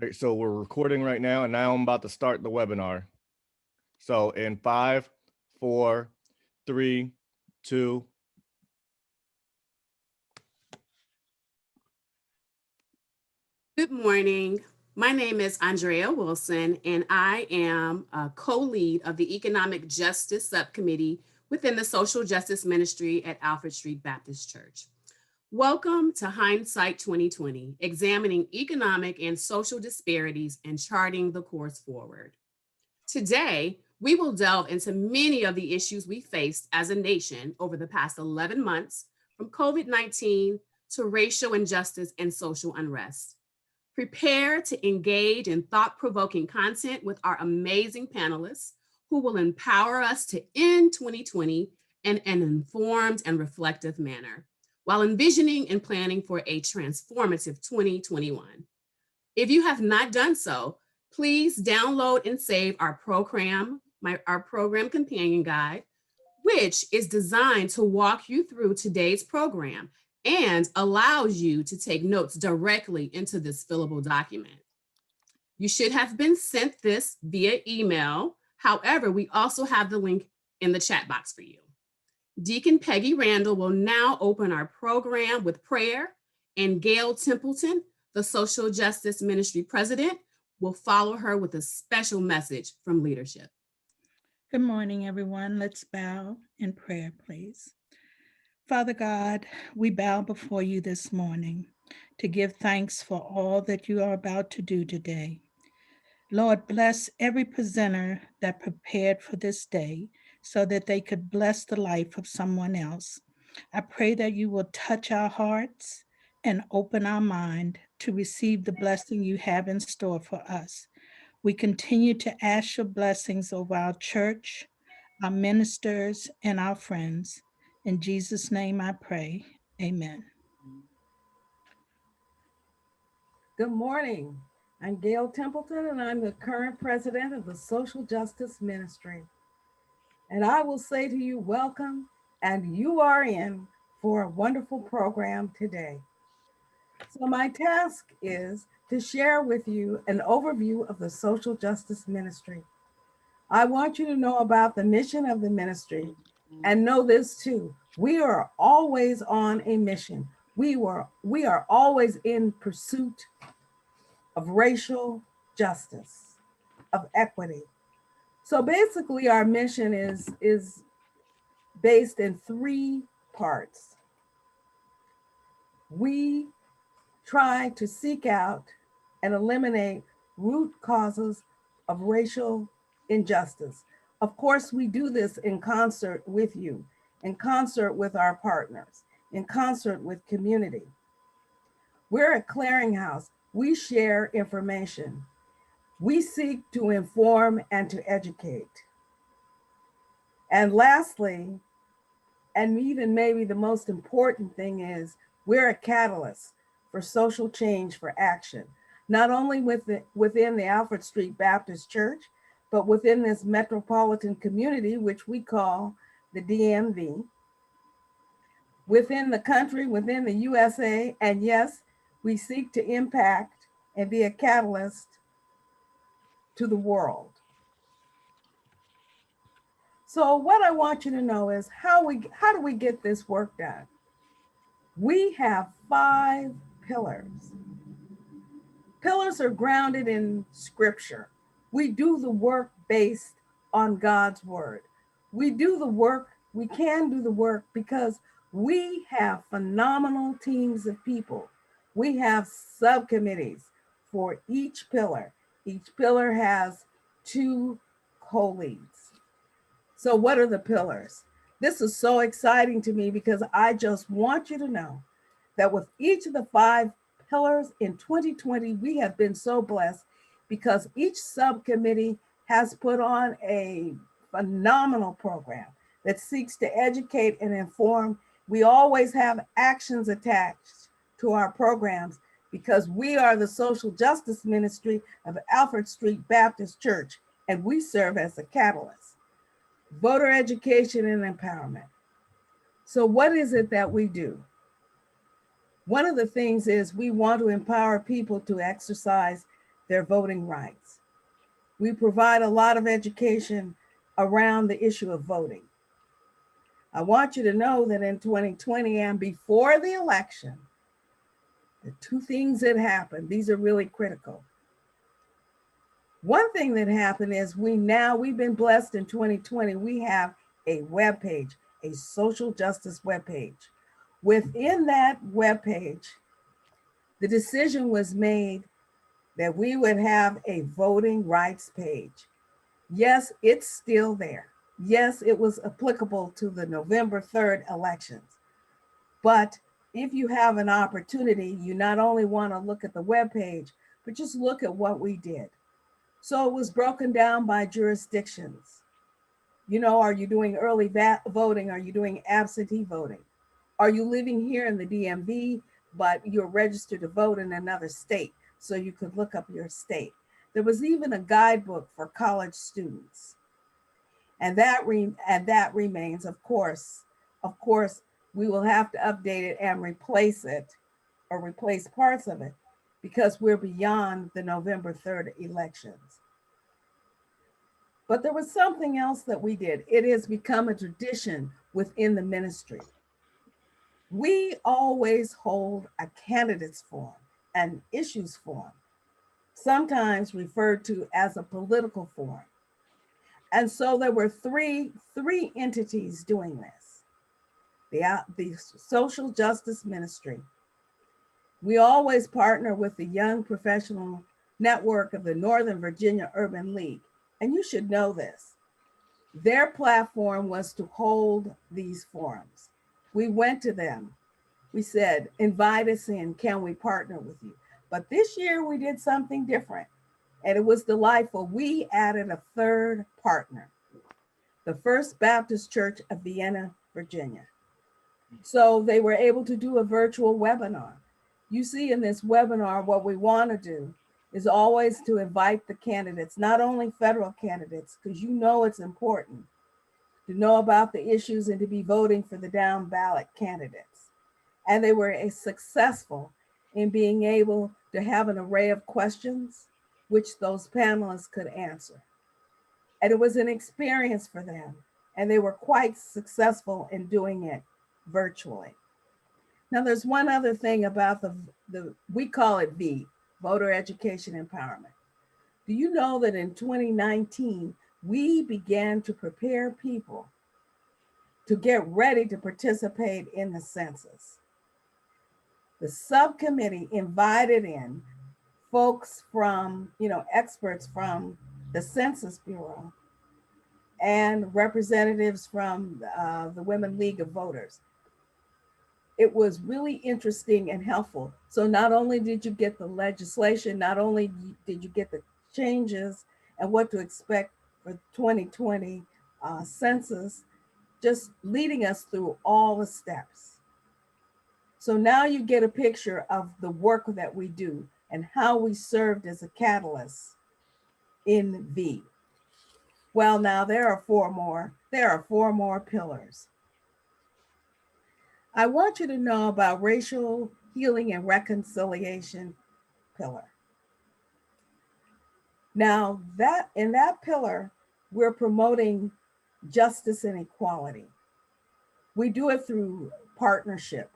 All right, so we're recording right now, and now I'm about to start the webinar. So in 5, 4, 3, 2. Good morning. My name is Andrea Wilson, and I am a co-lead of the Economic Justice Subcommittee within the Social Justice Ministry at Alfred Street Baptist Church. Welcome to Hindsight 2020, examining economic and social disparities and charting the course forward. Today, we will delve into many of the issues we faced as a nation over the past 11 months, from COVID-19 to racial injustice and social unrest. Prepare to engage in thought-provoking content with our amazing panelists who will empower us to end 2020 in an informed and reflective manner, while envisioning and planning for a transformative 2021. If you have not done so, please download and save our program companion guide, which is designed to walk you through today's program and allows you to take notes directly into this fillable document. You should have been sent this via email. However, we also have the link in the chat box for you. Deacon Peggy Randall will now open our program with prayer, and Gail Templeton, the Social Justice Ministry President, will follow her with a special message from leadership. Good morning, everyone. Let's bow in prayer, please. Father God, we bow before you this morning to give thanks for all that you are about to do today. Lord, bless every presenter that prepared for this day so that they could bless the life of someone else. I pray that you will touch our hearts and open our mind to receive the blessing you have in store for us. We continue to ask your blessings over our church, our ministers, and our friends. In Jesus' name I pray, amen. Good morning. I'm Gail Templeton, and I'm the current president of the Social Justice Ministry. And I will say to you, welcome, and you are in for a wonderful program today. So my task is to share with you an overview of the Social Justice Ministry. I want you to know about the mission of the ministry and know this too. We are always on a mission. We are always in pursuit of racial justice, of equity. So basically our mission is based in 3 parts. We try to seek out and eliminate root causes of racial injustice. Of course, we do this in concert with you, in concert with our partners, in concert with community. We're a clearinghouse. We share information. We seek to inform and to educate. And lastly, and even maybe the most important thing is, we're a catalyst for social change for action, not only within the Alfred Street Baptist Church, but within this metropolitan community, which we call the DMV, within the country, within the USA, and yes, we seek to impact and be a catalyst to the world. So what I want you to know is how do we get this work done? We have 5 pillars. Pillars are grounded in scripture. We do the work based on God's word. We do the work, we can do the work because we have phenomenal teams of people. We have subcommittees for each pillar. Each pillar has 2 co-leads. So what are the pillars? This is so exciting to me because I just want you to know that with each of the 5 pillars in 2020, we have been so blessed because each subcommittee has put on a phenomenal program that seeks to educate and inform. We always have actions attached to our programs because we are the Social Justice Ministry of Alfred Street Baptist Church, and we serve as a catalyst. Voter education and empowerment. So what is it that we do? One of the things is we want to empower people to exercise their voting rights. We provide a lot of education around the issue of voting. I want you to know that in 2020 and before the election, the two things that happened, these are really critical. One thing that happened is we've been blessed in 2020, we have a webpage, a social justice webpage. Within that webpage, the decision was made that we would have a voting rights page. Yes, it's still there. Yes, it was applicable to the November 3rd elections. But if you have an opportunity, you not only want to look at the webpage, but just look at what we did. So it was broken down by jurisdictions. You know, are you doing early voting? Are you doing absentee voting? Are you living here in the DMV, but you're registered to vote in another state? So you could look up your state. There was even a guidebook for college students. And that remains, of course, we will have to update it and replace it or replace parts of it because we're beyond the November 3rd elections. But there was something else that we did. It has become a tradition within the ministry. We always hold a candidates forum, an issues forum, sometimes referred to as a political forum. And so there were three entities doing this. The Social Justice Ministry. We always partner with the Young Professional Network of the Northern Virginia Urban League. And you should know this. Their platform was to hold these forums. We went to them. We said, invite us in, can we partner with you? But this year we did something different and it was delightful. We added a third partner, the First Baptist Church of Vienna, Virginia. So they were able to do a virtual webinar. You see in this webinar, what we want to do is always to invite the candidates, not only federal candidates, because you know it's important to know about the issues and to be voting for the down ballot candidates. And they were successful in being able to have an array of questions which those panelists could answer. And it was an experience for them. And they were quite successful in doing it virtually. Now there's one other thing about we call it V, Voter Education Empowerment. Do you know that in 2019, we began to prepare people to get ready to participate in the census? The subcommittee invited in folks from, experts from the Census Bureau and representatives from the Women League of Voters. It was really interesting and helpful. So not only did you get the legislation, not only did you get the changes and what to expect for 2020 census, just leading us through all the steps. So now you get a picture of the work that we do and how we served as a catalyst in V. Well, now there are four more pillars. I want you to know about racial healing and reconciliation pillar. Now in that pillar, we're promoting justice and equality. We do it through partnership.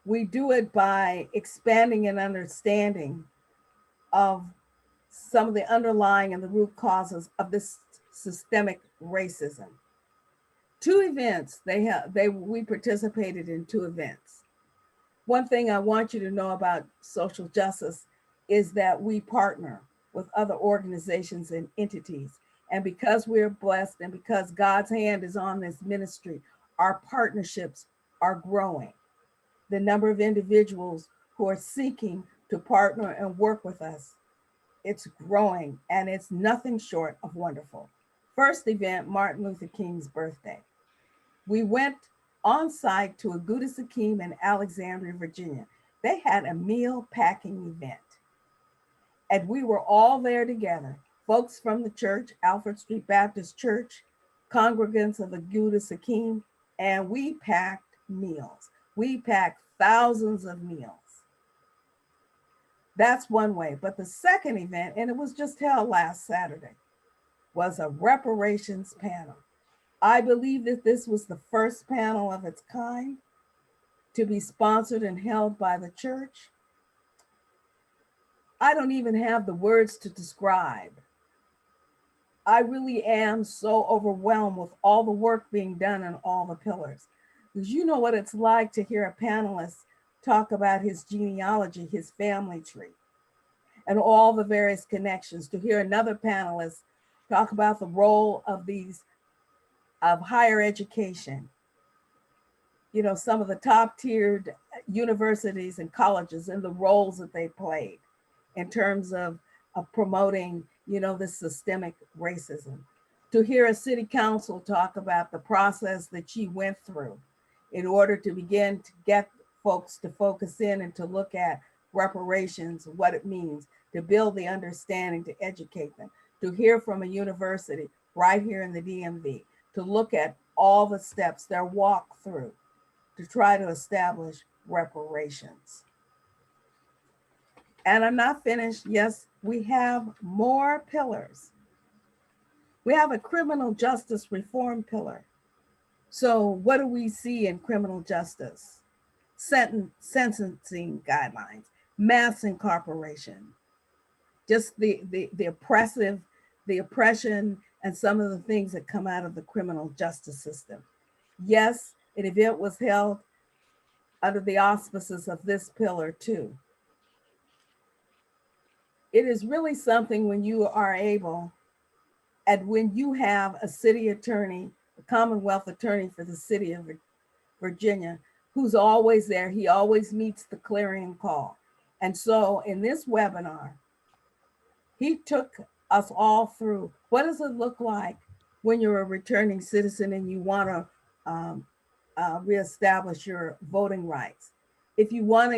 We do it by expanding an understanding of some of the underlying and the root causes of this systemic racism. Two events, we participated in two events. One thing I want you to know about social justice is that we partner with other organizations and entities. And because we're blessed and because God's hand is on this ministry, our partnerships are growing. The number of individuals who are seeking to partner and work with us, it's growing and it's nothing short of wonderful. First event, Martin Luther King's birthday. We went on site to Aguda Sakim in Alexandria, Virginia. They had a meal packing event. And we were all there together, folks from the church, Alfred Street Baptist Church, congregants of Aguda Sakim, and we packed meals. We packed thousands of meals. That's one way. But the second event, and it was just held last Saturday, was a reparations panel. I believe that this was the first panel of its kind to be sponsored and held by the church. I don't even have the words to describe. I really am so overwhelmed with all the work being done on all the pillars. Because you know what it's like to hear a panelist talk about his genealogy, his family tree, and all the various connections, to hear another panelist talk about the role of higher education, you know, some of the top tiered universities and colleges and the roles that they played in terms of promoting, you know, this systemic racism. To hear a city council talk about the process that she went through in order to begin to get folks to focus in and to look at reparations, what it means, to build the understanding, to educate them, to hear from a university right here in the DMV, to look at all the steps, their walk through, to try to establish reparations. And I'm not finished. Yes, we have more pillars. We have a criminal justice reform pillar. So what do we see in criminal justice? Sentencing guidelines, mass incarceration, just the oppression and some of the things that come out of the criminal justice system. Yes, an event was held under the auspices of this pillar too. It is really something when you are able, and when you have a city attorney, a Commonwealth attorney for the city of Virginia, who's always there, he always meets the clarion call. And so in this webinar, he took us all through what does it look like when you're a returning citizen and you want to reestablish your voting rights. If you want to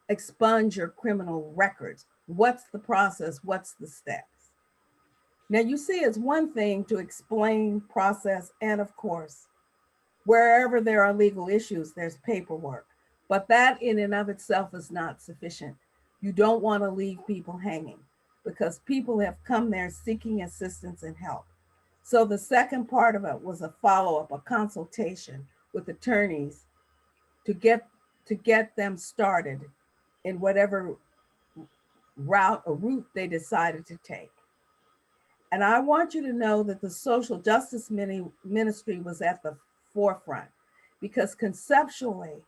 expunge your criminal records, what's the process? What's the steps? Now you see, it's one thing to explain process, and of course, wherever there are legal issues, there's paperwork, but that in and of itself is not sufficient. You don't want to leave people hanging because people have come there seeking assistance and help. So the second part of it was a follow-up, a consultation with attorneys to get them started in whatever route they decided to take. And I want you to know that the social justice ministry was at the forefront because conceptually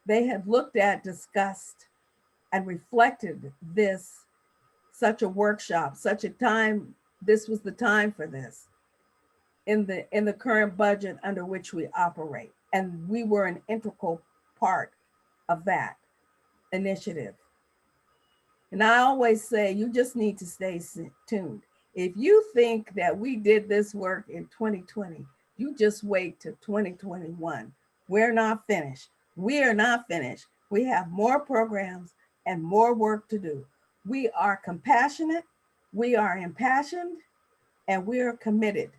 they had looked at, discussed, and reflected this, such a workshop, such a time, this was the time for this in the current budget under which we operate. And we were an integral part of that initiative. And I always say, you just need to stay tuned. If you think that we did this work in 2020, you just wait till 2021. We're not finished. We are not finished. We have more programs and more work to do. We are compassionate, we are impassioned, and we are committed.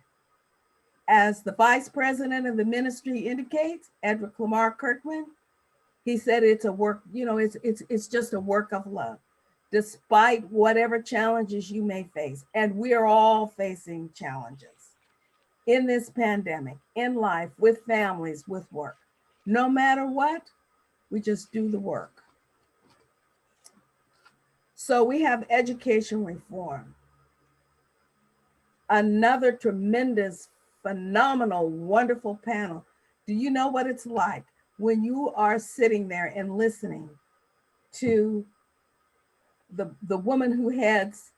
As the vice president of the ministry indicates, Edric Lamar Kirkman, he said it's a work, you know, it's just a work of love, despite whatever challenges you may face. And we are all facing challenges in this pandemic, in life, with families, with work. No matter what, we just do the work. So we have education reform. Another tremendous, phenomenal, wonderful panel. Do you know what it's like when you are sitting there and listening to the woman who heads,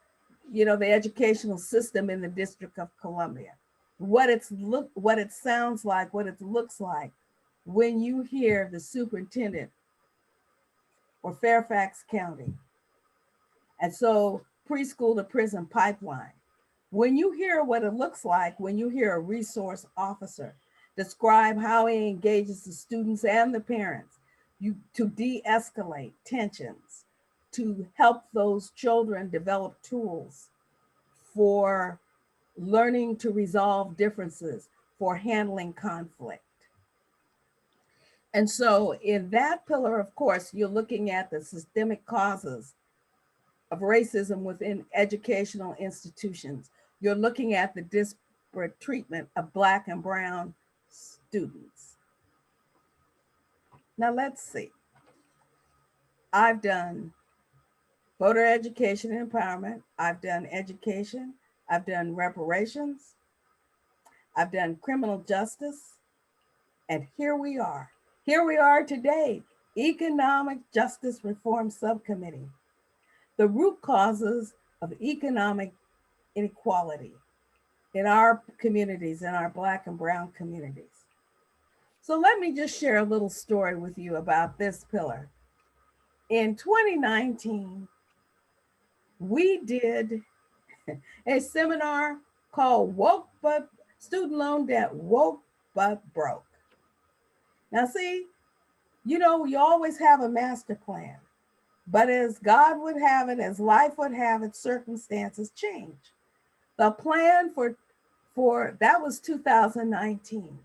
you know, the educational system in the District of Columbia? What it sounds like, what it looks like when you hear the superintendent for Fairfax County. And so preschool to prison pipeline. When you hear what it looks like, when you hear a resource officer describe how he engages the students and the parents to de-escalate tensions, to help those children develop tools for learning to resolve differences, for handling conflict. And so in that pillar, of course, you're looking at the systemic causes of racism within educational institutions. You're looking at the disparate treatment of Black and Brown students. Now let's see. I've done voter education and empowerment. I've done education. I've done reparations. I've done criminal justice. And here we are. Here we are today, Economic Justice Reform Subcommittee. The root causes of economic inequality in our communities, in our Black and Brown communities. So let me just share a little story with you about this pillar. In 2019, we did a seminar called Student Loan Debt Woke But Broke. Now see, you know, we always have a master plan, but as God would have it, as life would have it, circumstances change. The plan for that was 2019.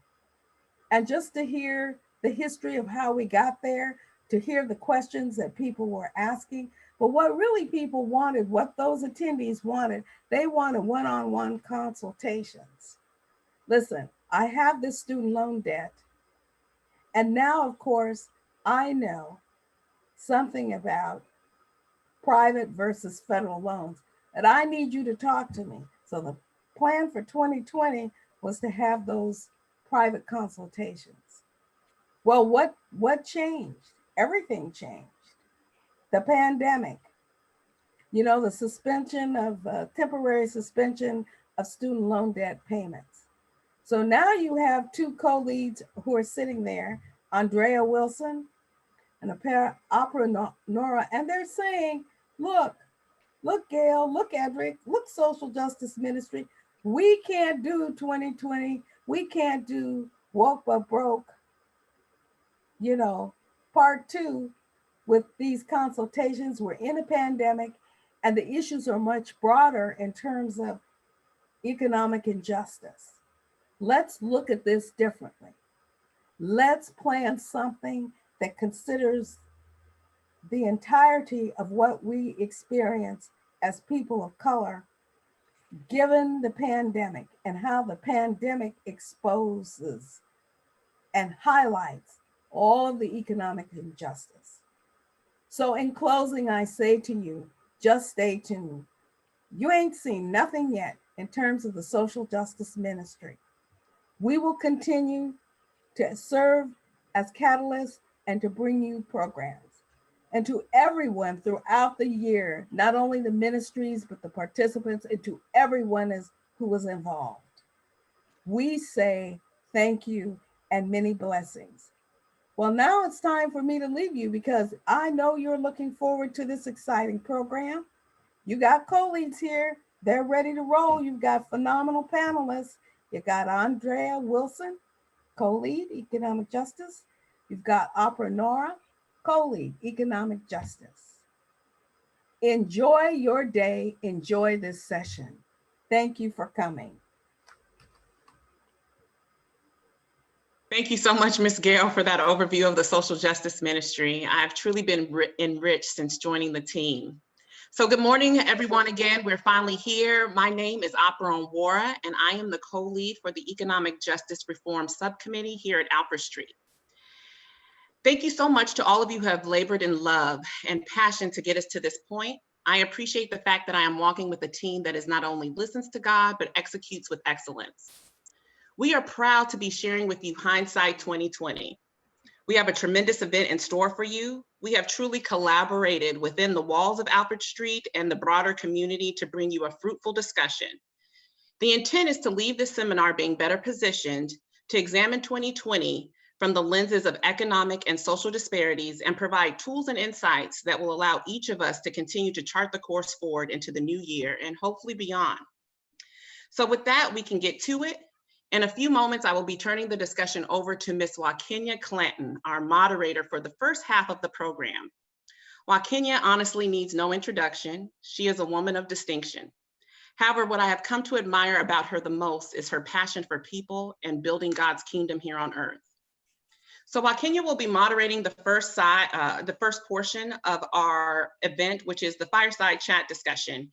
And just to hear the history of how we got there, to hear the questions that people were asking, but what really people wanted, what those attendees wanted, they wanted one-on-one consultations. Listen, I have this student loan debt. And now, of course, I know something about private versus federal loans, and I need you to talk to me. So the plan for 2020 was to have those private consultations. Well, what changed? Everything changed. The pandemic, you know, the suspension of temporary suspension of student loan debt payments. So now you have two co-leads who are sitting there, Andrea Wilson and a pair Opera Nora, and they're saying, look, Gail, look, Edric, look, Social Justice Ministry, we can't do 2020, we can't do Woke But Broke, you know, part 2 with these consultations. We're in a pandemic and the issues are much broader in terms of economic injustice. Let's look at this differently. Let's plan something that considers the entirety of what we experience as people of color, given the pandemic and how the pandemic exposes and highlights all of the economic injustice. So in closing, I say to you, just stay tuned. You ain't seen nothing yet in terms of the social justice ministry. We will continue to serve as catalysts and to bring you programs. And to everyone throughout the year, not only the ministries, but the participants, and to everyone who was involved, we say thank you and many blessings. Well, now it's time for me to leave you because I know you're looking forward to this exciting program. You got co-leads here. They're ready to roll. You've got phenomenal panelists. You got Andrea Wilson, co-lead Economic Justice. You've got Opera Nora, co-lead Economic Justice. Enjoy your day. Enjoy this session. Thank you for coming. Thank you so much, Ms. Gail, for that overview of the Social Justice Ministry. I've truly been enriched since joining the team. So good morning, everyone. Again, we're finally here. My name is Opera Nora, and I am the co-lead for the Economic Justice Reform Subcommittee here at Alfred Street. Thank you so much to all of you who have labored in love and passion to get us to this point. I appreciate the fact that I am walking with a team that is not only listens to God, but executes with excellence. We are proud to be sharing with you Hindsight 2020. We have a tremendous event in store for you. We have truly collaborated within the walls of Alfred Street and the broader community to bring you a fruitful discussion. The intent is to leave this seminar being better positioned to examine 2020 from the lenses of economic and social disparities and provide tools and insights that will allow each of us to continue to chart the course forward into the new year and hopefully beyond. So with that, we can get to it. In a few moments, I will be turning the discussion over to Ms. Wakenya Clanton, our moderator for the first half of the program. Wakenya honestly needs no introduction. She is a woman of distinction. However, what I have come to admire about her the most is her passion for people and building God's kingdom here on earth. So while Kenya will be moderating the first portion of our event, which is the fireside chat discussion,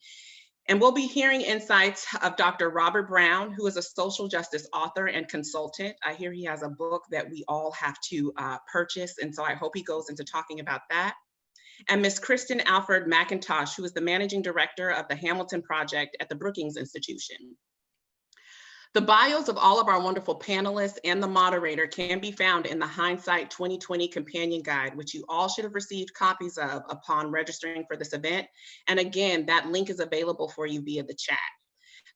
and we'll be hearing insights of Dr. Robert Brown, who is a social justice author and consultant. I hear he has a book that we all have to purchase, and so I hope he goes into talking about that. And Ms. Kristen Alford McIntosh, who is the managing director of the Hamilton Project at the Brookings Institution. The bios of all of our wonderful panelists and the moderator can be found in the Hindsight 2020 Companion Guide, which you all should have received copies of upon registering for this event. And again, that link is available for you via the chat.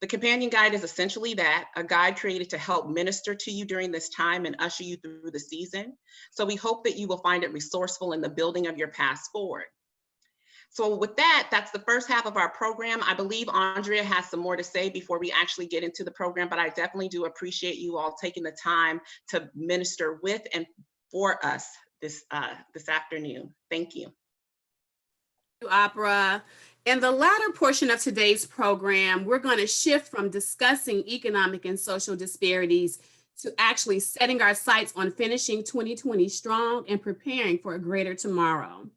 The Companion Guide is essentially that, a guide created to help minister to you during this time and usher you through the season. So we hope that you will find it resourceful in the building of your path forward. So with that, that's the first half of our program. I believe Andrea has some more to say before we actually get into the program, but I definitely do appreciate you all taking the time to minister with and for us this afternoon. Thank you. Opera. In the latter portion of today's program, we're going to shift from discussing economic and social disparities to actually setting our sights on finishing 2020 strong and preparing for a greater tomorrow.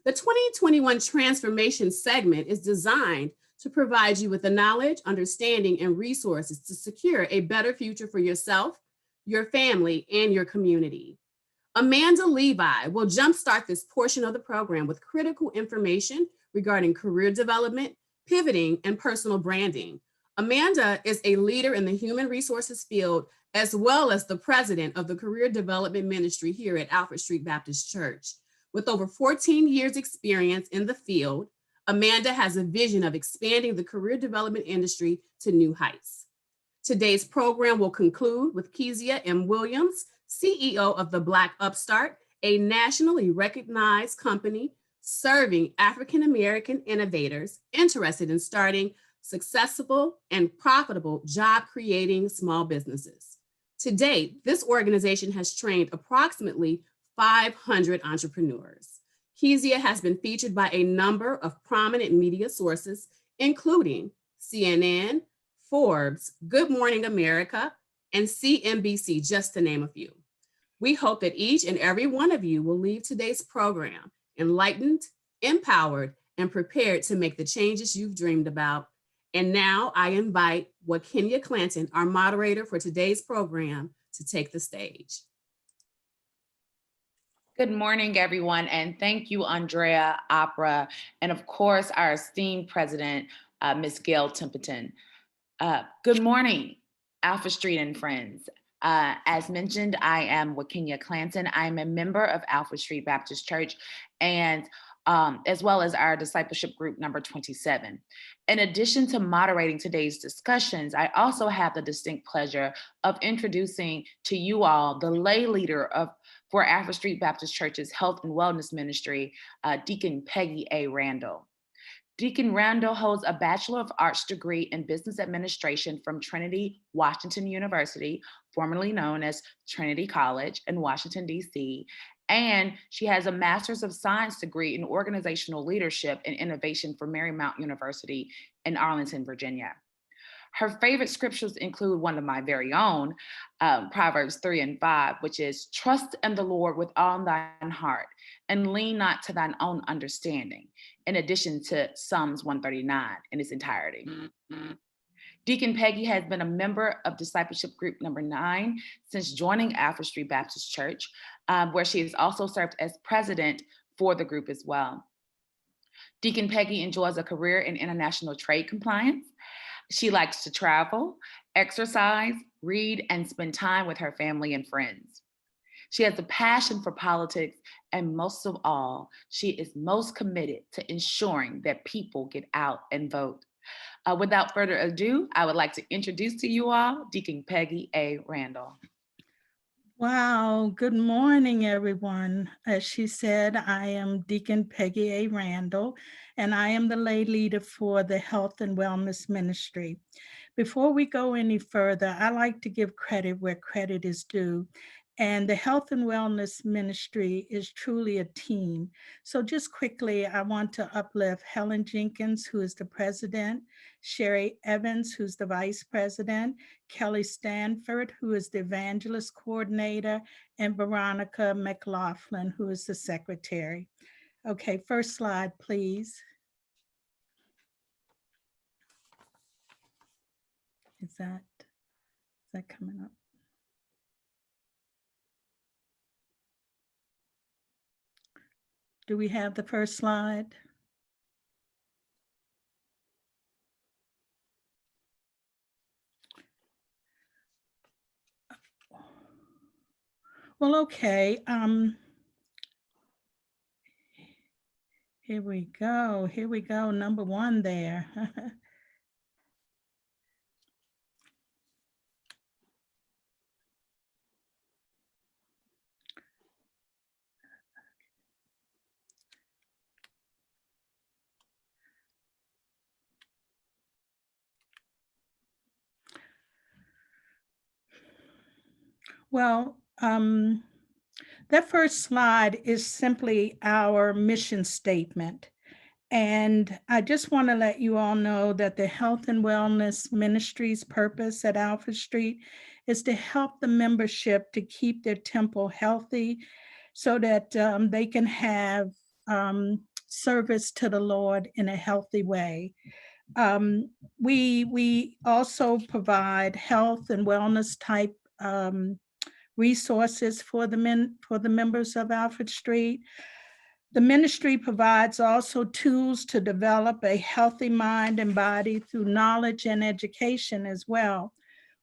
The 2021 Transformation segment is designed to provide you with the knowledge, understanding, and resources to secure a better future for yourself, your family, and your community. Amanda Levi will jumpstart this portion of the program with critical information regarding career development, pivoting, and personal branding. Amanda is a leader in the human resources field, as well as the president of the Career Development Ministry here at Alfred Street Baptist Church. With over 14 years experience in the field, Amanda has a vision of expanding the career development industry to new heights. Today's program will conclude with Kezia M. Williams, CEO of the Black Upstart, a nationally recognized company serving African-American innovators interested in starting successful and profitable job-creating small businesses. To date, this organization has trained approximately 500 entrepreneurs. Kezia has been featured by a number of prominent media sources, including CNN, Forbes, Good Morning America, and CNBC, just to name a few. We hope that each and every one of you will leave today's program enlightened, empowered, and prepared to make the changes you've dreamed about. And now I invite Wakenya Clanton, our moderator for today's program, to take the stage. Good morning, everyone, and thank you, Andrea, Opera, and of course, our esteemed president, Ms. Gail Templeton. Good morning, Alpha Street and friends. As mentioned, I am Wakenya Clanton. I'm a member of Alpha Street Baptist Church, and as well as our discipleship group number 27. In addition to moderating today's discussions, I also have the distinct pleasure of introducing to you all the lay leader for Alpha Street Baptist Church's Health and Wellness Ministry, Deacon Peggy A. Randall. Deacon Randall holds a Bachelor of Arts degree in Business Administration from Trinity Washington University, formerly known as Trinity College in Washington, D.C., and she has a Master's of Science degree in Organizational Leadership and Innovation from Marymount University in Arlington, Virginia. Her favorite scriptures include one of my very own, Proverbs 3:5, which is, trust in the Lord with all thine heart and lean not to thine own understanding, in addition to Psalms 139 in its entirety. Mm-hmm. Deacon Peggy has been a member of discipleship group number 9 since joining Alfred Street Baptist Church, where she has also served as president for the group as well. Deacon Peggy enjoys a career in international trade compliance. She likes to travel, exercise, read, and spend time with her family and friends. She has a passion for politics, and most of all, she is most committed to ensuring that people get out and vote. Without further ado, I would like to introduce to you all Deacon Peggy A. Randall. Wow, good morning, everyone. As she said, I am Deacon Peggy A. Randall, and I am the lay leader for the Health and Wellness Ministry. Before we go any further, I like to give credit where credit is due. And the Health and Wellness Ministry is truly a team. So just quickly, I want to uplift Helen Jenkins, who is the president, Sherry Evans, who's the vice president, Kelly Stanford, who is the evangelist coordinator, and Veronica McLaughlin, who is the secretary. Okay, first slide, please. Is that coming up? Do we have the first slide? Well, okay. Here we go. Here we go. Number one there. Well, that first slide is simply our mission statement. And I just want to let you all know that the Health and Wellness Ministry's purpose at Alfred Street is to help the membership to keep their temple healthy so that they can have service to the Lord in a healthy way. We also provide health and wellness type resources for the members of Alfred Street. The ministry provides also tools to develop a healthy mind and body through knowledge and education as well.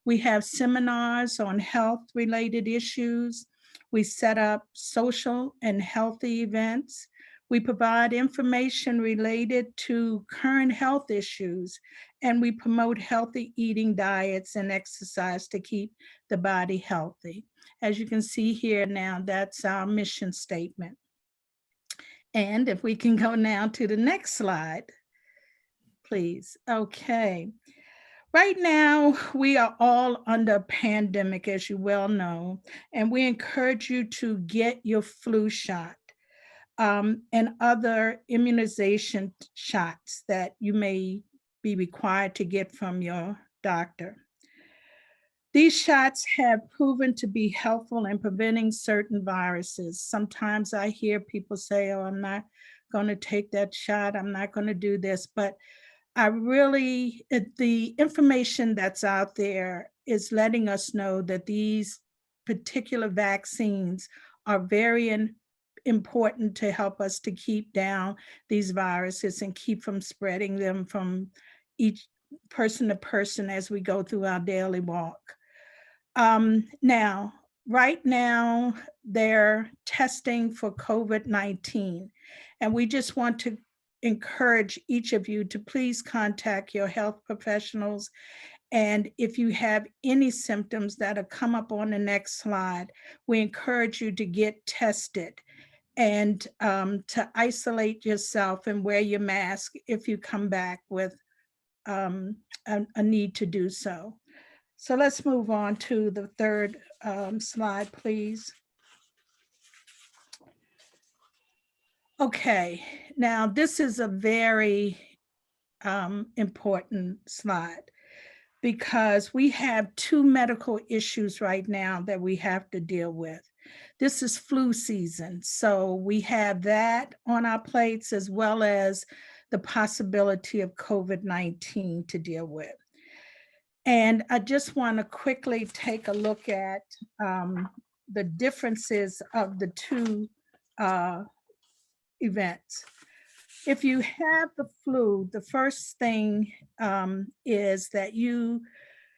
We have seminars on health-related issues. We set up social and healthy events. We provide information related to current health issues, and we promote healthy eating diets and exercise to keep the body healthy. As you can see here now, that's our mission statement. And if we can go now to the next slide, please. Okay. Right now, we are all under a pandemic, as you well know, and we encourage you to get your flu shot and other immunization shots that you may be required to get from your doctor. These shots have proven to be helpful in preventing certain viruses. Sometimes I hear people say, oh, I'm not going to take that shot, I'm not going to do this, but the information that's out there is letting us know that these particular vaccines are very important to help us to keep down these viruses and keep from spreading them from each person to person as we go through our daily walk. Right now, they're testing for COVID-19, and we just want to encourage each of you to please contact your health professionals. And if you have any symptoms that have come up on the next slide, we encourage you to get tested and to isolate yourself and wear your mask if you come back with a need to do so. So let's move on to the third slide, please. Okay, now this is a very important slide because we have two medical issues right now that we have to deal with. This is flu season, so we have that on our plates as well as the possibility of COVID-19 to deal with. And I just want to quickly take a look at the differences of the two events. If you have the flu, the first thing is that you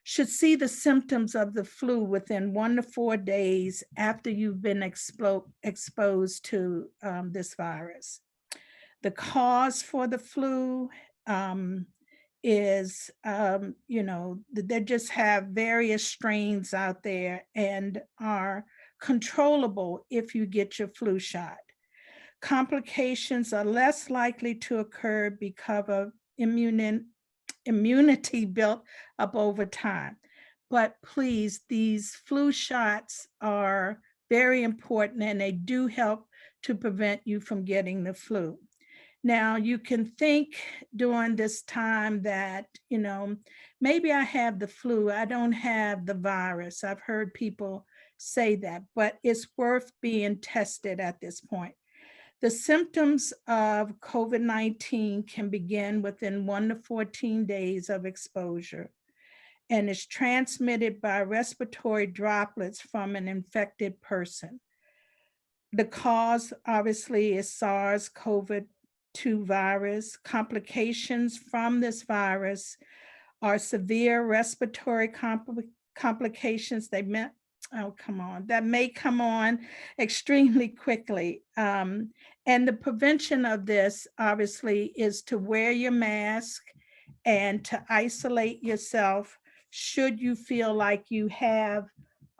should see the symptoms of the flu within 1 to 4 days after you've been exposed to this virus. The cause for the flu is, they just have various strains out there and are controllable if you get your flu shot. Complications are less likely to occur because of immunity built up over time. But please, these flu shots are very important, and they do help to prevent you from getting the flu. Now, you can think during this time that, maybe I have the flu, I don't have the virus. I've heard people say that, but it's worth being tested at this point. The symptoms of COVID-19 can begin within 1 to 14 days of exposure and is transmitted by respiratory droplets from an infected person. The cause, obviously, is SARS-CoV-2 virus. Complications from this virus are severe respiratory complications. That may come on extremely quickly. And the prevention of this, obviously, is to wear your mask and to isolate yourself should you feel like you have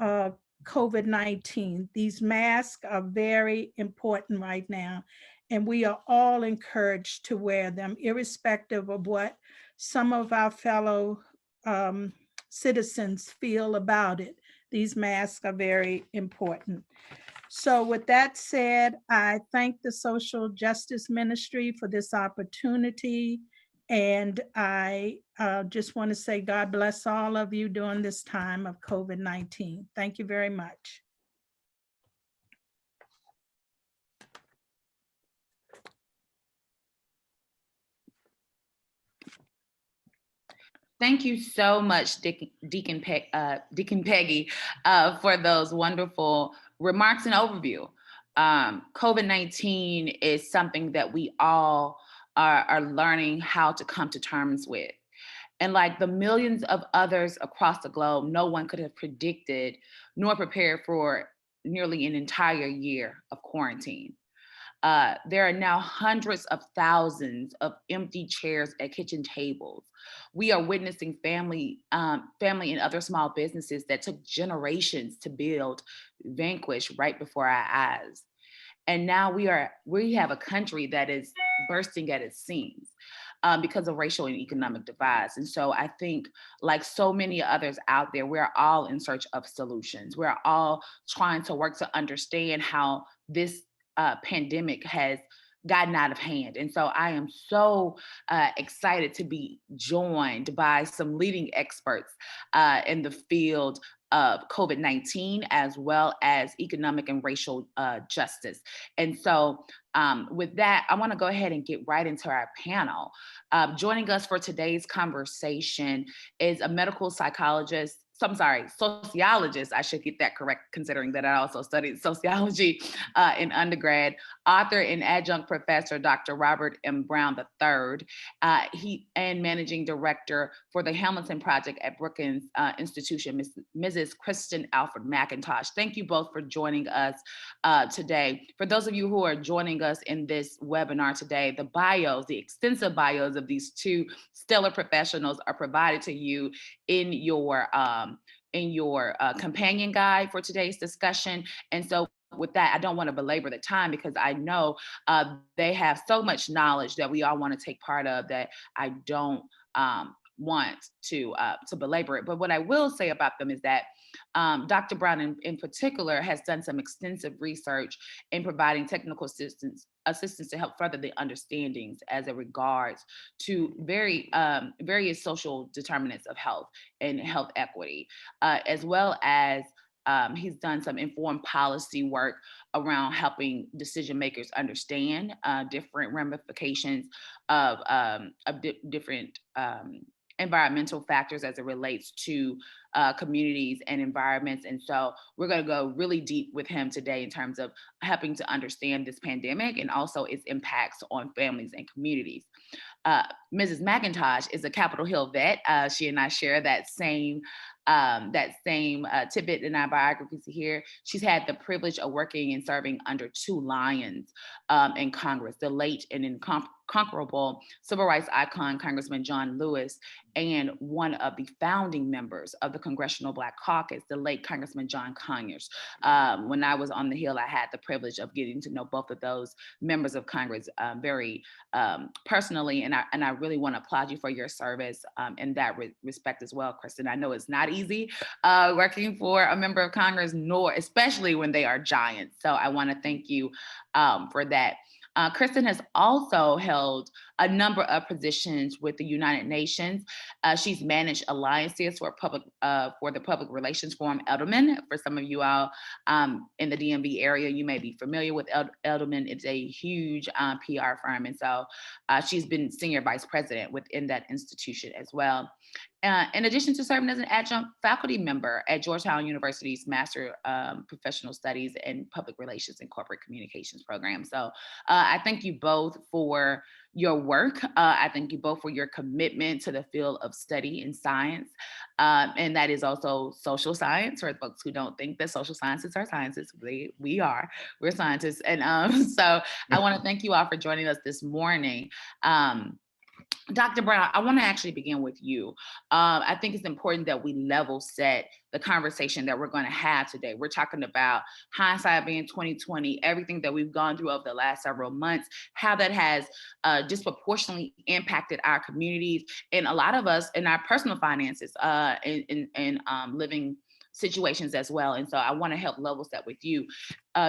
COVID-19. These masks are very important right now, and we are all encouraged to wear them, irrespective of what some of our fellow citizens feel about it. These masks are very important. So with that said, I thank the Social Justice Ministry for this opportunity. And I just want to say God bless all of you during this time of COVID-19. Thank you very much. Thank you so much, Deacon Peggy, for those wonderful remarks and overview. COVID-19 is something that we all are learning how to come to terms with. And like the millions of others across the globe, no one could have predicted nor prepared for nearly an entire year of quarantine. There are now hundreds of thousands of empty chairs at kitchen tables. We are witnessing family and other small businesses that took generations to build vanquish right before our eyes. And now we have a country that is bursting at its seams because of racial and economic divides. And so I think, like so many others out there, we're all in search of solutions. We're all trying to work to understand how this pandemic has gotten out of hand. And so I am so excited to be joined by some leading experts in the field of COVID-19, as well as economic and racial justice. And so with that, I want to go ahead and get right into our panel. Joining us for today's conversation is a sociologist, I should get that correct, considering that I also studied sociology in undergrad, author and adjunct professor, Dr. Robert M. Brown III, and managing director for the Hamilton Project at Brookings Institution, Mrs. Kristen Alford McIntosh. Thank you both for joining us today. For those of you who are joining us in this webinar today, the extensive bios of these two stellar professionals are provided to you in your companion guide for today's discussion. And so with that, I don't want to belabor the time because I know they have so much knowledge that we all want to take part of that I don't want to belabor it. But what I will say about them is that Dr. Brown in particular has done some extensive research in providing technical assistance to help further the understandings as it regards to various social determinants of health and health equity, as well as he's done some informed policy work around helping decision makers understand different ramifications of different environmental factors as it relates to communities and environments. And so we're going to go really deep with him today in terms of helping to understand this pandemic and also its impacts on families and communities. Mrs. McIntosh is a Capitol Hill vet. She and I share that same tidbit in our biographies here. She's had the privilege of working and serving under two lions in Congress, the late and unconquerable civil rights icon, Congressman John Lewis, and one of the founding members of the Congressional Black Caucus, the late Congressman John Conyers. When I was on the Hill, I had the privilege of getting to know both of those members of Congress very personally, and I really want to applaud you for your service in that respect as well, Kristen. I know it's not easy working for a member of Congress, nor especially when they are giants. So I want to thank you for that. Kristen has also held a number of positions with the United Nations. She's managed alliances for the Public Relations Forum Edelman. For some of you all in the DMV area, you may be familiar with Edelman. It's a huge PR firm. And so she's been senior vice president within that institution as well. In addition to serving as an adjunct faculty member at Georgetown University's Master Professional Studies and Public Relations and Corporate Communications program. So I thank you both for your work. I thank you both for your commitment to the field of study and science. And that is also social science, for folks who don't think that social sciences are sciences. We're scientists. And so I want to thank you all for joining us this morning. Dr. Brown, I want to actually begin with you. I think it's important that we level set the conversation that we're going to have today. We're talking about hindsight being 2020, everything that we've gone through over the last several months, how that has disproportionately impacted our communities, and a lot of us in our personal finances and living situations as well. And so I want to help level set with you.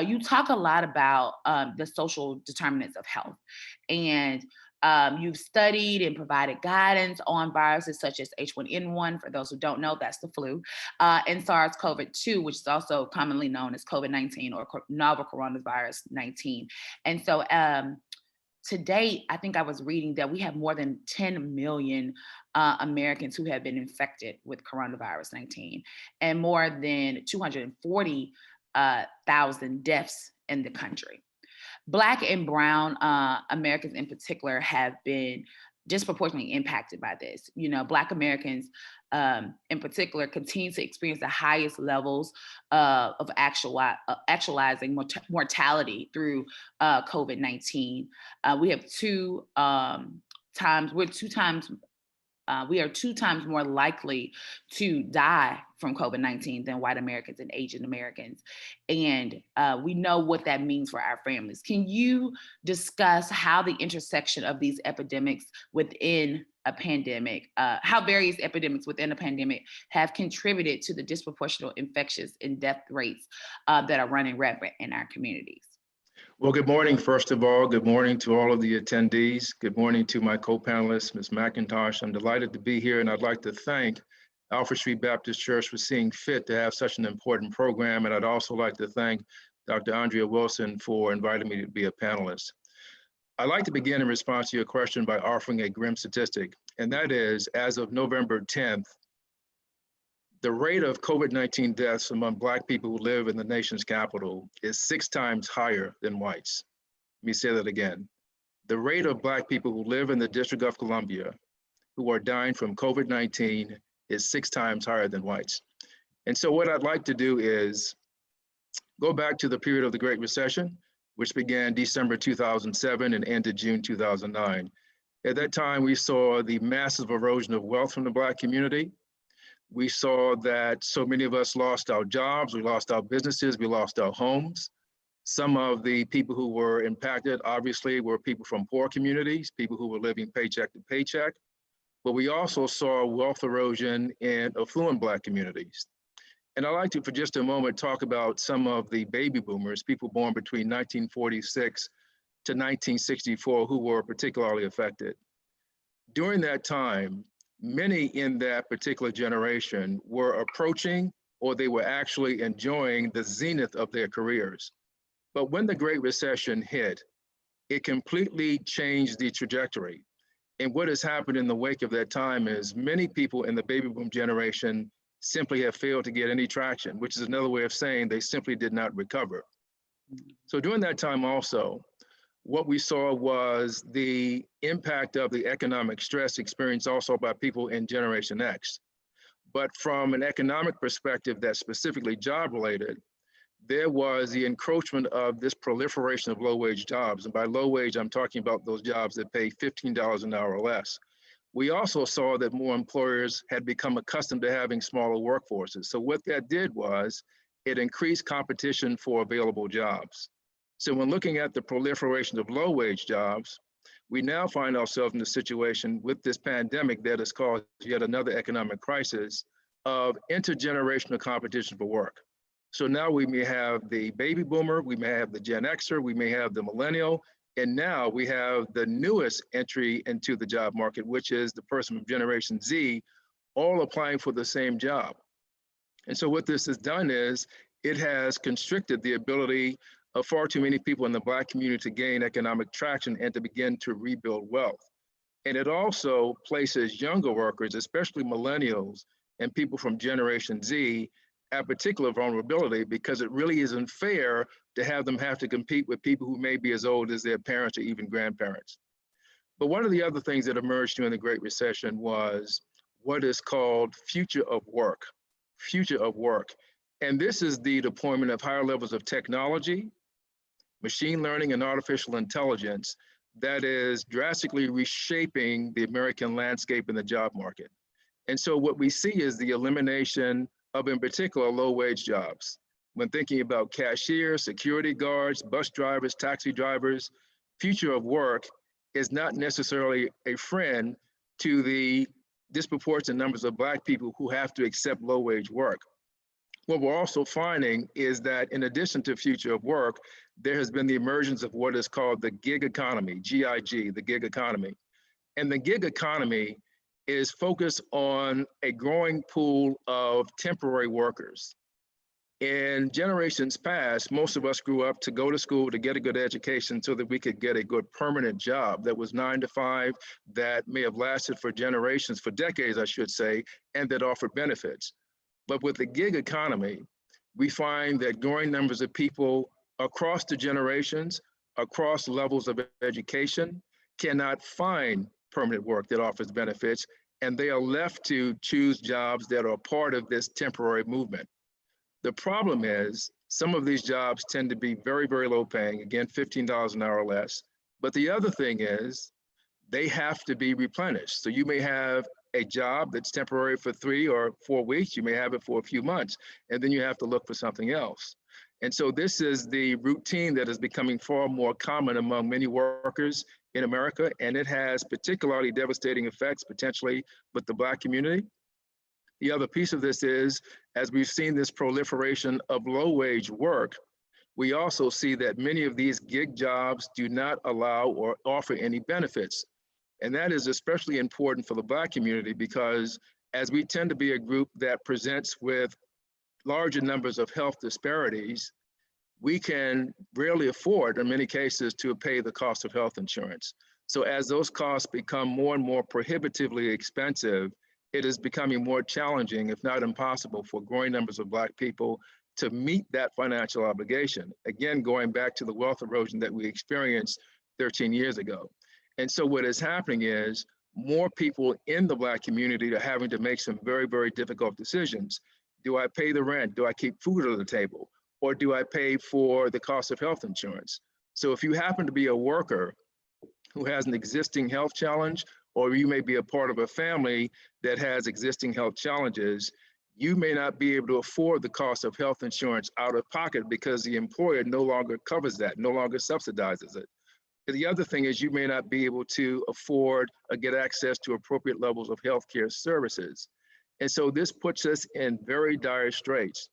You talk a lot about the social determinants of health, and you've studied and provided guidance on viruses such as H1N1, for those who don't know, that's the flu, and SARS-CoV-2, which is also commonly known as COVID-19 or novel coronavirus 19. And so to date, I think I was reading that we have more than 10 million Americans who have been infected with coronavirus 19 and more than 240,000 deaths in the country. Black and Brown Americans in particular have been disproportionately impacted by this. You know, Black Americans in particular continue to experience the highest levels of actualizing mortality through COVID-19. We are two times more likely to die from COVID-19 than white Americans and Asian Americans. And we know what that means for our families. Can you discuss how the intersection of these epidemics within a pandemic, how various epidemics within a pandemic have contributed to the disproportionate infectious and death rates that are running rampant in our communities? Well, good morning, first of all. Good morning to all of the attendees. Good morning to my co-panelists, Ms. McIntosh. I'm delighted to be here, and I'd like to thank Alfred Street Baptist Church for seeing fit to have such an important program. And I'd also like to thank Dr. Andrea Wilson for inviting me to be a panelist. I'd like to begin in response to your question by offering a grim statistic, and that is, as of November 10th, the rate of COVID-19 deaths among Black people who live in the nation's capital is 6 times higher than whites. Let me say that again. The rate of Black people who live in the District of Columbia who are dying from COVID-19 is 6 times higher than whites. And so what I'd like to do is go back to the period of the Great Recession, which began December 2007 and ended June 2009. At that time, we saw the massive erosion of wealth from the Black community. We saw that so many of us lost our jobs, we lost our businesses, we lost our homes. Some of the people who were impacted, obviously, were people from poor communities, people who were living paycheck to paycheck. But we also saw wealth erosion in affluent Black communities. And I'd like to, for just a moment, talk about some of the baby boomers, people born between 1946 to 1964, who were particularly affected. During that time, many in that particular generation were approaching, or they were actually enjoying, the zenith of their careers. But when the Great Recession hit, it completely changed the trajectory. And what has happened in the wake of that time is many people in the baby boom generation simply have failed to get any traction, which is another way of saying they simply did not recover. So during that time also, what we saw was the impact of the economic stress experienced also by people in Generation X. But from an economic perspective that's specifically job related, there was the encroachment of this proliferation of low-wage jobs. And by low wage, I'm talking about those jobs that pay $15 an hour or less. We also saw that more employers had become accustomed to having smaller workforces. So what that did was it increased competition for available jobs. So when looking at the proliferation of low-wage jobs, we now find ourselves in a situation with this pandemic that has caused yet another economic crisis of intergenerational competition for work. So now we may have the baby boomer, we may have the Gen Xer, we may have the millennial, and now we have the newest entry into the job market, which is the person from Generation Z, all applying for the same job. And so what this has done is it has constricted the ability of far too many people in the Black community to gain economic traction and to begin to rebuild wealth. And it also places younger workers, especially millennials and people from Generation Z, at particular vulnerability, because it really isn't fair to have them have to compete with people who may be as old as their parents or even grandparents. But one of the other things that emerged during the Great Recession was what is called future of work, future of work. And this is the deployment of higher levels of technology, machine learning, and artificial intelligence that is drastically reshaping the American landscape in the job market. And so what we see is the elimination of, in particular, low-wage jobs. When thinking about cashiers, security guards, bus drivers, taxi drivers, future of work is not necessarily a friend to the disproportionate numbers of Black people who have to accept low-wage work. What we're also finding is that in addition to future of work, there has been the emergence of what is called the gig economy, GIG, the gig economy. And the gig economy is focused on a growing pool of temporary workers. In generations past, most of us grew up to go to school to get a good education so that we could get a good permanent job that was 9 to 5, that may have lasted for generations, for decades, I should say, and that offered benefits. But with the gig economy, we find that growing numbers of people across the generations, across levels of education, cannot find permanent work that offers benefits, and they are left to choose jobs that are part of this temporary movement. The problem is some of these jobs tend to be very, very low paying, again, $15 an hour or less. But the other thing is they have to be replenished. So you may have a job that's temporary for 3 or 4 weeks, you may have it for a few months, and then you have to look for something else. And so this is the routine that is becoming far more common among many workers in America, and it has particularly devastating effects potentially with the Black community. The other piece of this is, as we've seen this proliferation of low-wage work, we also see that many of these gig jobs do not allow or offer any benefits. And that is especially important for the Black community because as we tend to be a group that presents with larger numbers of health disparities, we can rarely afford, in many cases, to pay the cost of health insurance. So as those costs become more and more prohibitively expensive, it is becoming more challenging, if not impossible, for growing numbers of Black people to meet that financial obligation. Again, going back to the wealth erosion that we experienced 13 years ago. And so what is happening is more people in the Black community are having to make some very, very difficult decisions. Do I pay the rent? Do I keep food on the table? Or do I pay for the cost of health insurance? So if you happen to be a worker who has an existing health challenge, or you may be a part of a family that has existing health challenges, you may not be able to afford the cost of health insurance out of pocket because the employer no longer covers that, no longer subsidizes it. The other thing is you may not be able to afford or get access to appropriate levels of healthcare services. And so this puts us in very dire straits.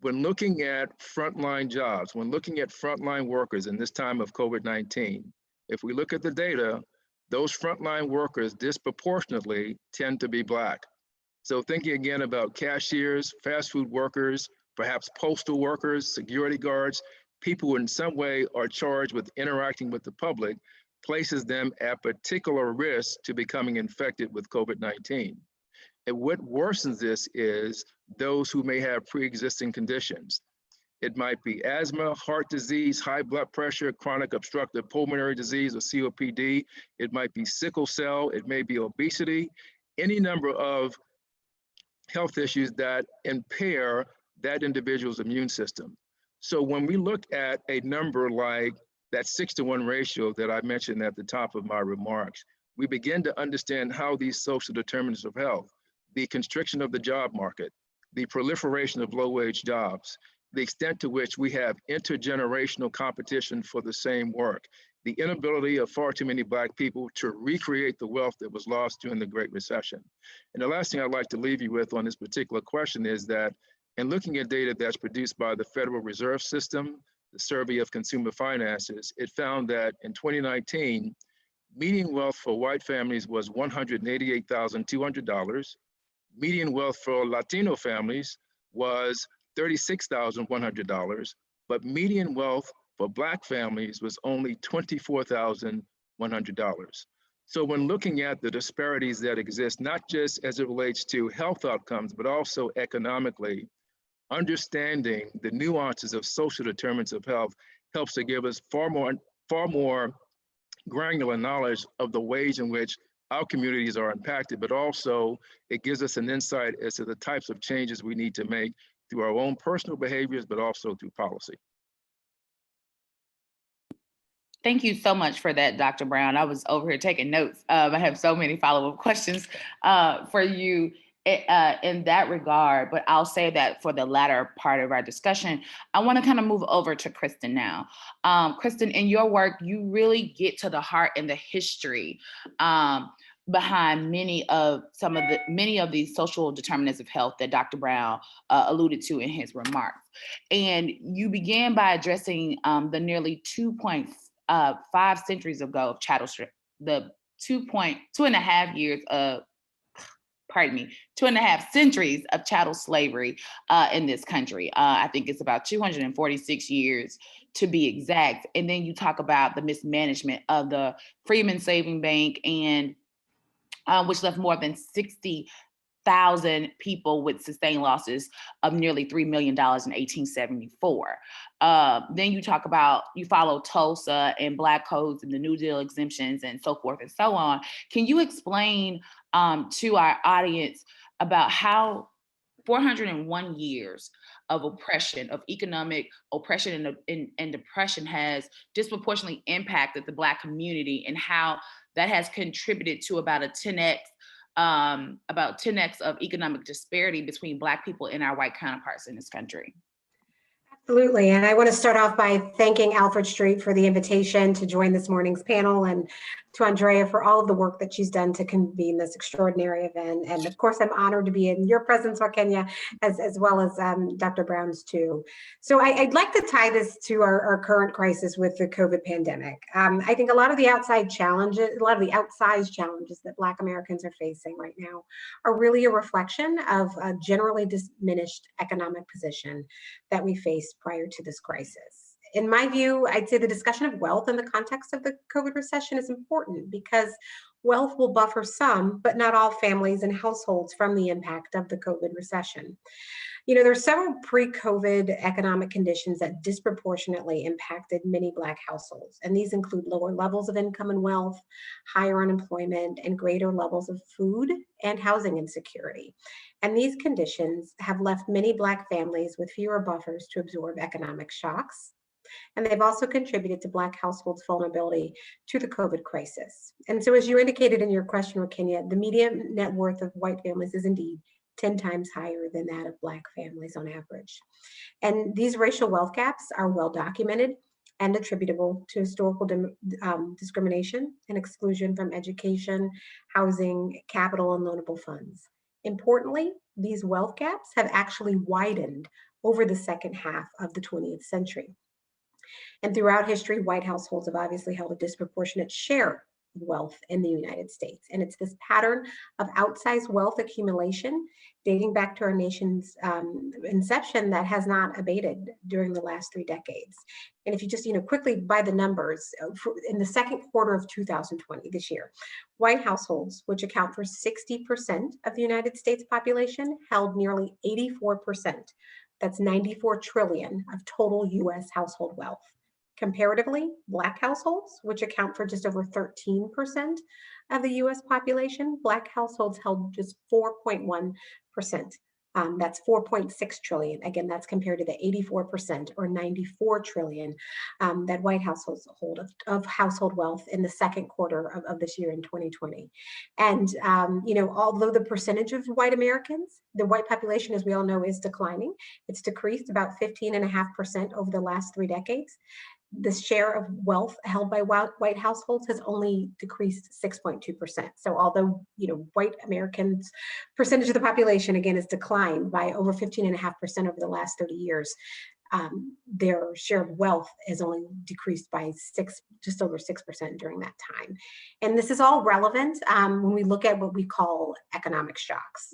When looking at frontline jobs, when looking at frontline workers in this time of COVID-19, if we look at the data, those frontline workers disproportionately tend to be Black. So thinking again about cashiers, fast food workers, perhaps postal workers, security guards, people who in some way are charged with interacting with the public, places them at particular risk to becoming infected with COVID-19. And what worsens this is those who may have pre-existing conditions. It might be asthma, heart disease, high blood pressure, chronic obstructive pulmonary disease or COPD. It might be sickle cell, it may be obesity, any number of health issues that impair that individual's immune system. So when we look at a number like that 6-to-1 ratio that I mentioned at the top of my remarks, we begin to understand how these social determinants of health, the constriction of the job market, the proliferation of low-wage jobs, the extent to which we have intergenerational competition for the same work, the inability of far too many Black people to recreate the wealth that was lost during the Great Recession. And the last thing I'd like to leave you with on this particular question is that in looking at data that's produced by the Federal Reserve System, the Survey of Consumer Finances, it found that in 2019, median wealth for white families was $188,200. Median wealth for Latino families was $36,100, but median wealth for Black families was only $24,100. So when looking at the disparities that exist, not just as it relates to health outcomes, but also economically, understanding the nuances of social determinants of health helps to give us far more granular knowledge of the ways in which our communities are impacted, but also it gives us an insight as to the types of changes we need to make through our own personal behaviors, but also through policy. Thank you so much for that, Dr. Brown. I was over here taking notes. I have so many follow-up questions for you in that regard, but I'll say that for the latter part of our discussion, I want to kind of move over to Kristen now. Kristen, in your work, you really get to the heart and the history behind many of these social determinants of health that Dr. Brown alluded to in his remarks. And you began by addressing the nearly 2.5 centuries ago of chattel strip, the 2.5 years of, 2.5 centuries of chattel slavery in this country. I think it's about 246 years to be exact. And then you talk about the mismanagement of the Freedmen Saving Bank, and which left more than 60,000 people with sustained losses of nearly $3 million in 1874. Then you talk about, you follow Tulsa and Black codes and the New Deal exemptions and so forth and so on. Can you explain to our audience about how 401 years of oppression, of economic oppression and depression has disproportionately impacted the Black community, and how that has contributed to about 10x of economic disparity between Black people and our white counterparts in this country? Absolutely. And I want to start off by thanking Alfred Street for the invitation to join this morning's panel, and to Andrea for all of the work that she's done to convene this extraordinary event. And of course, I'm honored to be in your presence, Kenya, as well as Dr. Brown's too. So I'd like to tie this to our current crisis with the COVID pandemic. I think a lot of the outsized challenges that Black Americans are facing right now are really a reflection of a generally diminished economic position that we faced prior to this crisis. In my view, I'd say the discussion of wealth in the context of the COVID recession is important, because wealth will buffer some, but not all families and households from the impact of the COVID recession. You know, there are several pre-COVID economic conditions that disproportionately impacted many Black households, and these include lower levels of income and wealth, higher unemployment, and greater levels of food and housing insecurity. And these conditions have left many Black families with fewer buffers to absorb economic shocks. And they've also contributed to Black households' vulnerability to the COVID crisis. And so, as you indicated in your question, Kenya, the median net worth of white families is indeed 10 times higher than that of Black families on average. And these racial wealth gaps are well documented and attributable to historical discrimination and exclusion from education, housing, capital, and loanable funds. Importantly, these wealth gaps have actually widened over the second half of the 20th century. And throughout history, white households have obviously held a disproportionate share of wealth in the United States. And it's this pattern of outsized wealth accumulation dating back to our nation's inception that has not abated during the last 3 decades. And if you just, quickly by the numbers, in the second quarter of 2020, this year, white households, which account for 60% of the United States population, held nearly 84%. That's 94 trillion of total US household wealth. Comparatively, Black households, which account for just over 13% of the US population, Black households held just 4.1% That's 4.6 trillion. Again, that's compared to the 84% or 94 trillion that white households hold of household wealth in the second quarter of this year in 2020. And, although the percentage of white Americans, the white population, as we all know, is declining, it's decreased about 15.5% over the last 3 decades. The share of wealth held by white households has only decreased 6.2%. So although, white Americans' percentage of the population, again, has declined by over 15.5% over the last 30 years, their share of wealth has only decreased by just over 6% during that time. And this is all relevant when we look at what we call economic shocks,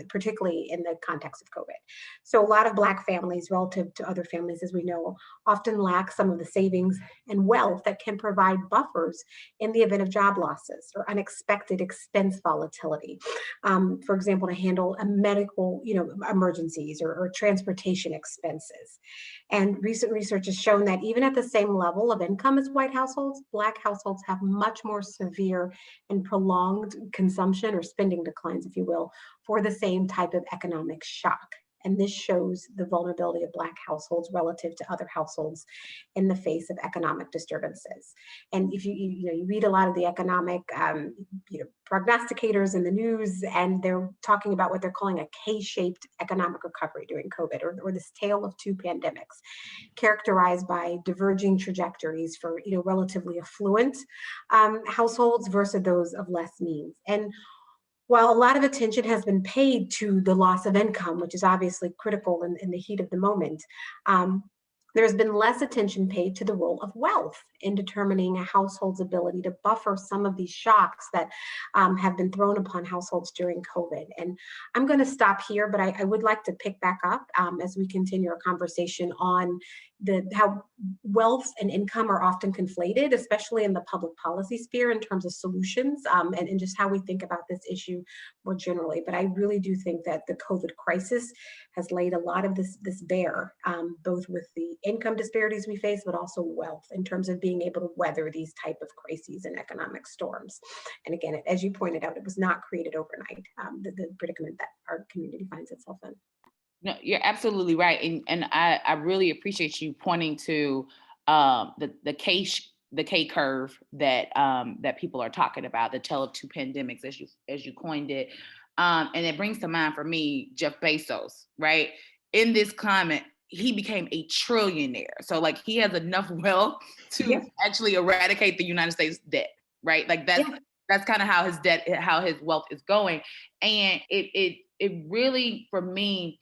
particularly in the context of COVID. So a lot of Black families relative to other families, as we know, often lack some of the savings and wealth that can provide buffers in the event of job losses or unexpected expense volatility. For example, to handle a medical, emergencies or transportation expenses. And recent research has shown that even at the same level of income as white households, Black households have much more severe and prolonged consumption or spending declines, if you will, for the same type of economic shock. And this shows the vulnerability of Black households relative to other households in the face of economic disturbances. And if you read a lot of the economic prognosticators in the news, and they're talking about what they're calling a K-shaped economic recovery during COVID, or this tale of two pandemics, characterized by diverging trajectories for relatively affluent households versus those of less means. And while a lot of attention has been paid to the loss of income, which is obviously critical in the heat of the moment, there's been less attention paid to the role of wealth in determining a household's ability to buffer some of these shocks that have been thrown upon households during COVID. And I'm going to stop here, but I would like to pick back up as we continue our conversation on how wealth and income are often conflated, especially in the public policy sphere in terms of solutions and just how we think about this issue more generally. But I really do think that the COVID crisis has laid a lot of this bare, both with the income disparities we face, but also wealth in terms of being able to weather these type of crises and economic storms. And again, as you pointed out, it was not created overnight, the predicament that our community finds itself in. No, you're absolutely right. And I really appreciate you pointing to the K curve that people are talking about, the tale of two pandemics, as you coined it. And it brings to mind for me, Jeff Bezos, right? In this climate, he became a trillionaire. So like he has enough wealth to actually eradicate the United States debt, right? Like that's kind of how his wealth is going. And it really, for me,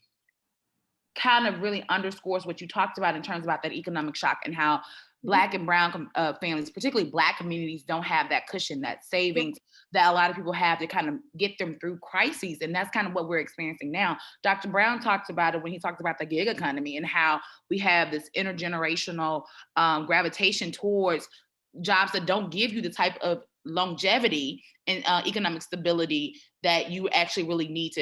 kind of really underscores what you talked about in terms about that economic shock and how Black and brown families, particularly Black communities, don't have that cushion, that savings that a lot of people have to kind of get them through crises. And that's kind of what we're experiencing now. Dr. Brown talked about it when he talked about the gig economy and how we have this intergenerational gravitation towards jobs that don't give you the type of longevity and economic stability that you actually really need to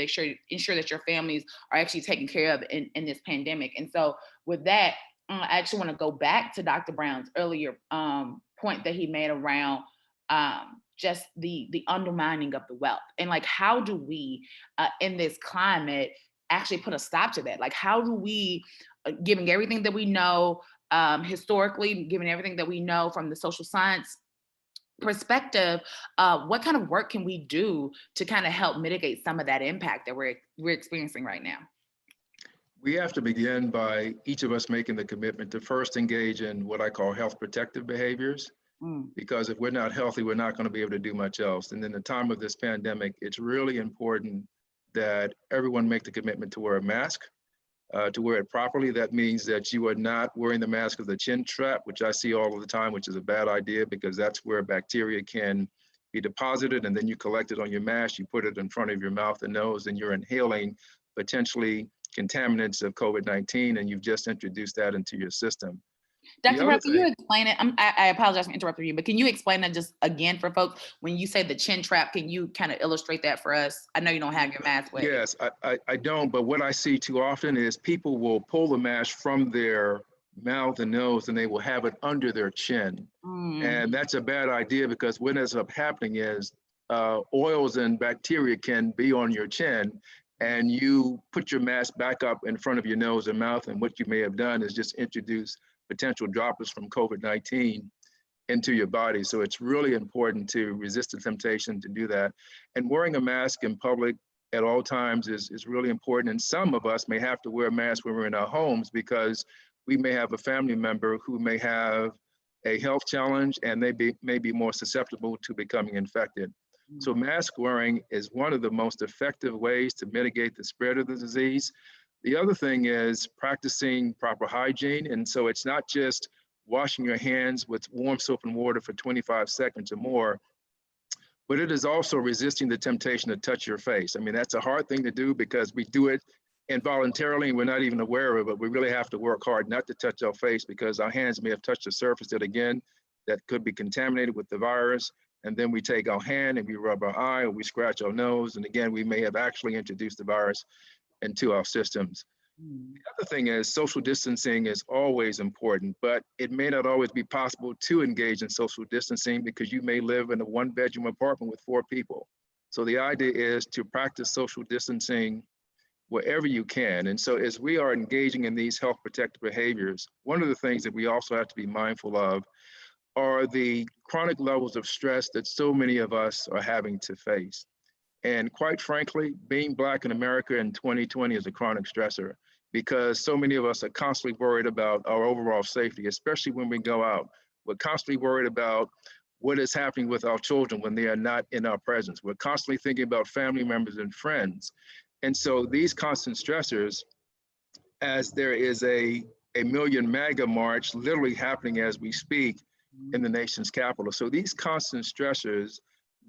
ensure that your families are actually taken care of in this pandemic. And so with that, I actually want to go back to Dr. Brown's earlier point that he made around just the undermining of the wealth. And like, how do we in this climate actually put a stop to that? Like, how do we, given everything that we know historically, given everything that we know from the social science perspective, what kind of work can we do to kind of help mitigate some of that impact that we're experiencing right now? We have to begin by each of us making the commitment to first engage in what I call health protective behaviors, because if we're not healthy, we're not going to be able to do much else. And in the time of this pandemic, it's really important that everyone make the commitment to wear a mask, to wear it properly. That means that you are not wearing the mask of the chin strap, which I see all of the time, which is a bad idea because that's where bacteria can be deposited, and then you collect it on your mask, you put it in front of your mouth and nose, and you're inhaling potentially contaminants of COVID-19, and you've just introduced that into your system. Dr. Brown, can you explain it? I apologize for interrupting you, but can you explain that just again for folks? When you say the chin trap, can you kind of illustrate that for us? I know you don't have your mask with. Yes, I don't, but what I see too often is people will pull the mask from their mouth and nose and they will have it under their chin. And that's a bad idea because what ends up happening is oils and bacteria can be on your chin and you put your mask back up in front of your nose and mouth, and what you may have done is just introduce potential droplets from COVID-19 into your body. So it's really important to resist the temptation to do that. And wearing a mask in public at all times is really important. And some of us may have to wear a mask when we're in our homes because we may have a family member who may have a health challenge and they may be more susceptible to becoming infected. So mask wearing is one of the most effective ways to mitigate the spread of the disease. The other thing is practicing proper hygiene. And so it's not just washing your hands with warm soap and water for 25 seconds or more, but it is also resisting the temptation to touch your face. I mean, that's a hard thing to do because we do it involuntarily and we're not even aware of it, but we really have to work hard not to touch our face because our hands may have touched a surface that, again, that could be contaminated with the virus. And then we take our hand and we rub our eye or we scratch our nose. And again, we may have actually introduced the virus into our systems. The other thing is social distancing is always important, but it may not always be possible to engage in social distancing because you may live in a one-bedroom apartment with 4 people. So the idea is to practice social distancing wherever you can. And so as we are engaging in these health protective behaviors, one of the things that we also have to be mindful of are the chronic levels of stress that so many of us are having to face. And quite frankly, being Black in America in 2020 is a chronic stressor because so many of us are constantly worried about our overall safety, especially when we go out. We're constantly worried about what is happening with our children when they are not in our presence. We're constantly thinking about family members and friends. And so these constant stressors, as there is a Million MAGA march literally happening as we speak in the nation's capital. So these constant stressors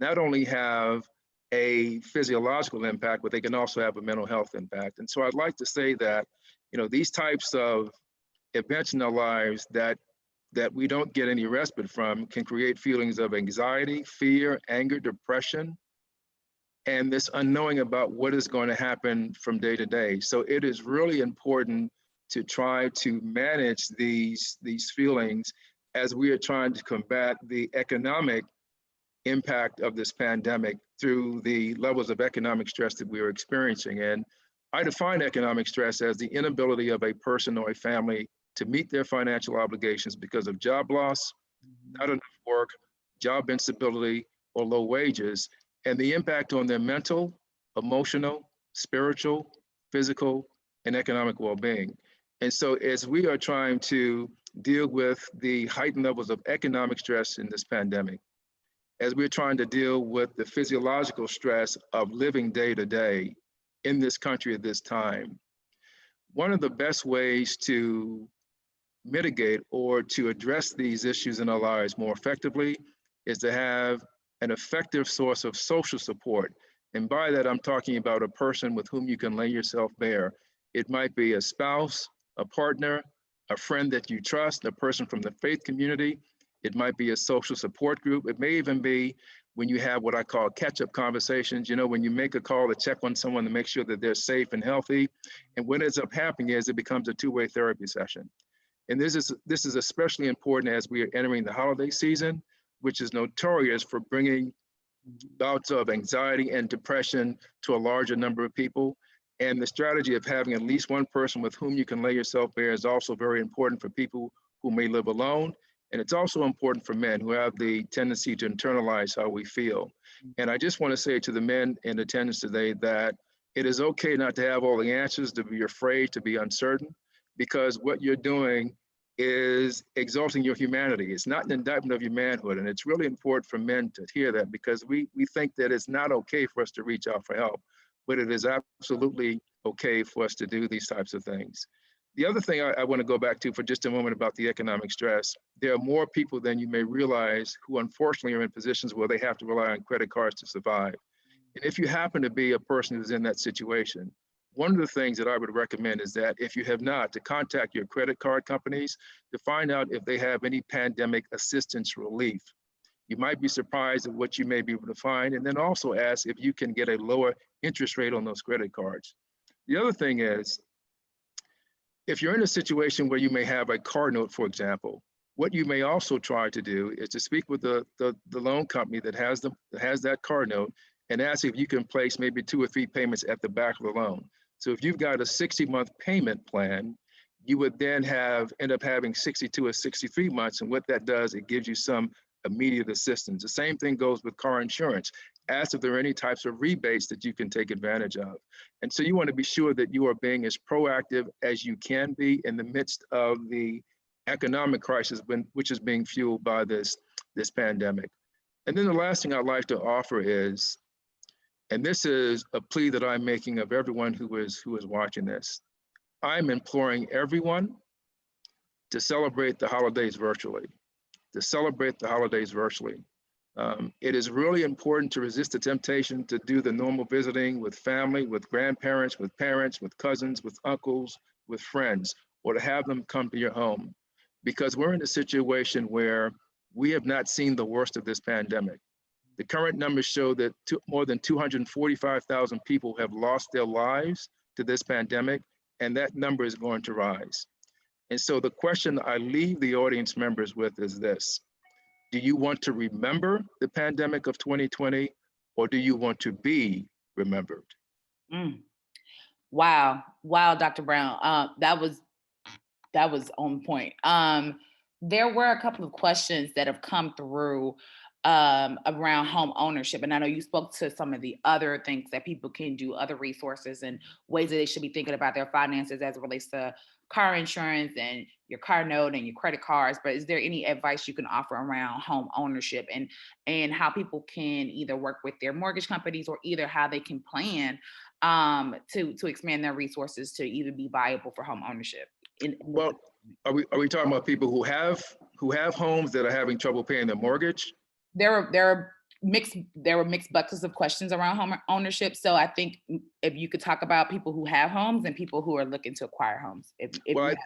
not only have a physiological impact, but they can also have a mental health impact. And so I'd like to say that, these types of events in our lives that we don't get any respite from can create feelings of anxiety, fear, anger, depression, and this unknowing about what is going to happen from day to day. So it is really important to try to manage these feelings as we are trying to combat the economic impact of this pandemic through the levels of economic stress that we are experiencing. And I define economic stress as the inability of a person or a family to meet their financial obligations because of job loss, not enough work, job instability, or low wages, and the impact on their mental, emotional, spiritual, physical, and economic well-being. And so as we are trying to deal with the heightened levels of economic stress in this pandemic, as we're trying to deal with the physiological stress of living day to day in this country at this time, one of the best ways to mitigate or to address these issues in our lives more effectively is to have an effective source of social support. And by that, I'm talking about a person with whom you can lay yourself bare. It might be a spouse, a partner, a friend that you trust, a person from the faith community. It might be a social support group. It may even be when you have what I call catch-up conversations, when you make a call to check on someone to make sure that they're safe and healthy. And what ends up happening is it becomes a two-way therapy session. And this is especially important as we are entering the holiday season, which is notorious for bringing bouts of anxiety and depression to a larger number of people. And the strategy of having at least one person with whom you can lay yourself bare is also very important for people who may live alone. And it's also important for men who have the tendency to internalize how we feel. And I just want to say to the men in attendance today that it is okay not to have all the answers, to be afraid, to be uncertain, because what you're doing is exalting your humanity. It's not an indictment of your manhood. And it's really important for men to hear that because we think that it's not okay for us to reach out for help, but it is absolutely okay for us to do these types of things. The other thing I want to go back to for just a moment about the economic stress, there are more people than you may realize who unfortunately are in positions where they have to rely on credit cards to survive. And if you happen to be a person who's in that situation, one of the things that I would recommend is that if you have not, to contact your credit card companies to find out if they have any pandemic assistance relief. You might be surprised at what you may be able to find, and then also ask if you can get a lower interest rate on those credit cards. The other thing is, if you're in a situation where you may have a car note, for example, what you may also try to do is to speak with the loan company that has that car note and ask if you can place maybe 2 or 3 payments at the back of the loan. So if you've got a 60-month payment plan, you would then end up having 62 or 63 months. And what that does, it gives you some immediate assistance. The same thing goes with car insurance. Ask if there are any types of rebates that you can take advantage of. And so you want to be sure that you are being as proactive as you can be in the midst of the economic crisis, which is being fueled by this pandemic. And then the last thing I'd like to offer is, and this is a plea that I'm making of everyone who is watching this, I'm imploring everyone to celebrate the holidays virtually, It is really important to resist the temptation to do the normal visiting with family, with grandparents, with parents, with cousins, with uncles, with friends, or to have them come to your home. Because we're in a situation where we have not seen the worst of this pandemic. The current numbers show that more than 245,000 people have lost their lives to this pandemic, and that number is going to rise. And so the question I leave the audience members with is this: do you want to remember the pandemic of 2020, or do you want to be remembered? Wow, Dr. Brown, that was on point. There were a couple of questions that have come through around home ownership. And I know you spoke to some of the other things that people can do, other resources and ways that they should be thinking about their finances as it relates to car insurance and your car note and your credit cards. But is there any advice you can offer around home ownership and how people can either work with their mortgage companies or either how they can plan to expand their resources to either be viable for home ownership? Well, are we talking about people who have homes that are having trouble paying their mortgage? There were mixed buckets of questions around home ownership. So I think if you could talk about people who have homes and people who are looking to acquire homes. I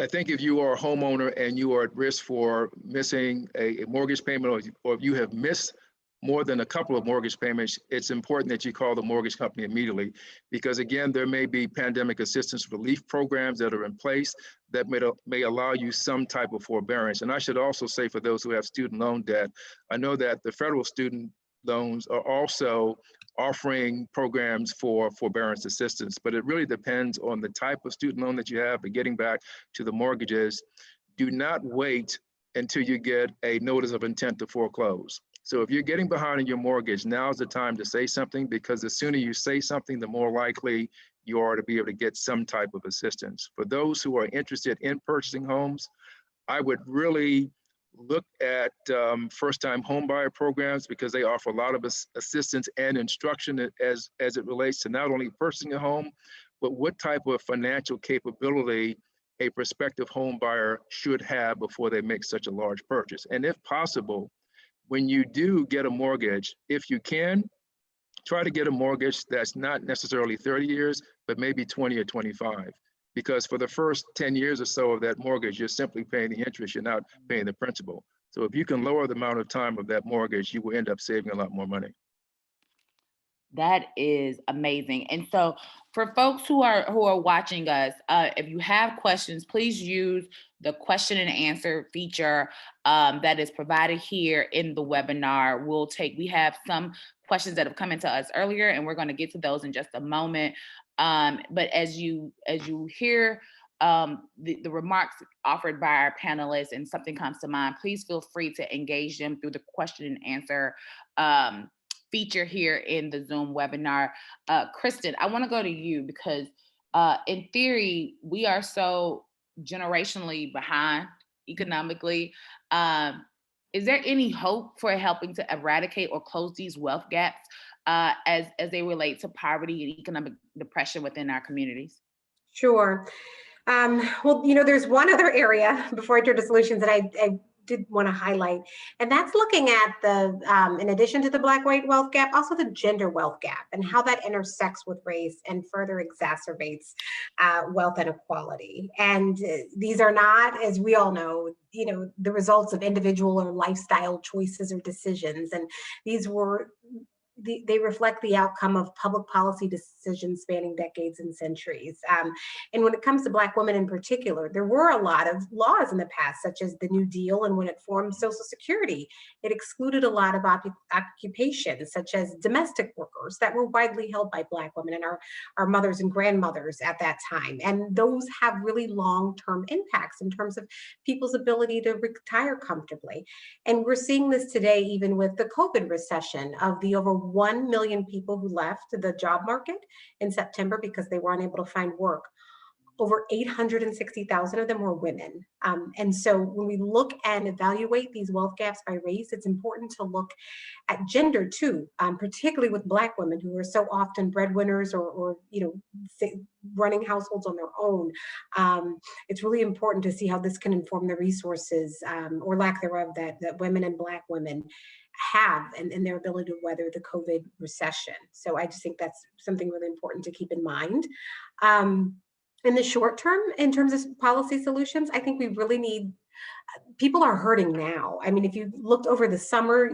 think if you are a homeowner and you are at risk for missing a mortgage payment, or if you have missed more than a couple of mortgage payments, it's important that you call the mortgage company immediately, because again, there may be pandemic assistance relief programs that are in place that may allow you some type of forbearance. And I should also say, for those who have student loan debt, I know that the federal student loans are also offering programs for forbearance assistance, but it really depends on the type of student loan that you have. But getting back to the mortgages, do not wait until you get a notice of intent to foreclose. So if you're getting behind on your mortgage, now's the time to say something, because the sooner you say something, the more likely you are to be able to get some type of assistance. For those who are interested in purchasing homes, I would really look at first-time homebuyer programs, because they offer a lot of assistance and instruction as it relates to not only purchasing a home, but what type of financial capability a prospective home buyer should have before they make such a large purchase. And if possible, when you do get a mortgage, if you can, try to get a mortgage that's not necessarily 30 years, but maybe 20 or 25. Because for the first 10 years or so of that mortgage, you're simply paying the interest, you're not paying the principal. So if you can lower the amount of time of that mortgage, you will end up saving a lot more money. That is amazing. And so for folks who are watching us, if you have questions, please use the question and answer feature that is provided here in the webinar. We have some questions that have come into us earlier, and we're going to get to those in just a moment. But as you hear the remarks offered by our panelists and something comes to mind, please feel free to engage them through the question and answer feature here in the Zoom webinar. Kristen, I want to go to you because in theory, we are so generationally behind economically. Is there any hope for helping to eradicate or close these wealth gaps as they relate to poverty and economic depression within our communities? Sure. Well, there's one other area before I turn to solutions that I did want to highlight, and that's looking at in addition to the Black-white wealth gap, also the gender wealth gap and how that intersects with race and further exacerbates wealth inequality. And these are not, as we all know, the results of individual or lifestyle choices or decisions. And these were they reflect the outcome of public policy decisions spanning decades and centuries. And when it comes to Black women in particular, there were a lot of laws in the past, such as the New Deal, and when it formed Social Security, it excluded a lot of occupations, such as domestic workers that were widely held by Black women and our mothers and grandmothers at that time. And those have really long-term impacts in terms of people's ability to retire comfortably. And we're seeing this today, even with the COVID recession, of the over 1 million people who left the job market in September because they were unable to find work. Over 860,000 of them were women. And so when we look and evaluate these wealth gaps by race, it's important to look at gender too, particularly with Black women who are so often breadwinners or running households on their own. It's really important to see how this can inform the resources or lack thereof that women and Black women have and their ability to weather the COVID recession. So I just think that's something really important to keep in mind. In the short term, in terms of policy solutions, I think we really need, people are hurting now. I mean, if you looked over the summer,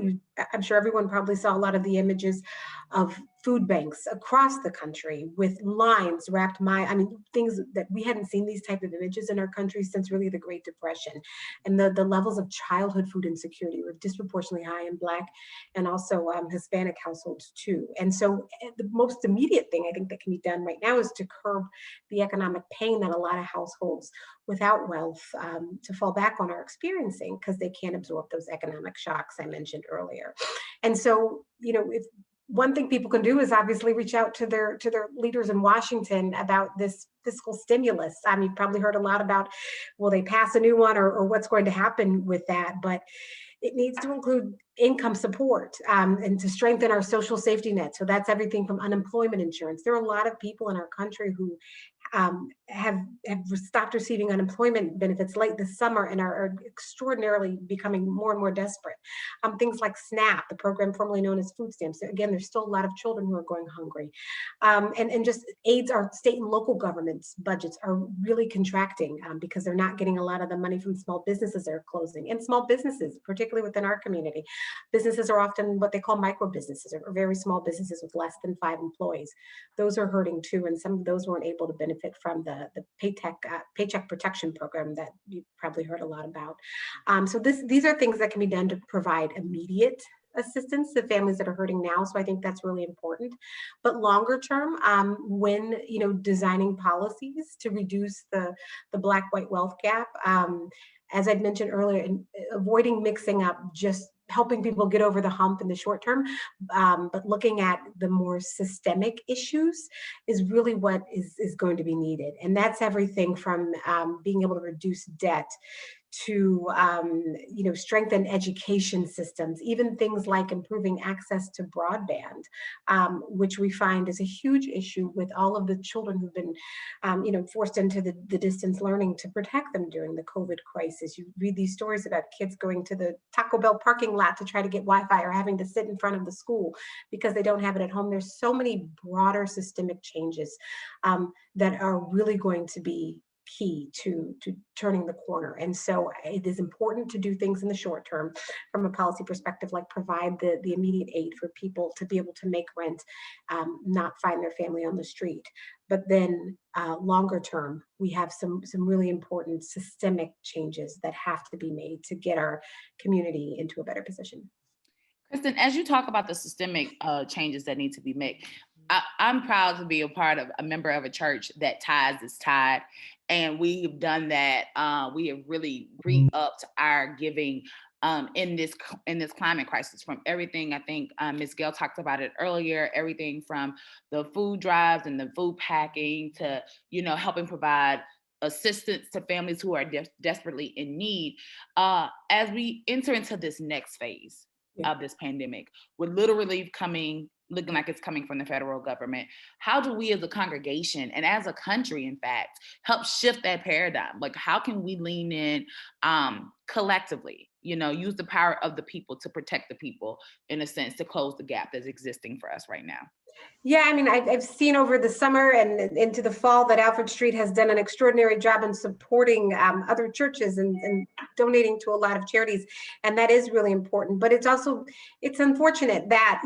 I'm sure everyone probably saw a lot of the images of food banks across the country with lines wrapped things that we hadn't seen these type of images in our country since really the Great Depression. And the levels of childhood food insecurity were disproportionately high in Black and also Hispanic households too. And so the most immediate thing I think that can be done right now is to curb the economic pain that a lot of households without wealth to fall back on are experiencing because they can't absorb those economic shocks I mentioned earlier. And so, if one thing people can do is obviously reach out to their leaders in Washington about this fiscal stimulus. You've probably heard a lot about, will they pass a new one or what's going to happen with that, but it needs to include income support and to strengthen our social safety net. So that's everything from unemployment insurance. There are a lot of people in our country who have stopped receiving unemployment benefits late this summer and are extraordinarily becoming more and more desperate. Things like SNAP, the program formerly known as food stamps. So again, there's still a lot of children who are going hungry. And just aids, our state and local governments budgets are really contracting because they're not getting a lot of the money from small businesses that are closing. And small businesses, particularly within our community, businesses are often what they call micro businesses or very small businesses with less than 5 employees. Those are hurting too, and some of those weren't able to benefit from the Paycheck Protection Program that you've probably heard a lot about. So these are things that can be done to provide immediate assistance to families that are hurting now. So I think that's really important. But longer term, when designing policies to reduce the Black-white wealth gap, as I'd mentioned earlier, and avoiding mixing up just helping people get over the hump in the short term, but looking at the more systemic issues is really what is going to be needed. And that's everything from being able to reduce debt to strengthen education systems, even things like improving access to broadband, which we find is a huge issue with all of the children who've been forced into the distance learning to protect them during the COVID crisis. You read these stories about kids going to the Taco Bell parking lot to try to get Wi-Fi or having to sit in front of the school because they don't have it at home. There's so many broader systemic changes that are really going to be key to turning the corner. And so it is important to do things in the short term from a policy perspective, like provide the immediate aid for people to be able to make rent, not find their family on the street. But then longer term, we have some really important systemic changes that have to be made to get our community into a better position. Kristen, as you talk about the systemic changes that need to be made, I'm proud to be a member of a church that ties is tied. And we've done that. We have really re-upped our giving in this climate crisis, from everything. I think Ms. Gail talked about it earlier, everything from the food drives and the food packing to, helping provide assistance to families who are desperately in need. As we enter into this next phase of this pandemic, we're literally looking like it's coming from the federal government. How do we as a congregation and as a country, in fact, help shift that paradigm? Like, how can we lean in collectively, use the power of the people to protect the people, in a sense, to close the gap that's existing for us right now? Yeah, I mean, I've seen over the summer and into the fall that Alfred Street has done an extraordinary job in supporting other churches and donating to a lot of charities. And that is really important. But it's unfortunate that,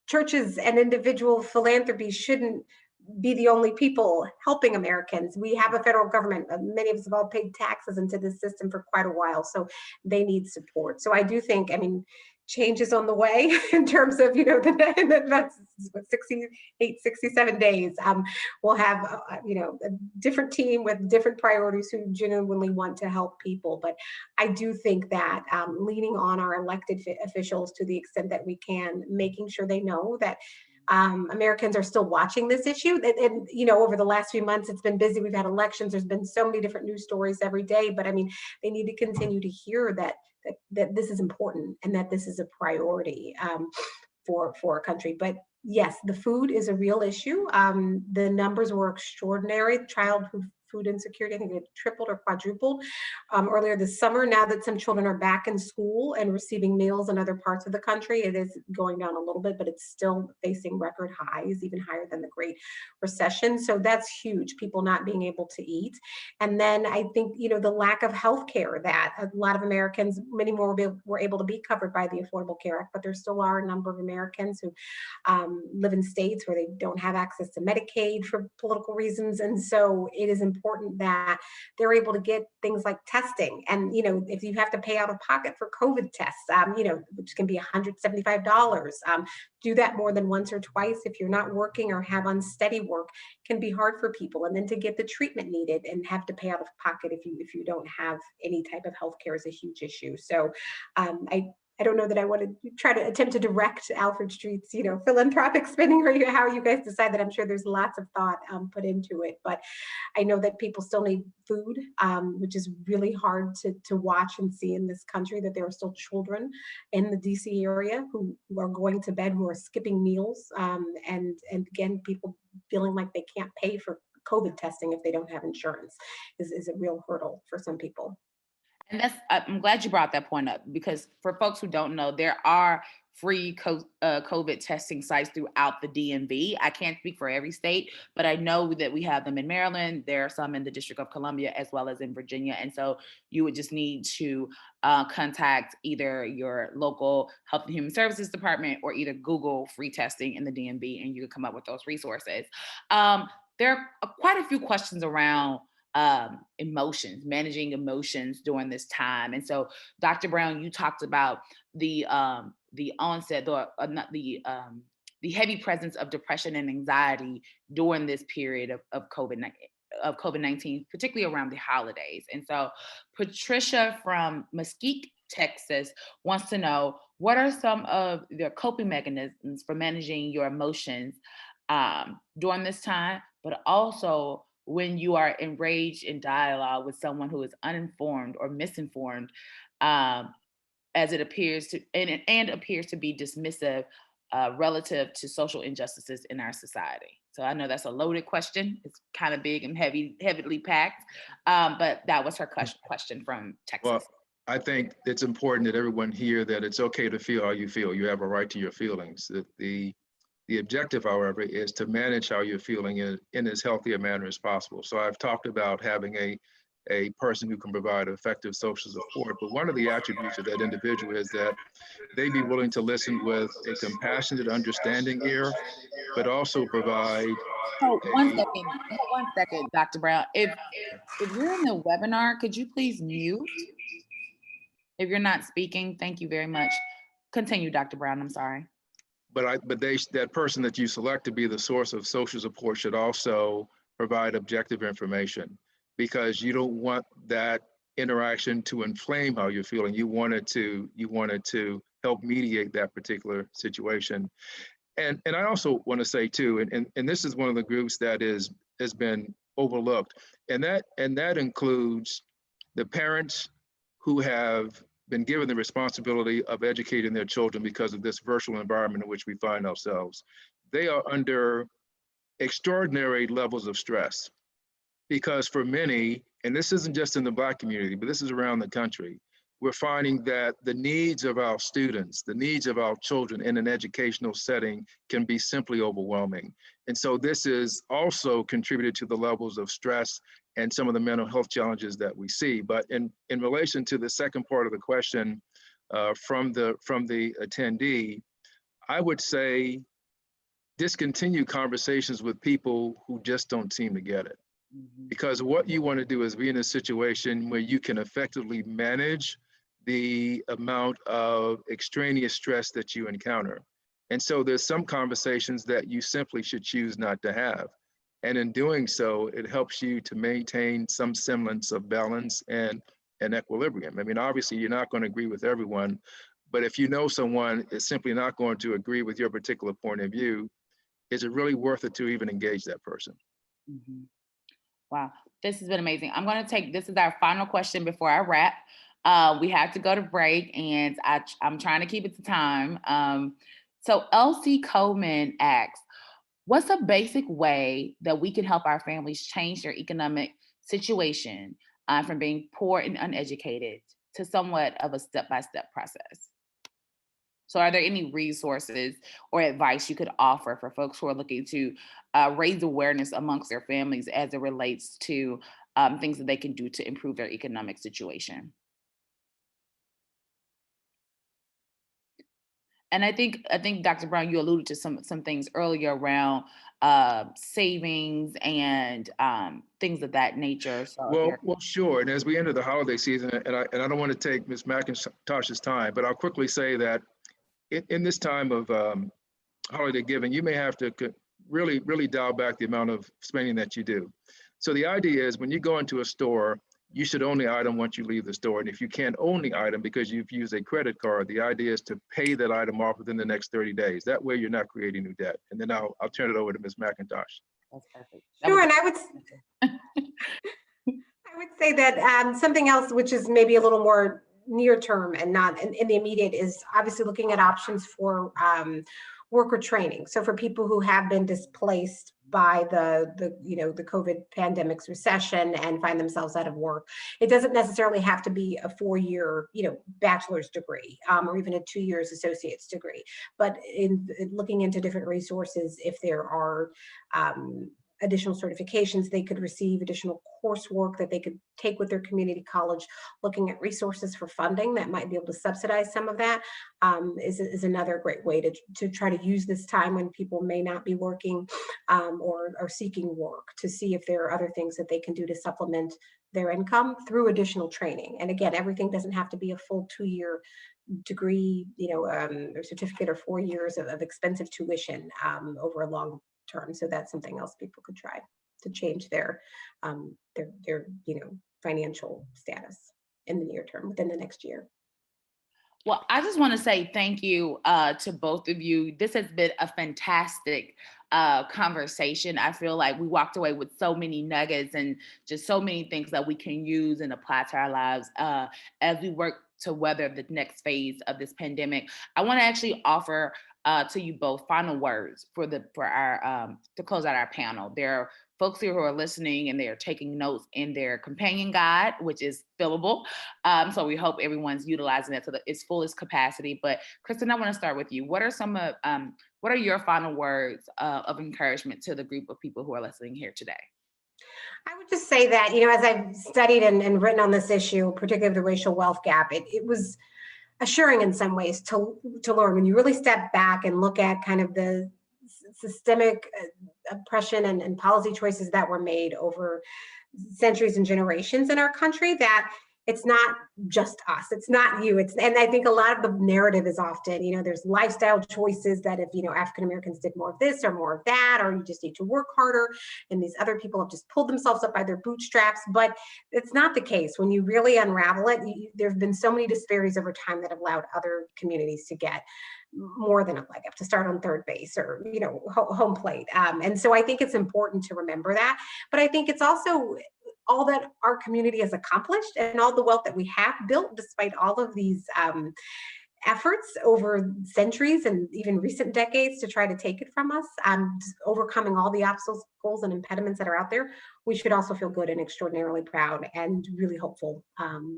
churches and individual philanthropy shouldn't be the only people helping Americans. We have a federal government. Many of us have all paid taxes into this system for quite a while, so they need support. So I do think, I mean, change is on the way in terms of, that's 68, 67 days. We'll have, a different team with different priorities who genuinely want to help people. But I do think that leaning on our elected officials to the extent that we can, making sure they know that Americans are still watching this issue. And, over the last few months, it's been busy. We've had elections. There's been so many different news stories every day. But I mean, they need to continue to hear that this is important and that this is a priority for our country. But yes, the food is a real issue. The numbers were extraordinary. Childhood food insecurity, I think it tripled or quadrupled earlier this summer. Now that some children are back in school and receiving meals in other parts of the country, it is going down a little bit, but it's still facing record highs, even higher than the Great Recession. So that's huge, people not being able to eat. And then I think, the lack of health care that a lot of Americans, many more were able to be covered by the Affordable Care Act, but there still are a number of Americans who live in states where they don't have access to Medicaid for political reasons. And so it is important that they're able to get things like testing. And, if you have to pay out of pocket for COVID tests, which can be $175, do that more than once or twice. If you're not working or have unsteady work, can be hard for people. And then to get the treatment needed and have to pay out of pocket if you don't have any type of health care is a huge issue. So I don't know that I want to try to attempt to direct Alfred Street's, philanthropic spending, or how you guys decide that. I'm sure there's lots of thought put into it, but I know that people still need food, which is really hard to watch and see in this country, that there are still children in the DC area who are going to bed, who are skipping meals. And again, people feeling like they can't pay for COVID testing if they don't have insurance is a real hurdle for some people. And I'm glad you brought that point up, because for folks who don't know, there are free COVID testing sites throughout the DMV. I can't speak for every state, but I know that we have them in Maryland. There are some in the District of Columbia as well as in Virginia. And so you would just need to contact either your local Health and Human Services Department or either Google free testing in the DMV, and you can come up with those resources. There are quite a few questions around emotions, managing emotions during this time. And so, Dr. Brown, you talked about the onset, the heavy presence of depression and anxiety during this period of COVID-19, particularly around the holidays. And so, Patricia from Mesquite, Texas, wants to know, what are some of the coping mechanisms for managing your emotions during this time, but also when you are enraged in dialogue with someone who is uninformed or misinformed, as it appears to, and appears to be dismissive relative to social injustices in our society. So I know that's a loaded question. It's kind of big and heavily packed, but that was her question from Texas. Well, I think it's important that everyone hear that it's okay to feel how you feel. You have a right to your feelings. The objective, however, is to manage how you're feeling in as healthy a manner as possible. So I've talked about having a person who can provide effective social support, but one of the attributes of that individual is that they be willing to listen with a compassionate, understanding ear, but also provide. Oh, one second, Dr. Brown. If you're in the webinar, could you please mute? If you're not speaking, thank you very much. Continue, Dr. Brown, I'm sorry. But that person that you select to be the source of social support should also provide objective information, because you don't want that interaction to inflame how you're feeling. You want it to help mediate that particular situation. And I also want to say too, and this is one of the groups that has been overlooked, and that includes the parents who have been given the responsibility of educating their children because of this virtual environment in which we find ourselves. They are under extraordinary levels of stress, because for many, and this isn't just in the Black community, but this is around the country, we're finding that the needs of our students, the needs of our children in an educational setting can be simply overwhelming. And so this is also contributed to the levels of stress and some of the mental health challenges that we see. But in relation to the second part of the question from the attendee, I would say discontinue conversations with people who just don't seem to get it. Because what you want to do is be in a situation where you can effectively manage the amount of extraneous stress that you encounter. And so there's some conversations that you simply should choose not to have. And in doing so, it helps you to maintain some semblance of balance and equilibrium. I mean, obviously, you're not going to agree with everyone, but if you know someone is simply not going to agree with your particular point of view, is it really worth it to even engage that person? Mm-hmm. Wow, this has been amazing. I'm going to take, this is our final question before I wrap. We have to go to break, and I'm trying to keep it to time. So Elsie Coleman asks, what's a basic way that we can help our families change their economic situation from being poor and uneducated to somewhat of a step-by-step process? So are there any resources or advice you could offer for folks who are looking to raise awareness amongst their families as it relates to things that they can do to improve their economic situation? And I think Dr. Brown, you alluded to some things earlier around savings and things of that nature. So well, sure. And as we enter the holiday season, and I don't want to take Ms. McIntosh's time, but I'll quickly say that in this time of holiday giving, you may have to really dial back the amount of spending that you do. So the idea is when you go into a store, you should own the item once you leave the store. And if you can't own the item because you've used a credit card, the idea is to pay that item off within the next 30 days. That way you're not creating new debt. And then I'll turn it over to Ms. McIntosh. that's perfect. Sure, and I would say that something else which is maybe a little more near term and not in the immediate is obviously looking at options for worker training. So for people who have been displaced by the COVID pandemic's recession and find themselves out of work, it doesn't necessarily have to be a 4-year bachelor's degree or even a 2 years associate's degree. But in looking into different resources, if there are additional certifications they could receive, additional coursework that they could take with their community college, looking at resources for funding that might be able to subsidize some of that is another great way to try to use this time when people may not be working or seeking work, to see if there are other things that they can do to supplement their income through additional training. And again, everything doesn't have to be a full 2-year degree, or certificate, or 4 years of expensive tuition over a long term. So that's something else people could try to change their financial status in the near term, within the next year. Well, I just want to say thank you to both of you. This has been a fantastic conversation. I feel like we walked away with so many nuggets and just so many things that we can use and apply to our lives as we work to weather the next phase of this pandemic. I want to actually offer to you both final words for our to close out our panel. There are folks here who are listening and they are taking notes in their companion guide, which is fillable. So we hope everyone's utilizing that to its fullest capacity. But Kristen, I want to start with you. What are your final words of encouragement to the group of people who are listening here today? I would just say that, as I've studied and written on this issue, particularly the racial wealth gap, it was assuring in some ways to learn when you really step back and look at kind of the systemic oppression and policy choices that were made over centuries and generations in our country, that it's not just us, it's not you. And I think a lot of the narrative is often, there's lifestyle choices that if, African Americans did more of this or more of that, or you just need to work harder, and these other people have just pulled themselves up by their bootstraps. But it's not the case. When you really unravel it, there have been so many disparities over time that have allowed other communities to get more than a leg up, to start on third base or, home plate. And so I think it's important to remember that. But I think it's also all that our community has accomplished and all the wealth that we have built despite all of these efforts over centuries and even recent decades to try to take it from us, overcoming all the obstacles and impediments that are out there. We should also feel good and extraordinarily proud and really hopeful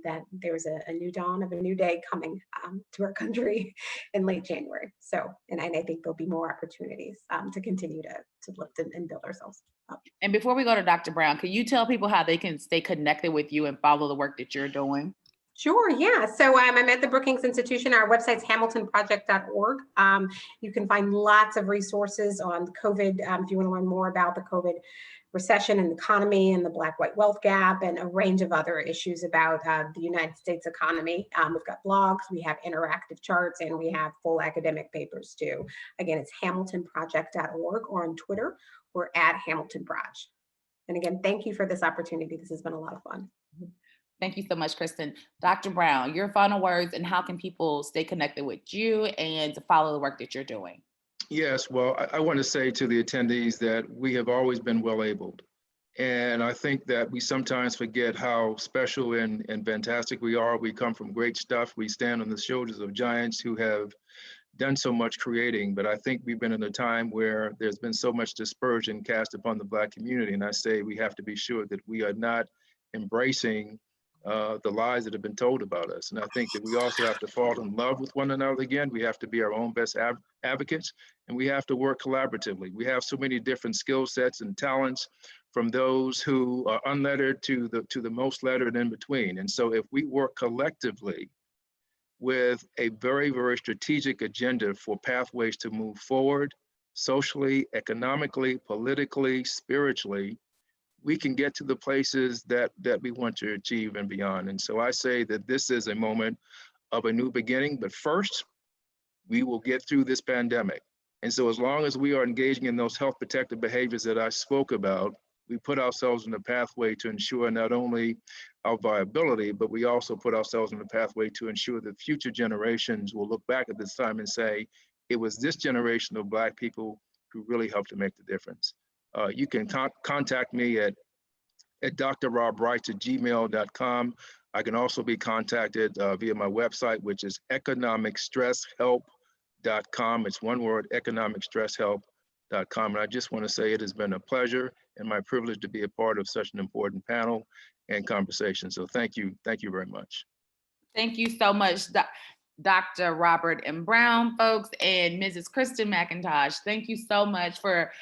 that there's a new dawn of a new day coming to our country in late January. So, and I think there'll be more opportunities to continue to lift and build ourselves up. And before we go to Dr. Brown, can you tell people how they can stay connected with you and follow the work that you're doing? Sure, yeah. So I'm at the Brookings Institution. Our website's hamiltonproject.org. You can find lots of resources on COVID if you want to learn more about the COVID recession and the economy and the Black-White wealth gap and a range of other issues about the United States economy. We've got blogs, we have interactive charts, and we have full academic papers too. Again, it's hamiltonproject.org, or on Twitter, we're at HamiltonProj. And again, thank you for this opportunity. This has been a lot of fun. Thank you so much, Kristen. Dr. Brown, your final words, and how can people stay connected with you and to follow the work that you're doing? Yes, well, I want to say to the attendees that we have always been well-abled. And I think that we sometimes forget how special and fantastic we are. We come from great stuff. We stand on the shoulders of giants who have done so much creating, but I think we've been in a time where there's been so much dispersion cast upon the Black community. And I say we have to be sure that we are not embracing the lies that have been told about us. And I think that we also have to fall in love with one another again. We have to be our own best advocates, and we have to work collaboratively. We have so many different skill sets and talents, from those who are unlettered to the most lettered in between. And so if we work collectively with a very, very strategic agenda for pathways to move forward, socially, economically, politically, spiritually, we can get to the places that we want to achieve and beyond. And so I say that this is a moment of a new beginning, but first, we will get through this pandemic. And so as long as we are engaging in those health protective behaviors that I spoke about, we put ourselves in a pathway to ensure not only our viability, but we also put ourselves in a pathway to ensure that future generations will look back at this time and say, it was this generation of Black people who really helped to make the difference. You can contact me at drrobrice@gmail.com. I can also be contacted via my website, which is economicstresshelp.com. It's one word, economicstresshelp.com. And I just want to say it has been a pleasure and my privilege to be a part of such an important panel and conversation. So thank you very much. Thank you so much, Dr. Robert M. Brown, folks, and Mrs. Kristen McIntosh. Thank you so much for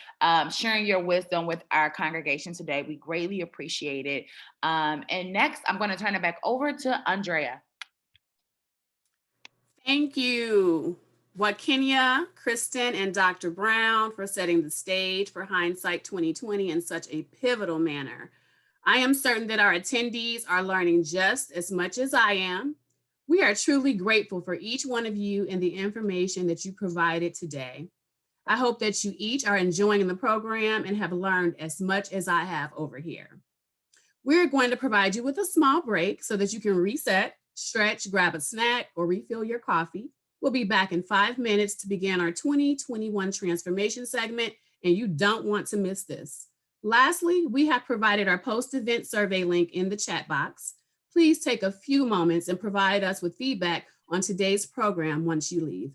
sharing your wisdom with our congregation today. We greatly appreciate it. And next, I'm going to turn it back over to Andrea. Thank you, Wakenya, Kristen, and Dr. Brown for setting the stage for Hindsight 2020 in such a pivotal manner. I am certain that our attendees are learning just as much as I am. We are truly grateful for each one of you and the information that you provided today. I hope that you each are enjoying the program and have learned as much as I have over here. We're going to provide you with a small break so that you can reset, stretch, grab a snack, or refill your coffee. We'll be back in 5 minutes to begin our 2021 transformation segment, and you don't want to miss this. Lastly, we have provided our post-event survey link in the chat box. Please take a few moments and provide us with feedback on today's program once you leave.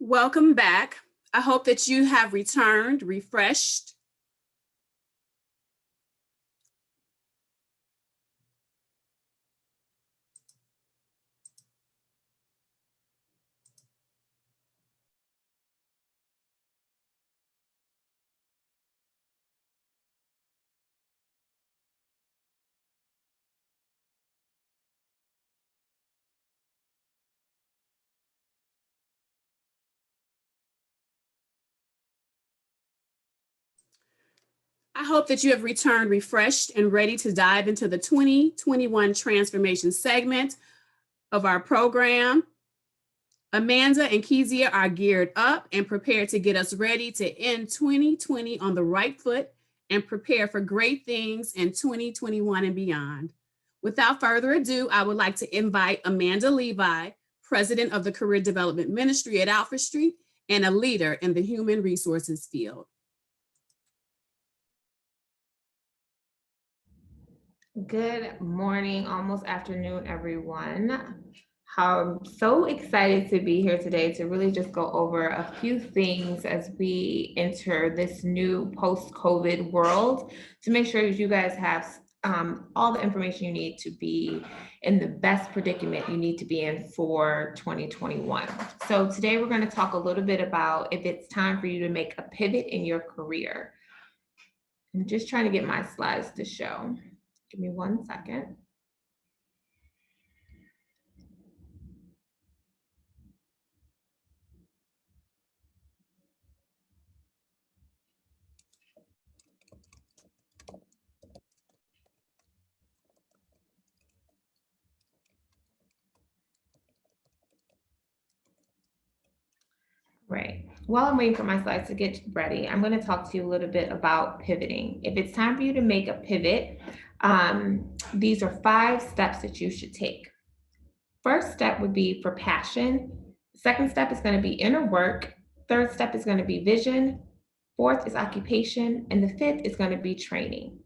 Welcome back. I hope that you have returned refreshed. I hope that you have returned refreshed and ready to dive into the 2021 transformation segment of our program. Amanda and Kezia are geared up and prepared to get us ready to end 2020 on the right foot and prepare for great things in 2021 and beyond. Without further ado, I would like to invite Amanda Levi, President of the Career Development Ministry at Alfred Street and a leader in the human resources field. Good morning, almost afternoon, everyone. I'm so excited to be here today to really just go over a few things as we enter this new post-COVID world to make sure that you guys have all the information you need to be in the best predicament you need to be in for 2021. So today we're going to talk a little bit about if it's time for you to make a pivot in your career. I'm just trying to get my slides to show. Give me 1 second. Right. While I'm waiting for my slides to get ready, I'm going to talk to you a little bit about pivoting. If it's time for you to make a pivot, these are 5 steps that you should take. First step would be for passion. Second step is going to be inner work. Third step is going to be vision. Fourth is occupation. And the fifth is going to be training.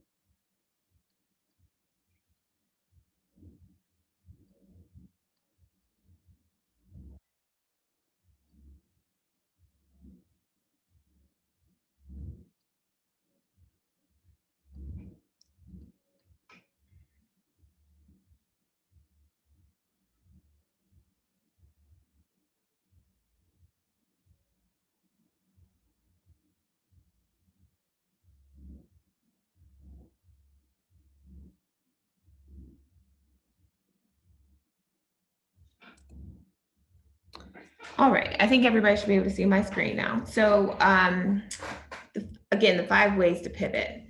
All right, I think everybody should be able to see my screen now. So again, the 5 ways to pivot.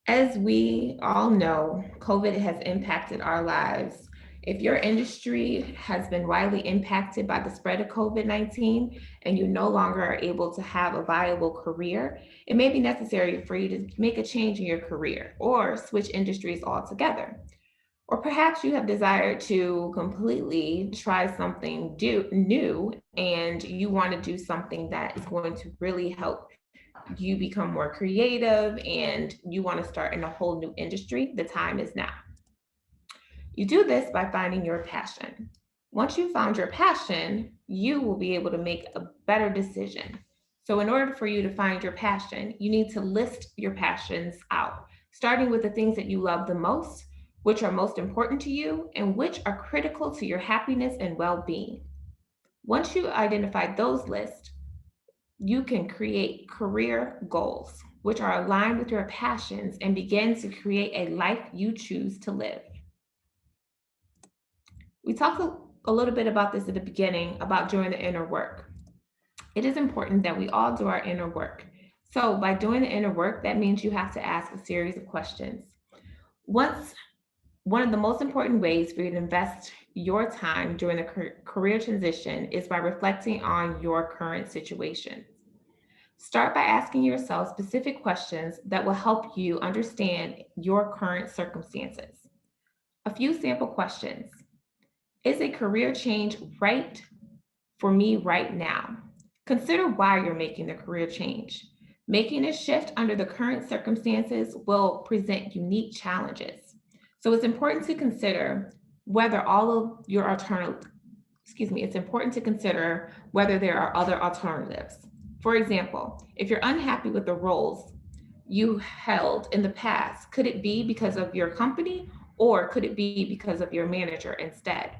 As we all know, COVID has impacted our lives. If your industry has been widely impacted by the spread of COVID-19 and you no longer are able to have a viable career, it may be necessary for you to make a change in your career or switch industries altogether. Or perhaps you have desired to completely try something new and you want to do something that is going to really help you become more creative and you want to start in a whole new industry. The time is now. You do this by finding your passion. Once you found your passion, you will be able to make a better decision. So in order for you to find your passion, you need to list your passions out, starting with the things that you love the most, which are most important to you, and which are critical to your happiness and well-being. Once you identify those lists, you can create career goals, which are aligned with your passions and begin to create a life you choose to live. We talked a little bit about this at the beginning about doing the inner work. It is important that we all do our inner work. So by doing the inner work, that means you have to ask a series of questions. One of the most important ways for you to invest your time during the career transition is by reflecting on your current situation. Start by asking yourself specific questions that will help you understand your current circumstances. A few sample questions. Is a career change right for me right now? Consider why you're making the career change. Making a shift under the current circumstances will present unique challenges. So it's important to consider whether all of your it's important to consider whether there are other alternatives. For example, if you're unhappy with the roles you held in the past, could it be because of your company or could it be because of your manager instead?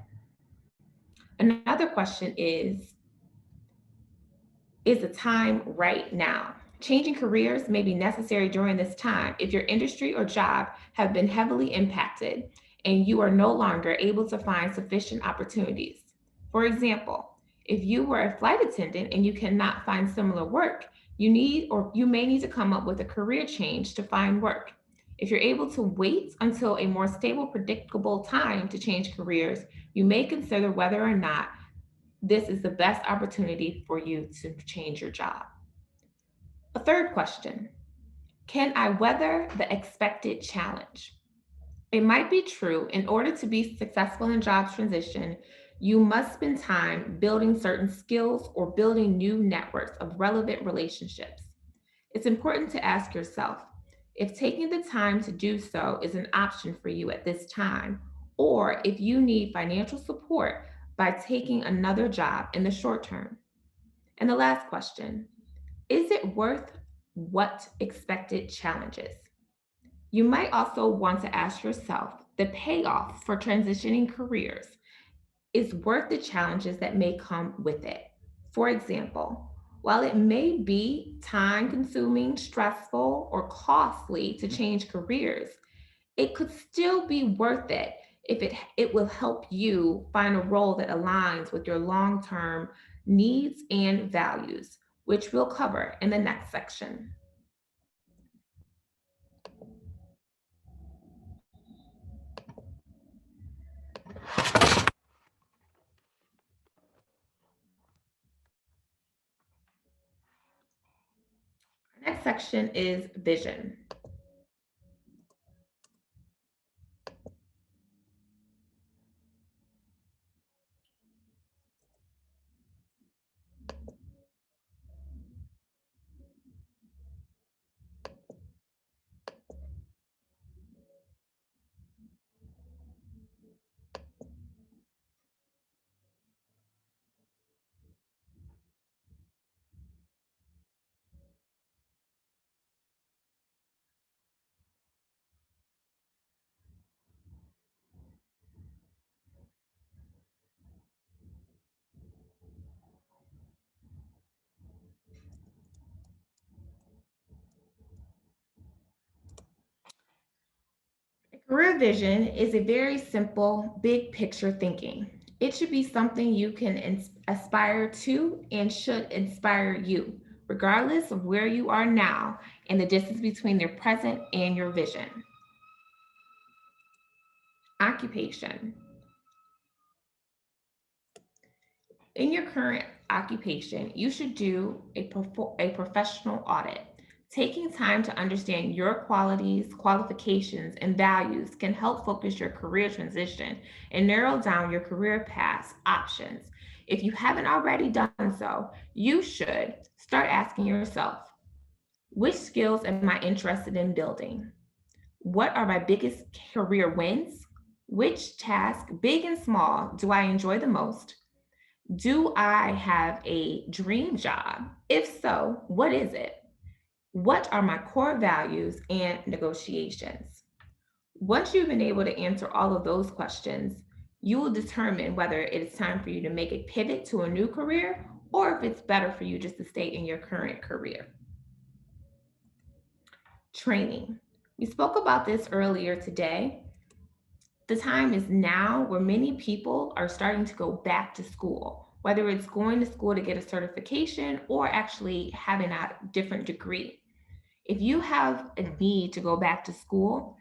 Another question is the time right now? Changing careers may be necessary during this time if your industry or job have been heavily impacted and you are no longer able to find sufficient opportunities. For example, if you were a flight attendant and you cannot find similar work, you may need to come up with a career change to find work. If you're able to wait until a more stable, predictable time to change careers, you may consider whether or not this is the best opportunity for you to change your job. A third question, can I weather the expected challenge? It might be true, in order to be successful in job transition, you must spend time building certain skills or building new networks of relevant relationships. It's important to ask yourself if taking the time to do so is an option for you at this time, or if you need financial support by taking another job in the short term. And the last question, is it worth what expected challenges? You might also want to ask yourself, the payoff for transitioning careers is worth the challenges that may come with it. For example, while it may be time-consuming, stressful, or costly to change careers, it could still be worth it if it will help you find a role that aligns with your long-term needs and values, which we'll cover in the next section. Our next section is vision. Career vision is a very simple, big picture thinking. It should be something you can aspire to and should inspire you, regardless of where you are now and the distance between your present and your vision. Occupation. In your current occupation, you should do a professional audit. Taking time to understand your qualities, qualifications, and values can help focus your career transition and narrow down your career path options. If you haven't already done so, you should start asking yourself, which skills am I interested in building? What are my biggest career wins? Which task, big and small, do I enjoy the most? Do I have a dream job? If so, what is it? What are my core values and negotiations? Once you've been able to answer all of those questions, you will determine whether it is time for you to make a pivot to a new career or if it's better for you just to stay in your current career. Training. We spoke about this earlier today. The time is now where many people are starting to go back to school, whether it's going to school to get a certification or actually having a different degree. If you have a need to go back to school,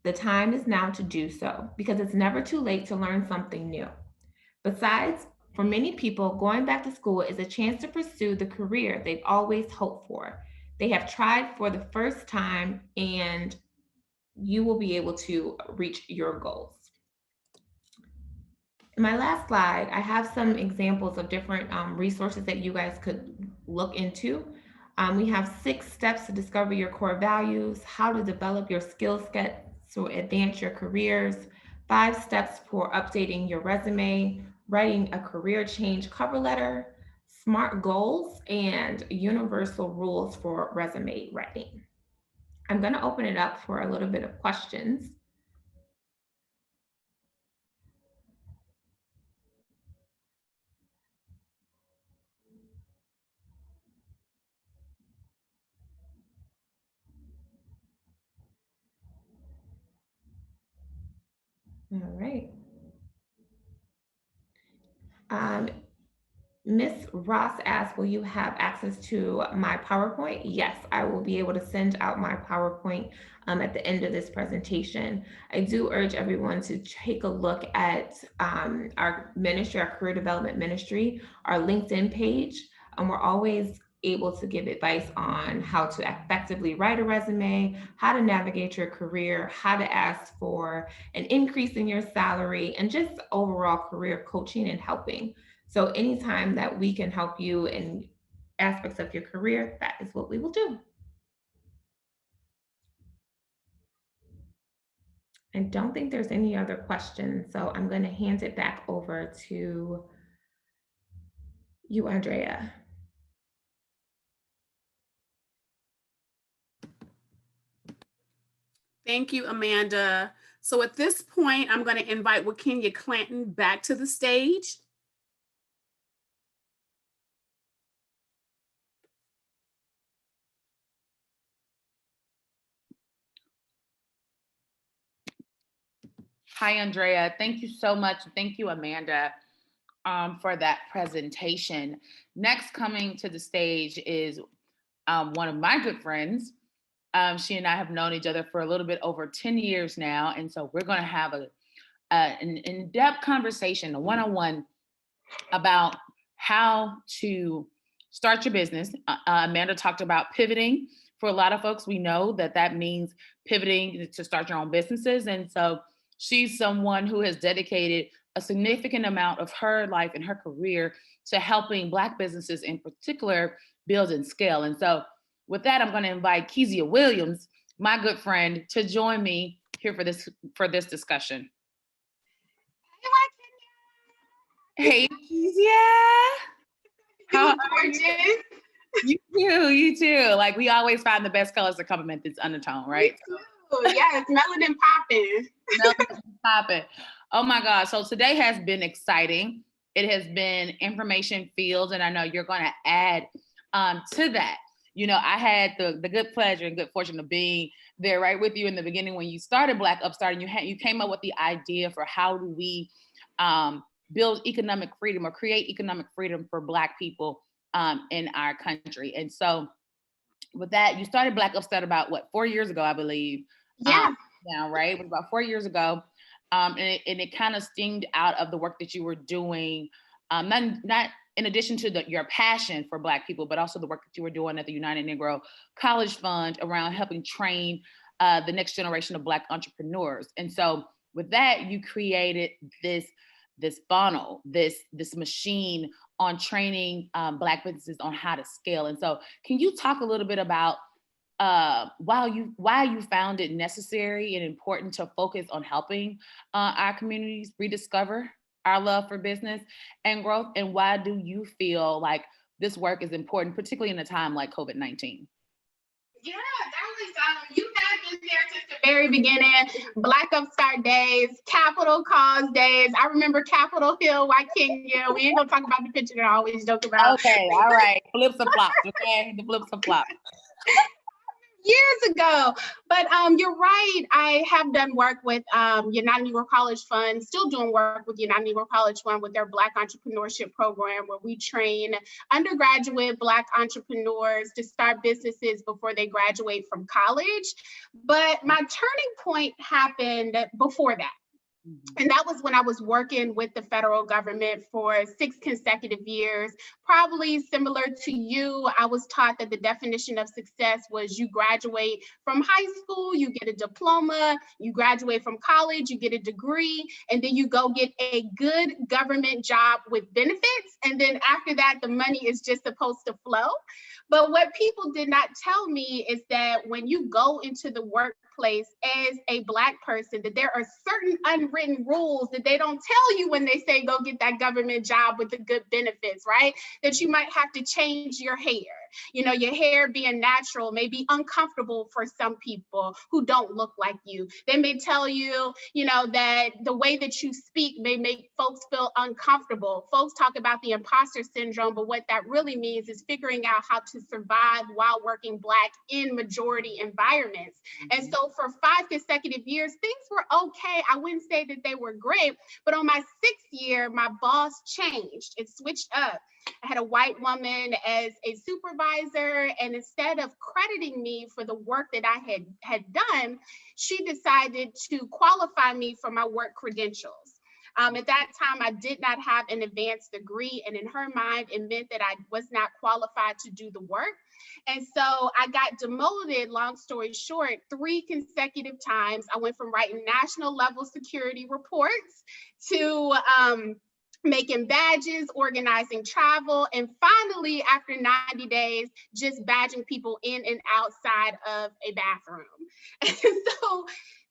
the time is now to do so because it's never too late to learn something new. Besides, for many people, going back to school is a chance to pursue the career they've always hoped for. They have tried for the first time and you will be able to reach your goals. In my last slide, I have some examples of different resources that you guys could look into. We have 6 steps to discover your core values, how to develop your skill set to advance your careers, 5 steps for updating your resume, writing a career change cover letter, SMART goals, and universal rules for resume writing. I'm going to open it up for a little bit of questions. All right. Ms. Ross asked, will you have access to my PowerPoint? Yes, I will be able to send out my PowerPoint at the end of this presentation. I do urge everyone to take a look at our ministry, our career development ministry, our LinkedIn page. We're always able to give advice on how to effectively write a resume, how to navigate your career, how to ask for an increase in your salary, and just overall career coaching and helping. So anytime that we can help you in aspects of your career, that is what we will do. I don't think there's any other questions, so I'm going to hand it back over to you, Andrea. Thank you, Amanda. So at this point, I'm going to invite Wakenya Clanton back to the stage. Hi, Andrea. Thank you so much. Thank you, Amanda, for that presentation. Next coming to the stage is one of my good friends. She and I have known each other for a little bit over 10 years now. And so we're going to have an in-depth conversation, a one-on-one about how to start your business. Amanda talked about pivoting. For a lot of folks, we know that that means pivoting to start your own businesses. And so she's someone who has dedicated a significant amount of her life and her career to helping Black businesses in particular build and scale. And so with that, I'm going to invite Kezia Williams, my good friend, to join me here for this discussion. Hey, Kezia. How are you? You too. Like, we always find the best colors to complement this undertone, right? Yes, melanin popping. Melanin popping. Oh my God. So today has been exciting. It has been information filled, and I know you're going to add to that. You know, I had the good pleasure and good fortune of being there right with you in the beginning when you started Black Upstart, and you came up with the idea for how do we build economic freedom or create economic freedom for Black people in our country. And so with that, you started Black Upstart about 4 years ago, I believe. Yeah. Now, right? It was about 4 years ago. And it kind of stemmed out of the work that you were doing, not in addition to your passion for Black people, but also the work that you were doing at the United Negro College Fund around helping train the next generation of Black entrepreneurs. And so with that, you created this funnel, this machine on training Black businesses on how to scale. And so can you talk a little bit about why you found it necessary and important to focus on helping our communities rediscover our love for business and growth, and why do you feel like this work is important, particularly in a time like COVID-19? Yeah, that was, you have been there since the very beginning. Black Upstart days, Capitol Cause days. I remember Capitol Hill, Kenya. We ain't gonna talk about the picture that I always joke about. Okay, all right. Flips and flops, okay? The flips and flops. Years ago, but you're right. I have done work with United Negro College Fund, still doing work with United Negro College Fund with their Black Entrepreneurship Program, where we train undergraduate Black entrepreneurs to start businesses before they graduate from college. But my turning point happened before that. And that was when I was working with the federal government for 6 consecutive years. Probably similar to you, I was taught that the definition of success was you graduate from high school, you get a diploma, you graduate from college, you get a degree, and then you go get a good government job with benefits. And then after that, the money is just supposed to flow. But what people did not tell me is that when you go into the workplace workplace as a Black person, that there are certain unwritten rules that they don't tell you when they say go get that government job with the good benefits, right? That you might have to change your hair. You know, your hair being natural may be uncomfortable for some people who don't look like you. They may tell you, you know, that the way that you speak may make folks feel uncomfortable. Folks talk about the imposter syndrome, but what that really means is figuring out how to survive while working Black in majority environments. And so for 5 consecutive years, things were okay. I wouldn't say that they were great, but on my 6th year, my boss changed. It switched up. I had a white woman as a supervisor, and instead of crediting me for the work that I had done, she decided to qualify me for my work credentials. At that time, I did not have an advanced degree, and in her mind, it meant that I was not qualified to do the work. And so I got demoted, long story short, 3 consecutive times. I went from writing national level security reports to making badges, organizing travel, and finally, after 90 days, just badging people in and outside of a bathroom. And so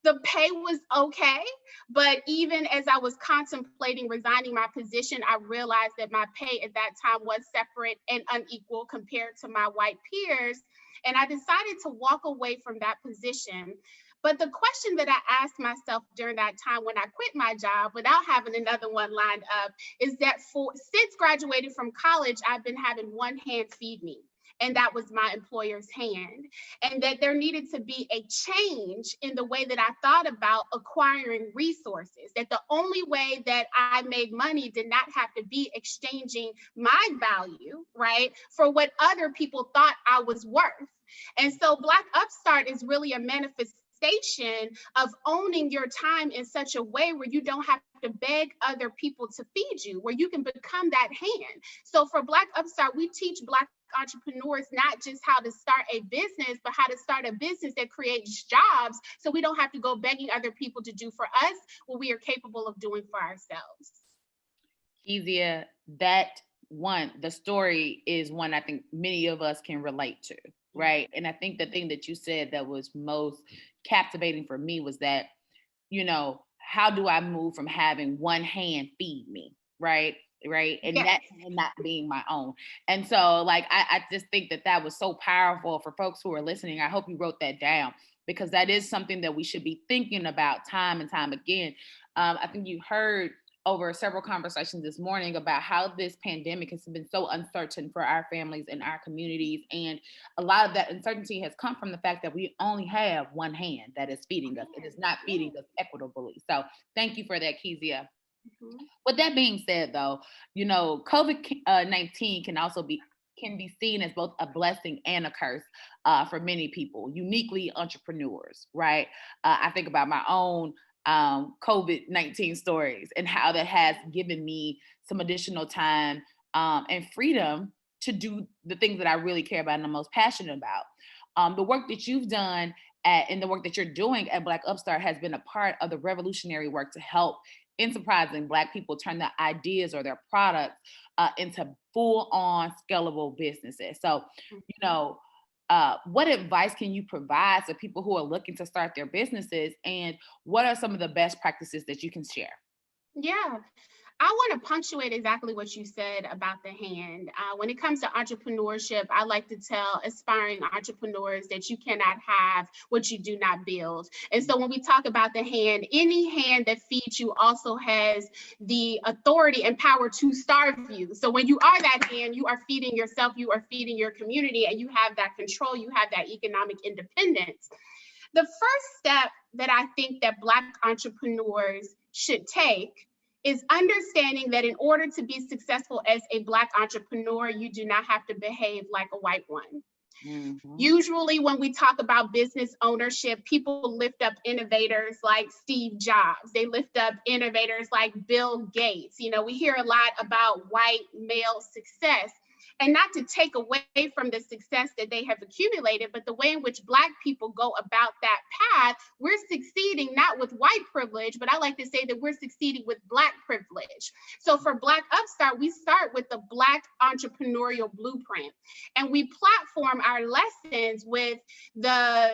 the pay was okay, but even as I was contemplating resigning my position, I realized that my pay at that time was separate and unequal compared to my white peers. And I decided to walk away from that position. But the question that I asked myself during that time when I quit my job without having another one lined up is that since graduating from college, I've been having one hand feed me. And that was my employer's hand. And that there needed to be a change in the way that I thought about acquiring resources, that the only way that I made money did not have to be exchanging my value, right, for what other people thought I was worth. And so Black Upstart is really a manifestation of owning your time in such a way where you don't have to beg other people to feed you, where you can become that hand. So for Black Upstart, we teach Black entrepreneurs not just how to start a business, but how to start a business that creates jobs, so we don't have to go begging other people to do for us what we are capable of doing for ourselves. Kezia, that one, the story is one I think many of us can relate to, right? And I think the thing that you said that was most captivating for me was that, you know, how do I move from having one hand feed me, right? And Yes. that not being my own. And so like, I just think that that was so powerful for folks who are listening. I hope you wrote that down, because that is something that we should be thinking about time and time again. I think you heard over several conversations this morning about how this pandemic has been so uncertain for our families and our communities. And a lot of that uncertainty has come from the fact that we only have one hand that is feeding us. It is not feeding us equitably. So thank you for that, Kezia. With that being said, though, you know, COVID-19 can be seen as both a blessing and a curse for many people, uniquely entrepreneurs, right? I think about my own COVID-19 stories and how that has given me some additional time and freedom to do the things that I really care about and I'm most passionate about. The work that you've done and the work that you're doing at Black Upstart has been a part of the revolutionary work to help enterprising Black people turn their ideas or their products into full-on scalable businesses. So, you know, what advice can you provide to people who are looking to start their businesses, and what are some of the best practices that you can share? Yeah. I want to punctuate exactly what you said about the hand. When it comes to entrepreneurship, I like to tell aspiring entrepreneurs that you cannot have what you do not build. And so when we talk about the hand, any hand that feeds you also has the authority and power to starve you. So when you are that hand, you are feeding yourself, you are feeding your community, and you have that control, you have that economic independence. The first step that I think that Black entrepreneurs should take is understanding that in order to be successful as a Black entrepreneur, you do not have to behave like a white one. Mm-hmm. Usually when we talk about business ownership, people lift up innovators like Steve Jobs. They lift up innovators like Bill Gates. You know, we hear a lot about white male success. And not to take away from the success that they have accumulated, but the way in which Black people go about that path, we're succeeding not with white privilege, but I like to say that we're succeeding with Black privilege. So for Black Upstart, we start with the Black entrepreneurial blueprint, and we platform our lessons with the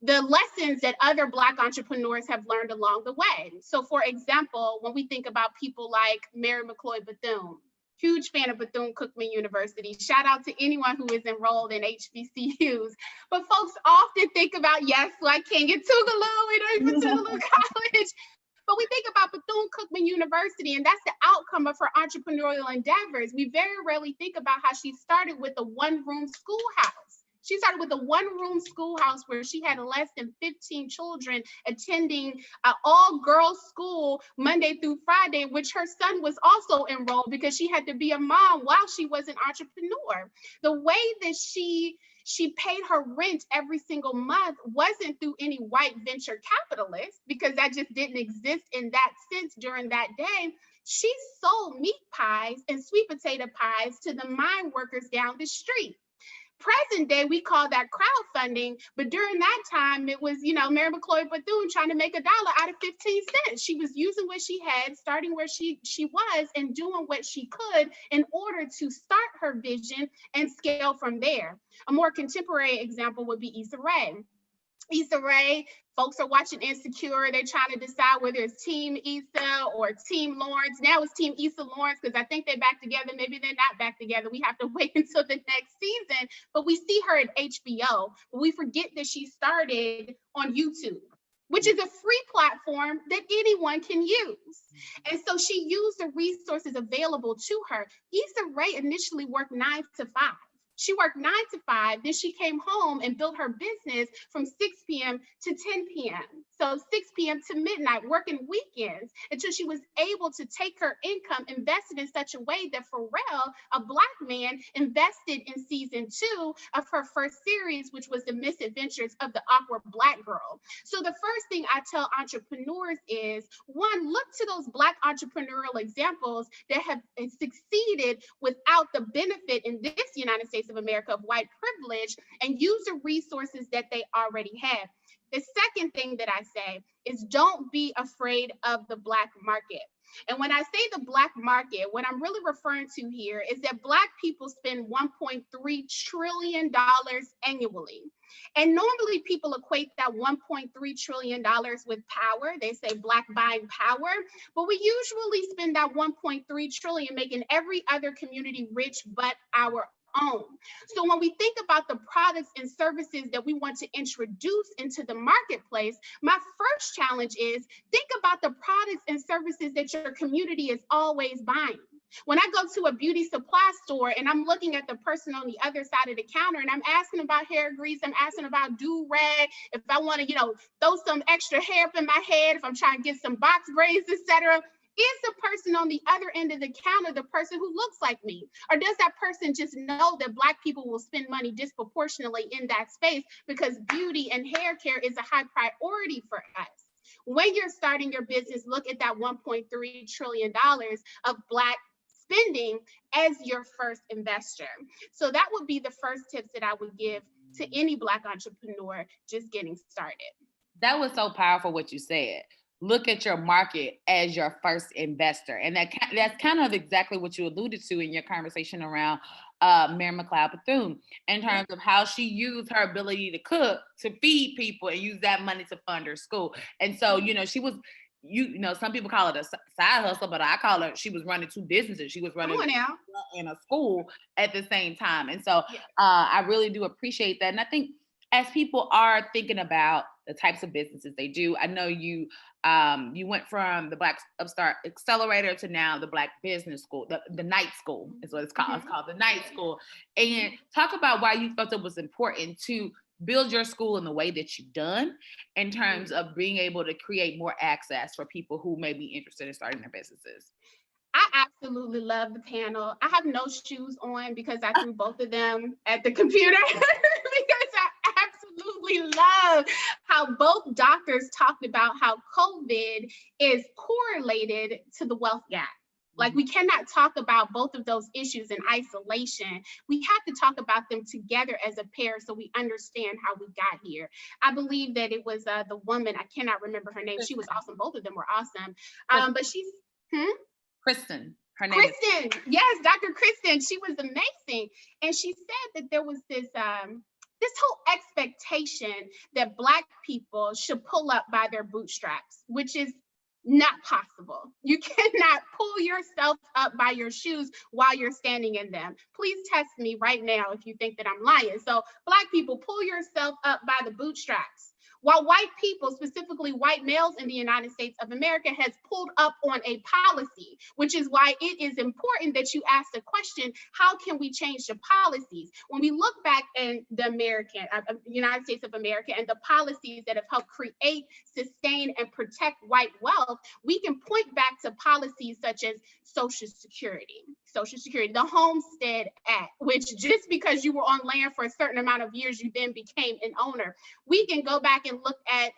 the lessons that other Black entrepreneurs have learned along the way. So for example, when we think about people like Mary McCloy Bethune, huge fan of Bethune-Cookman University. Shout out to anyone who is enrolled in HBCUs. But folks often think about, yes, like King and Tougaloo and Tougaloo College. But we think about Bethune-Cookman University, and that's the outcome of her entrepreneurial endeavors. We very rarely think about how she started with a one-room schoolhouse. She started with a one-room schoolhouse where she had less than 15 children attending an all-girls school Monday through Friday, which her son was also enrolled because she had to be a mom while she was an entrepreneur. The way that she paid her rent every single month wasn't through any white venture capitalists, because that just didn't exist in that sense during that day. She sold meat pies and sweet potato pies to the mine workers down the street. Present day, we call that crowdfunding, but during that time, it was, Mary McCloy Bethune trying to make $1 out of 15 cents. She was using what she had, starting where she was, and doing what she could in order to start her vision and scale from there. A more contemporary example would be Issa Rae. Issa Rae, folks are watching Insecurity. They're trying to decide whether it's Team Issa or Team Lawrence. Now it's Team Issa Lawrence because I think they're back together. Maybe they're not back together. We have to wait until the next season. But we see her at HBO. But we forget that she started on YouTube, which is a free platform that anyone can use. And so she used the resources available to her. Issa Rae initially worked 9 to 5. She worked 9 to 5, then she came home and built her business from 6 p.m. to 10 p.m. So 6 p.m. to midnight, working weekends, until she was able to take her income, invested in such a way that Pharrell, a Black man, invested in season 2 of her first series, which was The Misadventures of the Awkward Black Girl. So the first thing I tell entrepreneurs is, one, look to those Black entrepreneurial examples that have succeeded without the benefit in this United States of America of white privilege, and use the resources that they already have. The second thing that I say is, don't be afraid of the Black market. And when I say the Black market, what I'm really referring to here is that Black people spend $1.3 trillion annually. And normally people equate that $1.3 trillion with power. They say Black buying power, but we usually spend that $1.3 trillion making every other community rich but our own. So when we think about the products and services that we want to introduce into the marketplace, my first challenge is, think about the products and services that your community is always buying. When I go to a beauty supply store and I'm looking at the person on the other side of the counter and I'm asking about hair grease, I'm asking about do-rag, if I want to, throw some extra hair up in my head, if I'm trying to get some box braids, etc. Is the person on the other end of the counter the person who looks like me? Or does that person just know that Black people will spend money disproportionately in that space because beauty and hair care is a high priority for us? When you're starting your business, look at that $1.3 trillion of Black spending as your first investor. So that would be the first tips that I would give to any Black entrepreneur just getting started. That was so powerful what you said. Look at your market as your first investor. And that's kind of exactly what you alluded to in your conversation around Mary McLeod Bethune, in terms of how she used her ability to cook to feed people and use that money to fund her school. And so, she was, some people call it a side hustle, but I call it, she was running 2 businesses. She was running in a school at the same time. And so I really do appreciate that. And I think as people are thinking about the types of businesses they do, I know you went from the Black Upstart Accelerator to now the Black Business School, the Night School is what it's called. Mm-hmm. It's called the Night School. And talk about why you felt it was important to build your school in the way that you've done, in terms of being able to create more access for people who may be interested in starting their businesses. I absolutely love the panel. I have no shoes on because I threw both of them at the computer because I absolutely love how both doctors talked about how COVID is correlated to the wealth gap. Like, we cannot talk about both of those issues in isolation. We have to talk about them together as a pair so we understand how we got here. I believe that it was the woman, I cannot remember her name. She was awesome. Both of them were awesome. But she's, Kristen. Her name Kristen, yes, Dr. Kristen. She was amazing. And she said that there was this this whole expectation that Black people should pull up by their bootstraps, which is not possible. You cannot pull yourself up by your shoes while you're standing in them. Please test me right now if you think that I'm lying. So Black people, pull yourself up by the bootstraps. While white people, specifically white males in the United States of America, has pulled up on a policy, which is why it is important that you ask the question, how can we change the policies? When we look back in the United States of America and the policies that have helped create, sustain, and protect white wealth, we can point back to policies such as Social Security, the Homestead Act, which just because you were on land for a certain amount of years, you then became an owner. We can go back and look at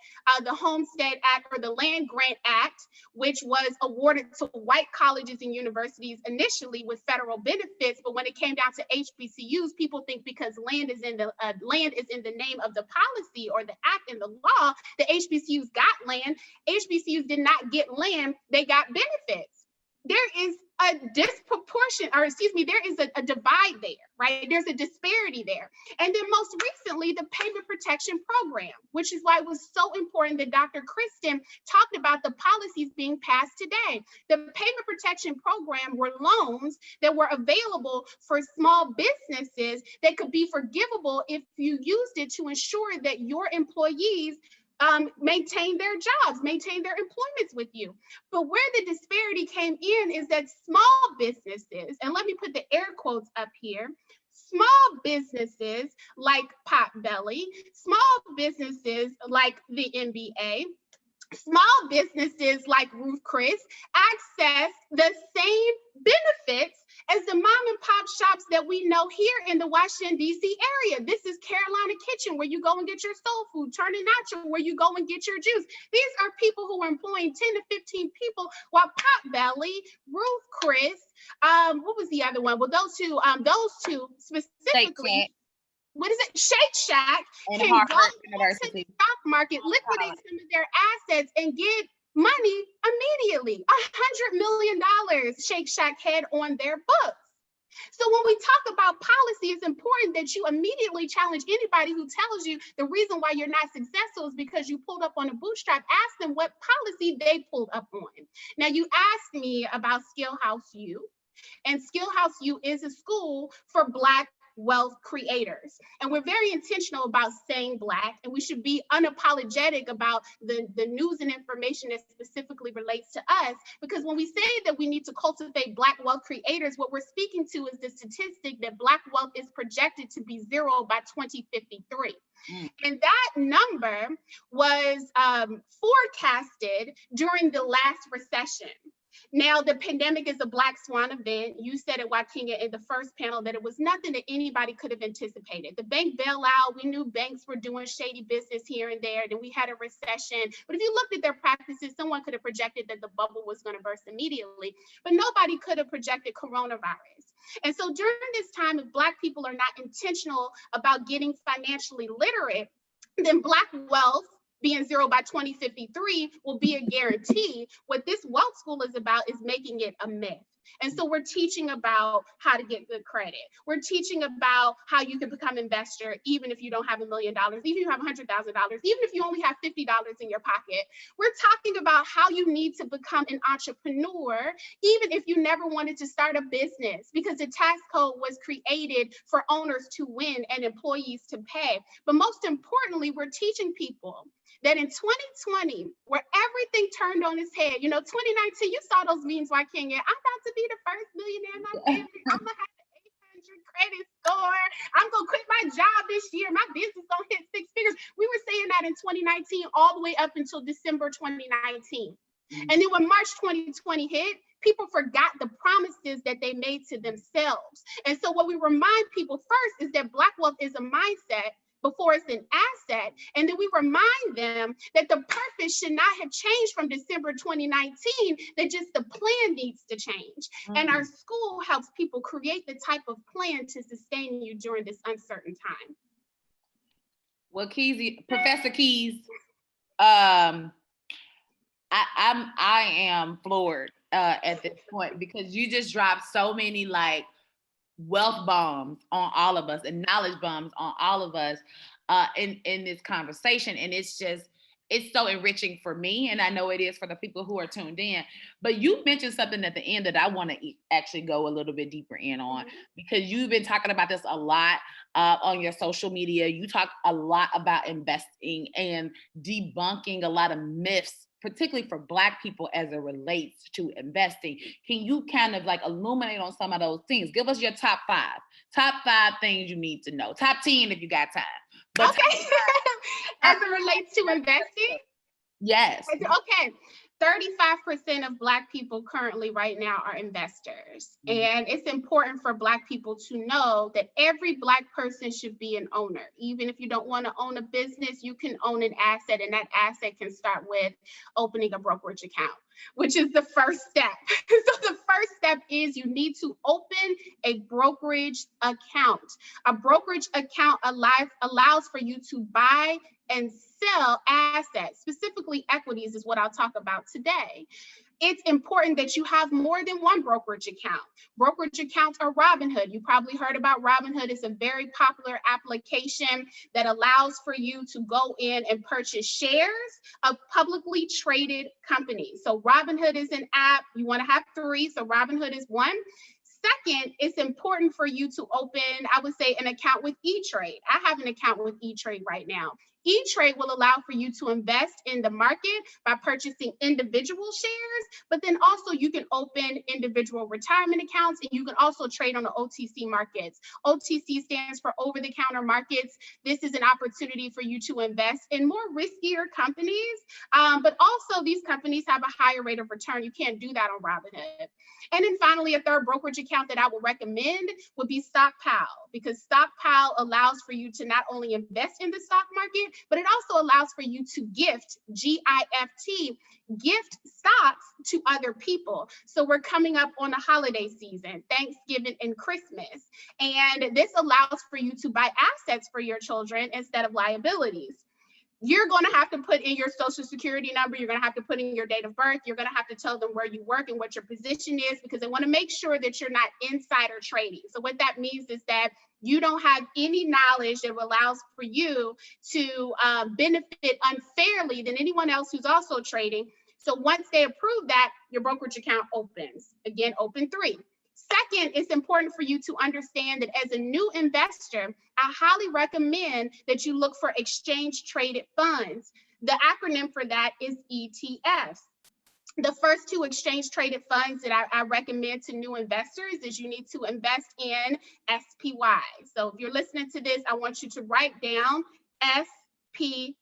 the Homestead Act or the Land Grant Act, which was awarded to white colleges and universities initially with federal benefits, but when it came down to HBCUs, people think because land is in the name of the policy or the act and the law, the HBCUs got land. HBCUs did not get land, they got benefits. There is a disproportion, or excuse me, there is a divide there, right? There's a disparity there. And then most recently, the Payment Protection Program, which is why it was so important that Dr. Kristen talked about the policies being passed today. The Payment Protection Program were loans that were available for small businesses that could be forgivable if you used it to ensure that your employees maintain their jobs, maintain their employments with you. But where the disparity came in is that small businesses, and let me put the air quotes up here, small businesses like Potbelly, small businesses like the NBA, small businesses like Ruth Chris access the same benefits as the mom and pop shops that we know here in the Washington, D.C. area. This is Carolina Kitchen, where you go and get your soul food, Turner Natural, where you go and get your juice. These are people who are employing 10 to 15 people, while Potbelly, Ruth Chris, what was the other one? Well, those two specifically. What is it? Shake Shack and can Harvard go to University. the stock market, liquidate some of their assets, and get money immediately. $100 million Shake Shack had on their books. So when we talk about policy, it's important that you immediately challenge anybody who tells you the reason why you're not successful is because you pulled up on a bootstrap. Ask them what policy they pulled up on. Now, you asked me about Skillhouse U, and Skillhouse U is a school for Black wealth creators. And we're very intentional about saying Black, and we should be unapologetic about the news and information that specifically relates to us, because when we say that we need to cultivate Black wealth creators, what we're speaking to is the statistic that Black wealth is projected to be 0 by 2053. And that number was forecasted during the last recession. Now, the pandemic is a Black swan event. You said it, Wakinya, in the first panel, that it was nothing that anybody could have anticipated. The bank bailout, we knew banks were doing shady business here and there. Then we had a recession. But if you looked at their practices, someone could have projected that the bubble was going to burst immediately. But nobody could have projected coronavirus. And so during this time, if Black people are not intentional about getting financially literate, then Black wealth being 0 by 2053 will be a guarantee. What this wealth school is about is making it a myth. And so we're teaching about how to get good credit. We're teaching about how you can become an investor, even if you don't have $1 million, even if you have $100,000, even if you only have $50 in your pocket. We're talking about how you need to become an entrepreneur, even if you never wanted to start a business, because the tax code was created for owners to win and employees to pay. But most importantly, we're teaching people that in 2020, where everything turned on its head, 2019, you saw those memes, Wakinya, I'm about to be the first millionaire in my family. I'm gonna have an 800 credit score. I'm gonna quit my job this year. My business gonna hit 6 figures. We were saying that in 2019, all the way up until December 2019. And then when March 2020 hit, people forgot the promises that they made to themselves. And so what we remind people first is that Black wealth is a mindset before it's an asset. And then we remind them that the purpose should not have changed from December 2019, that just the plan needs to change. And our school helps people create the type of plan to sustain you during this uncertain time. Well, Professor Keys, I am floored at this point, because you just dropped so many wealth bombs on all of us and knowledge bombs on all of us in this conversation. And it's so enriching for me. And I know it is for the people who are tuned in. But you mentioned something at the end that I want to actually go a little bit deeper in on, because you've been talking about this a lot on your social media. You talk a lot about investing and debunking a lot of myths, particularly for Black people as it relates to investing. Can you kind of like illuminate on some of those things? Give us your top five things you need to know. Top 10 if you got time. But okay. As it relates to investing? Yes. Okay. 35% of Black people currently right now are investors. And it's important for Black people to know that every Black person should be an owner. Even if you don't want to own a business, you can own an asset, and that asset can start with opening a brokerage account, which is the first step. So the first step is you need to open a brokerage account. A brokerage account allows for you to buy and sell assets, specifically equities is what I'll talk about today. It's important that you have more than one brokerage account. Brokerage accounts are Robinhood. You probably heard about Robinhood. It's a very popular application that allows for you to go in and purchase shares of publicly traded companies. So Robinhood is an app. You want to have 3, so Robinhood is one. Second, it's important for you to open, I would say, an account with E-Trade. I have an account with E-Trade right now. E-Trade will allow for you to invest in the market by purchasing individual shares, but then also you can open individual retirement accounts, and you can also trade on the OTC markets. OTC stands for over-the-counter markets. This is an opportunity for you to invest in more riskier companies, but also these companies have a higher rate of return. You can't do that on Robinhood. And then finally, a third brokerage account that I would recommend would be StockPal, because StockPal allows for you to not only invest in the stock market, but it also allows for you to gift, G-I-F-T, gift stocks to other people. So we're coming up on the holiday season, Thanksgiving and Christmas, and this allows for you to buy assets for your children instead of liabilities. You're going to have to put in your social security number. You're going to have to put in your date of birth. You're going to have to tell them where you work and what your position is, because they want to make sure that you're not insider trading. So what that means is that you don't have any knowledge that allows for you to benefit unfairly than anyone else who's also trading. So once they approve that, your brokerage account opens. Again, open 3. Second, it's important for you to understand that as a new investor, I highly recommend that you look for exchange traded funds. The acronym for that is ETFs. The first 2 exchange traded funds that I recommend to new investors is you need to invest in SPY. So if you're listening to this, I want you to write down SPY.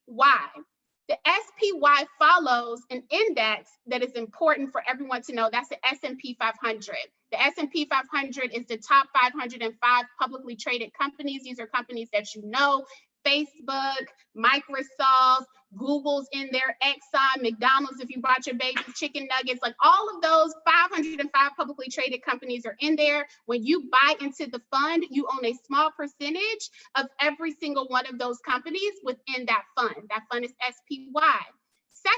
The SPY follows an index that is important for everyone to know. That's the S&P 500. The S&P 500 is the top 505 publicly traded companies. These are companies that you know: Facebook, Microsoft, Google's in there, Exxon, McDonald's, if you bought your baby chicken nuggets, like all of those 505 publicly traded companies are in there. When you buy into the fund, you own a small percentage of every single one of those companies within that fund. That fund is SPY.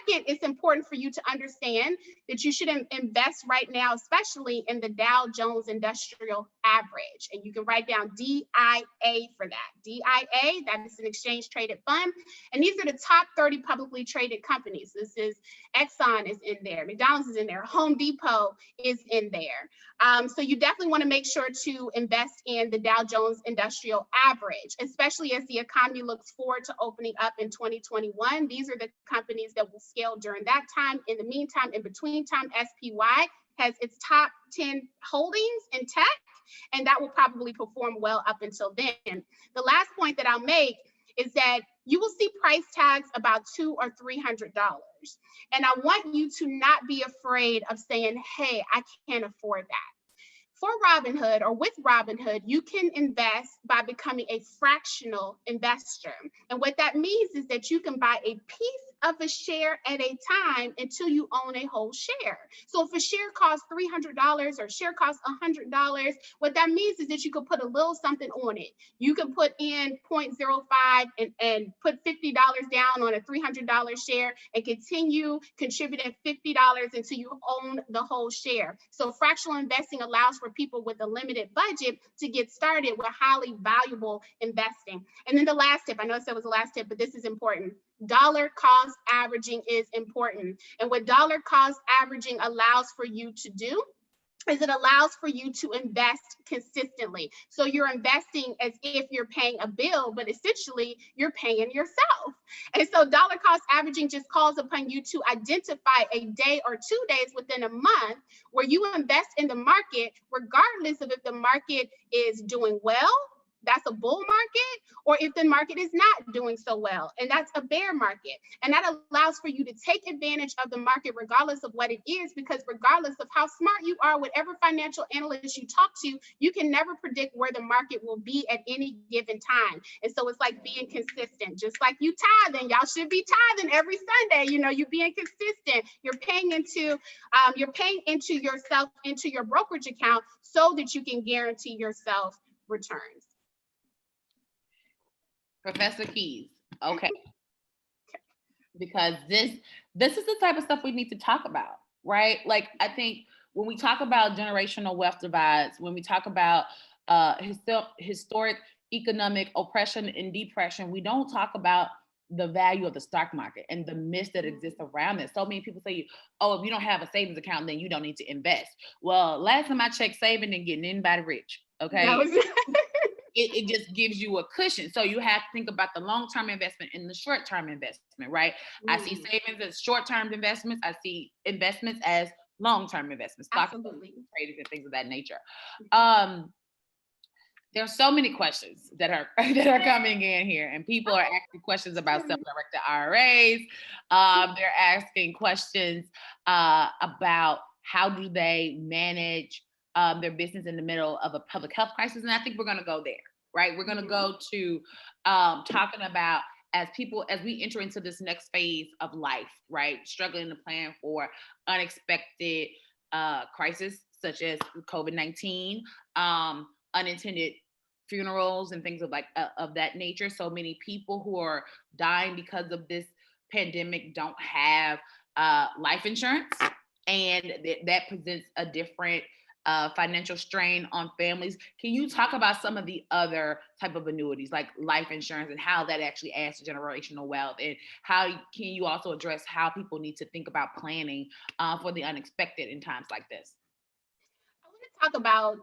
Second, it's important for you to understand that you should invest right now, especially in the Dow Jones Industrial Average. And you can write down DIA for that. DIA, that is an exchange traded fund. And these are the top 30 publicly traded companies. This is Exxon is in there, McDonald's is in there, Home Depot is in there. So you definitely want to make sure to invest in the Dow Jones Industrial Average, especially as the economy looks forward to opening up in 2021. These are the companies that will scale during that time. In the meantime, in between time, SPY has its top 10 holdings in tech, and that will probably perform well up until then. The last point that I'll make is that you will see price tags about $200 or $300. And I want you to not be afraid of saying, hey, I can't afford that. For Robinhood, or with Robinhood, you can invest by becoming a fractional investor. And what that means is that you can buy a piece of a share at a time until you own a whole share. So if a share costs $300 or a share costs $100, what that means is that you could put a little something on it. You can put in 0.05 and put $50 down on a $300 share and continue contributing $50 until you own the whole share. So fractional investing allows for people with a limited budget to get started with highly valuable investing. And then the last tip, I know I said it was the last tip, but this is important. Dollar cost averaging is important. And what dollar cost averaging allows for you to do is it allows for you to invest consistently. So you're investing as if you're paying a bill, but essentially you're paying yourself. And so dollar cost averaging just calls upon you to identify a day or 2 days within a month where you invest in the market, regardless of if the market is doing well, that's a bull market, or if the market is not doing so well, and that's a bear market. And that allows for you to take advantage of the market regardless of what it is, because regardless of how smart you are, whatever financial analyst you talk to, you can never predict where the market will be at any given time. And so it's like being consistent, just like you tithing. Y'all should be tithing every Sunday. You know, you're being consistent. You're paying into yourself, into your brokerage account, so that you can guarantee yourself returns. Professor Keys, okay. Because this is the type of stuff we need to talk about, right? Like, I think when we talk about generational wealth divides, when we talk about historic economic oppression and depression, we don't talk about the value of the stock market and the myths that exist around it. So many people say, oh, if you don't have a savings account, then you don't need to invest. Well, last time I checked, saving and getting anybody rich, okay? It just gives you a cushion. So you have to think about the long-term investment and the short-term investment, right? I see savings as short-term investments. I see investments as long-term investments, stocks, traders, and things of that nature. There's so many questions that are coming in here, and people are asking questions about self-directed IRAs. They're asking questions about how do they manage their business in the middle of a public health crisis. And I think we're going to go there, right? We're going to go to talking about as we enter into this next phase of life, right? Struggling to plan for unexpected crises such as COVID-19, unintended funerals and things of that nature. So many people who are dying because of this pandemic don't have life insurance, and that presents a different financial strain on families. Can you talk about some of the other type of annuities like life insurance and how that actually adds to generational wealth? And how can you also address how people need to think about planning for the unexpected in times like this? Talk about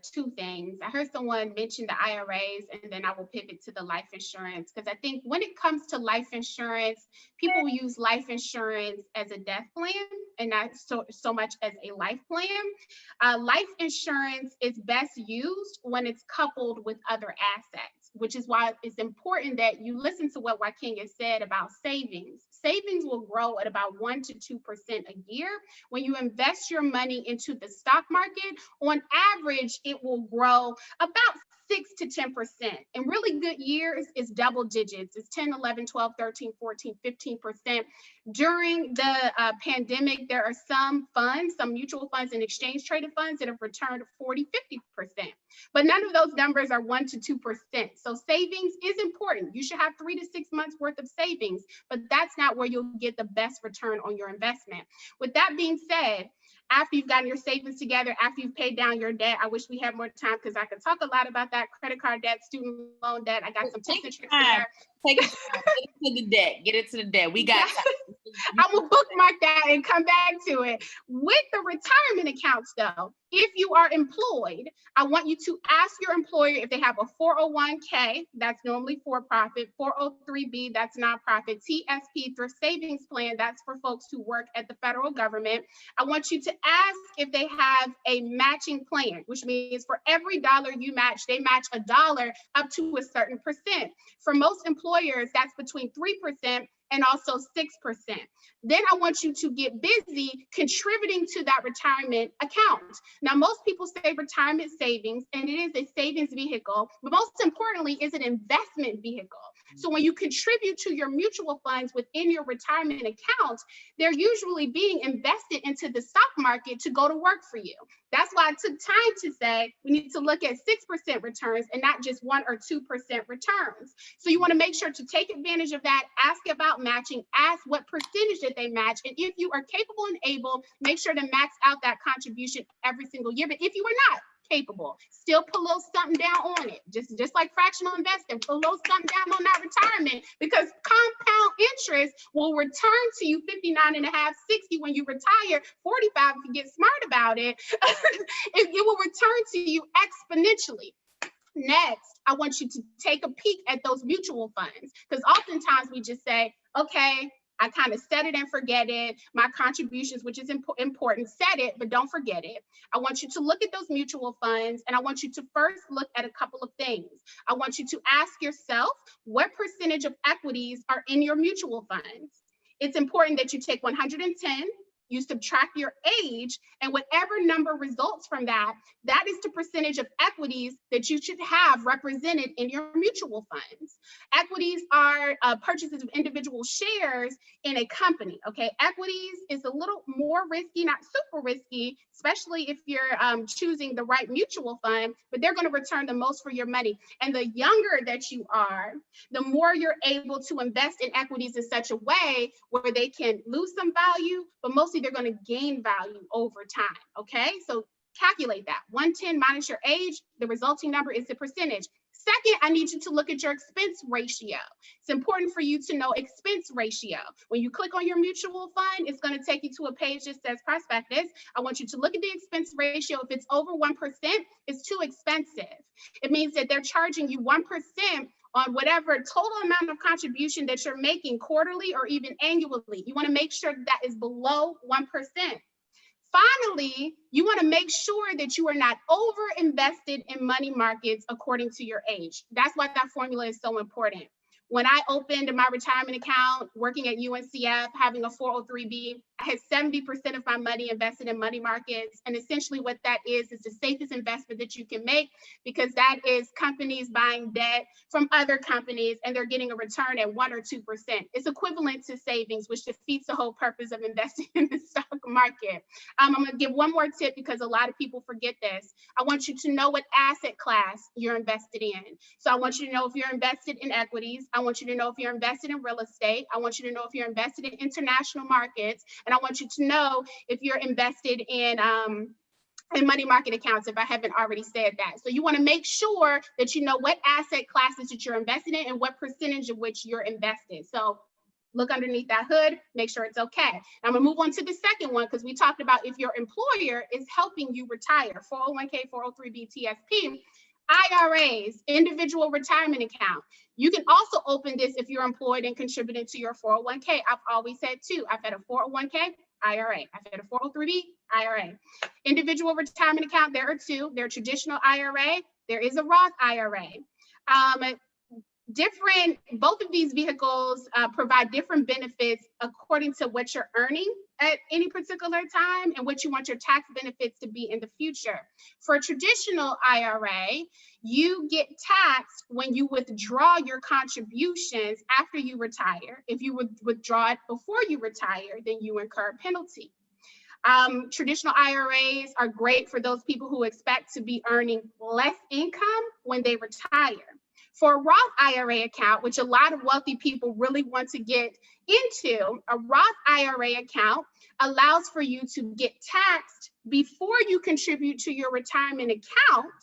two things. I heard someone mention the IRAs, and then I will pivot to the life insurance, because I think when it comes to life insurance, people use life insurance as a death plan and not so much as a life plan. Life insurance is best used when it's coupled with other assets, which is why it's important that you listen to what Joaquin has said about savings. Savings will grow at about 1% to 2% a year. When you invest your money into the stock market, on average, it will grow about 6 to 10%. In really good years, it's double digits. It's 10, 11, 12, 13, 14, 15%. During the pandemic, there are some funds, some mutual funds and exchange traded funds that have returned 40, 50%. But none of those numbers are 1% to 2%. So savings is important. You should have 3 to 6 months worth of savings, but that's not where you'll get the best return on your investment. With that being said, after you've gotten your savings together, after you've paid down your debt, I wish we had more time because I could talk a lot about that credit card debt, student loan debt. I got some tips and tricks there. Take it time. Get it to the debt. We got time. I will bookmark that and come back to it. With the retirement accounts, though, if you are employed, I want you to ask your employer if they have a 401k, that's normally for-profit, 403b, that's nonprofit, TSP, thrift savings plan, that's for folks who work at the federal government. I want you to ask if they have a matching plan, which means for every dollar you match, they match $1 up to a certain percent. For most employers, that's between 3% and also 6%. Then I want you to get busy contributing to that retirement account. Now, most people say retirement savings, and it is a savings vehicle, but most importantly, it's an investment vehicle. So when you contribute to your mutual funds within your retirement accounts, they're usually being invested into the stock market to go to work for you. That's why I took time to say we need to look at 6% returns and not just 1 or 2% returns. So you want to make sure to take advantage of that, ask about matching, ask what percentage that they match. And if you are capable and able, make sure to max out that contribution every single year. But if you are not capable, still put a little something down on it. Just like fractional investing, put a little something down on that retirement, because compound interest will return to you 59.5, 60 when you retire, 45 if you get smart about it. It will return to you exponentially. Next, I want you to take a peek at those mutual funds, because oftentimes we just say, okay, I kind of set it and forget it. My contributions, which is important, set it, but don't forget it. I want you to look at those mutual funds, and I want you to first look at a couple of things. I want you to ask yourself, what percentage of equities are in your mutual funds? It's important that you take 110, you subtract your age, and whatever number results from that, that is the percentage of equities that you should have represented in your mutual funds. Equities are purchases of individual shares in a company, okay? Equities is a little more risky, not super risky, especially if you're choosing the right mutual fund, but they're gonna return the most for your money. And the younger that you are, the more you're able to invest in equities in such a way where they can lose some value, but mostly they're going to gain value over time, okay? So calculate that. 110 minus your age, the resulting number is the percentage. Second, I need you to look at your expense ratio. It's important for you to know expense ratio. When you click on your mutual fund, it's going to take you to a page that says prospectus. I want you to look at the expense ratio. If it's over 1%, it's too expensive. It means that they're charging you 1% on whatever total amount of contribution that you're making quarterly or even annually. You want to make sure that is below 1%. Finally, you want to make sure that you are not over invested in money markets according to your age. That's why that formula is so important. When I opened my retirement account, working at UNCF, having a 403B, I had 70% of my money invested in money markets. And essentially what that is the safest investment that you can make, because that is companies buying debt from other companies and they're getting a return at 1 or 2%. It's equivalent to savings, which defeats the whole purpose of investing in the stock market. I'm gonna give one more tip because a lot of people forget this. I want you to know what asset class you're invested in. So I want you to know if you're invested in equities. I want you to know if you're invested in real estate. I want you to know if you're invested in international markets. And I want you to know if you're invested in money market accounts, if I haven't already said that. So you want to make sure that you know what asset classes that you're invested in and what percentage of which you're invested. So look underneath that hood, make sure it's okay. I'm gonna move on to the second one, because we talked about if your employer is helping you retire, 401k, 403b, TSP. IRAs, individual retirement account. You can also open this if you're employed and contributing to your 401k. I've always said two. I've had a 401k, IRA. I've had a 403b, IRA. Individual retirement account, there are two. There are traditional IRA. There is a Roth IRA. Both of these vehicles provide different benefits according to what you're earning at any particular time and what you want your tax benefits to be in the future. For a traditional IRA, you get taxed when you withdraw your contributions after you retire. If you would withdraw it before you retire, then you incur a penalty. Traditional IRAs are great for those people who expect to be earning less income when they retire. For a Roth IRA account, which a lot of wealthy people really want to get into, a Roth IRA account allows for you to get taxed before you contribute to your retirement account,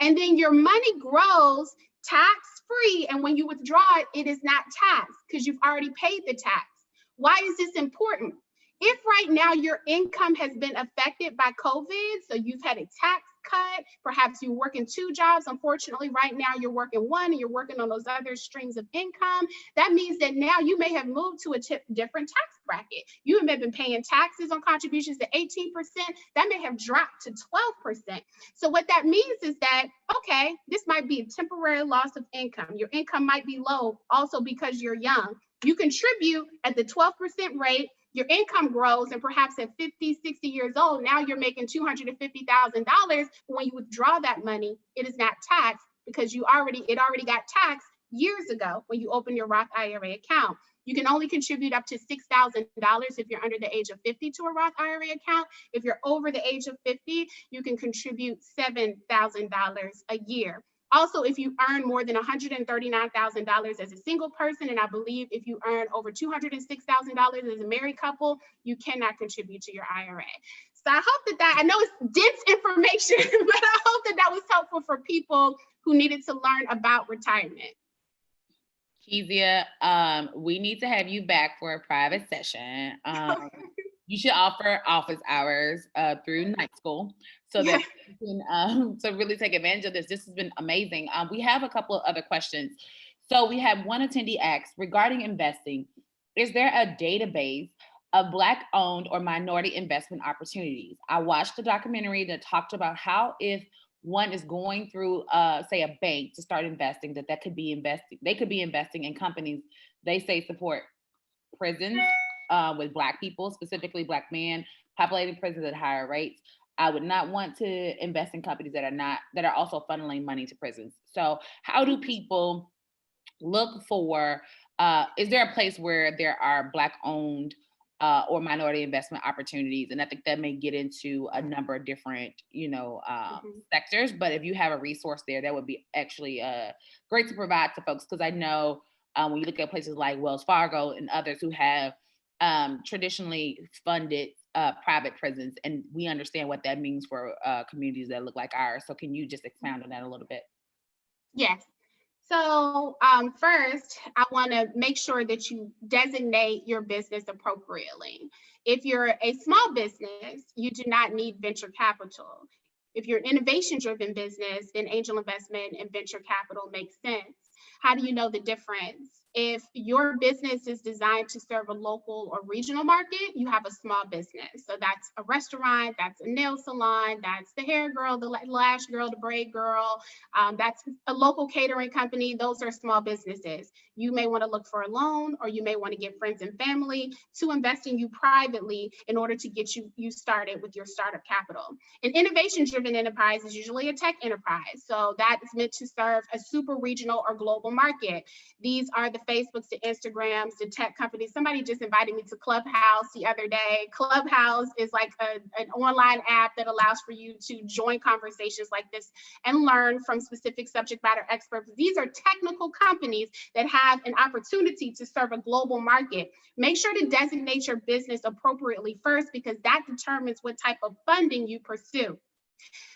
and then your money grows tax-free, and when you withdraw it, it is not taxed because you've already paid the tax. Why is this important? If right now your income has been affected by COVID, so you've had a tax cut, perhaps you're working 2 jobs, unfortunately right now you're working 1 and you're working on those other streams of income, that means that now you may have moved to a different tax bracket. You may have been paying taxes on contributions to 18%, that may have dropped to 12%. So what that means is that, okay, this might be a temporary loss of income. Your income might be low also because you're young. You contribute at the 12% rate, your income grows, and perhaps at 50, 60 years old, now you're making $250,000. When you withdraw that money, it is not taxed because it already got taxed years ago when you open your Roth IRA account. You can only contribute up to $6,000 if you're under the age of 50 to a Roth IRA account. If you're over the age of 50, you can contribute $7,000 a year. Also, if you earn more than $139,000 as a single person, and I believe if you earn over $206,000 as a married couple, you cannot contribute to your IRA. So I hope that I know it's dense information, but I hope that was helpful for people who needed to learn about retirement. Kezia, we need to have you back for a private session. You should offer office hours through night school so that you can to really take advantage of this. This has been amazing. We have a couple of other questions. So we have one attendee asked, regarding investing, is there a database of Black-owned or minority investment opportunities? I watched the documentary that talked about how if one is going through, say, a bank to start investing, that could be investing. They could be investing in companies they say support prisons with Black people, specifically Black men, populating prisons at higher rates. I would not want to invest in companies that are also funneling money to prisons. So how do people look for, is there a place where there are Black-owned or minority investment opportunities? And I think that may get into a number of different, sectors, but if you have a resource there, that would be actually great to provide to folks, because I know when you look at places like Wells Fargo and others who have traditionally funded private prisons, and we understand what that means for communities that look like ours. So can you just expound on that a little bit? Yes. So first, I want to make sure that you designate your business appropriately. If you're a small business, you do not need venture capital. If you're an innovation-driven business, then angel investment and venture capital makes sense. How do you know the difference? If your business is designed to serve a local or regional market, you have a small business. So that's a restaurant, that's a nail salon, that's the hair girl, the lash girl, the braid girl, that's a local catering company. Those are small businesses. You may want to look for a loan, or you may want to get friends and family to invest in you privately in order to get you started with your startup capital. An innovation-driven enterprise is usually a tech enterprise. So that is meant to serve a super regional or global market. These are the Facebooks, the Instagrams, the tech companies. Somebody just invited me to Clubhouse the other day. Clubhouse is like an online app that allows for you to join conversations like this and learn from specific subject matter experts. These are technical companies that have an opportunity to serve a global market. Make sure to designate your business appropriately first, because that determines what type of funding you pursue.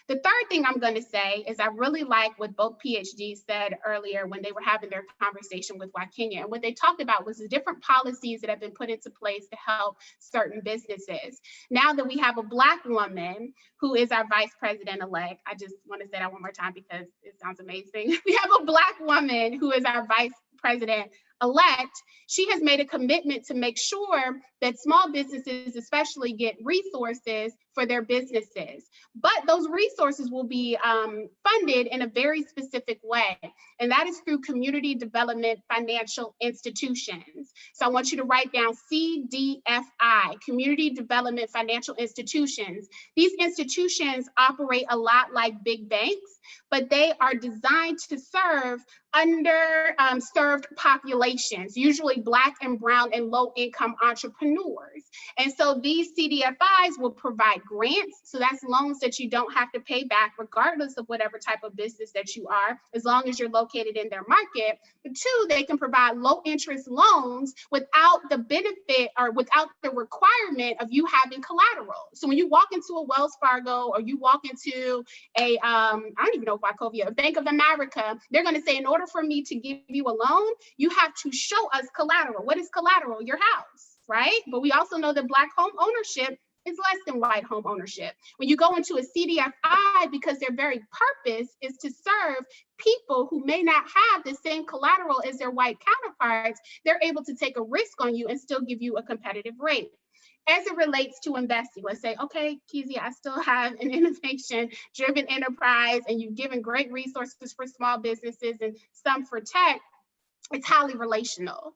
The third thing I'm going to say is I really like what both PhDs said earlier when they were having their conversation with Wakenya. And what they talked about was the different policies that have been put into place to help certain businesses. Now that we have a Black woman who is our vice president-elect, I just want to say that one more time because it sounds amazing. We have a Black woman who is our vice president-elect. She has made a commitment to make sure that small businesses especially get resources for their businesses. But those resources will be funded in a very specific way. And that is through community development financial institutions. So I want you to write down CDFI, community development financial institutions. These institutions operate a lot like big banks, but they are designed to serve underserved populations, usually Black and brown and low income entrepreneurs. And so these CDFIs will provide grants. So that's loans that you don't have to pay back regardless of whatever type of business that you are, as long as you're located in their market. But two, they can provide low interest loans without the benefit or without the requirement of you having collateral. So when you walk into a Wells Fargo or you walk into a, I don't even know if Wachovia, a Bank of America, they're going to say, in order for me to give you a loan, you have to show us collateral. What is collateral? Your house, right? But we also know that Black home ownership is less than white home ownership. When you go into a CDFI, because their very purpose is to serve people who may not have the same collateral as their white counterparts, they're able to take a risk on you and still give you a competitive rate. As it relates to investing, let's say, okay, Kezia, I still have an innovation-driven enterprise and you've given great resources for small businesses and some for tech. It's highly relational.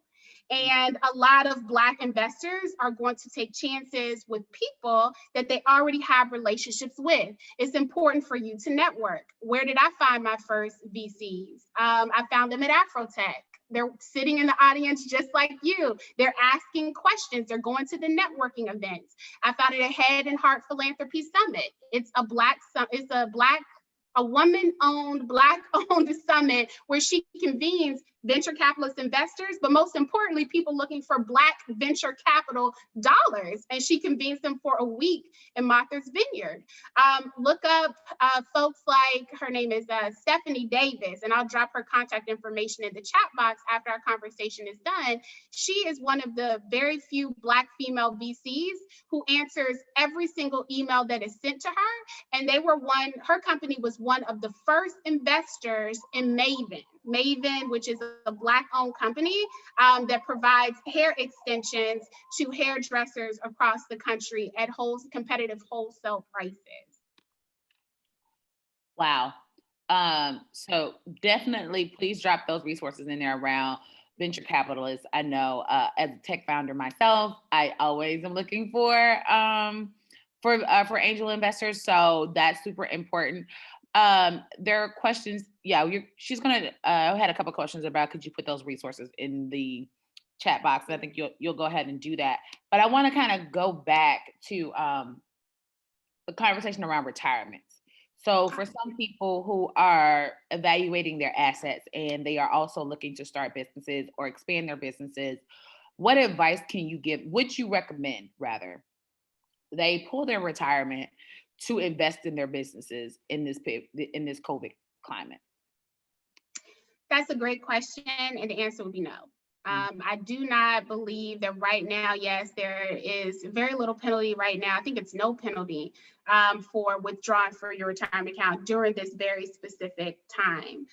And a lot of Black investors are going to take chances with people that they already have relationships with. It's important for you to network. Where did I find my first VCs? I found them at Afrotech. They're sitting in the audience just like you. They're asking questions. They're going to the networking events. I found it at Head and Heart Philanthropy Summit. It's a woman-owned, Black-owned summit where she convenes venture capitalist investors, but most importantly, people looking for Black venture capital dollars. And she convenes them for a week in Martha's Vineyard. Look up folks like, her name is Stephanie Davis, and I'll drop her contact information in the chat box after our conversation is done. She is one of the very few Black female VCs who answers every single email that is sent to her. And her company was one of the first investors in Maven, which is a Black-owned company that provides hair extensions to hairdressers across the country at competitive wholesale prices. Wow. So definitely please drop those resources in there around venture capitalists. I know as a tech founder myself, I always am looking for angel investors. So that's super important. There are questions. Yeah, she's gonna. I had a couple questions about could you put those resources in the chat box, and I think you'll go ahead and do that. But I want to kind of go back to the conversation around retirement. So for some people who are evaluating their assets and they are also looking to start businesses or expand their businesses, what advice can you give? Would you recommend rather they pull their retirement to invest in their businesses in this COVID climate? That's a great question, and the answer would be no. I do not believe that right now, yes, there is very little penalty right now. I think it's no penalty for withdrawing for your retirement account during this very specific time.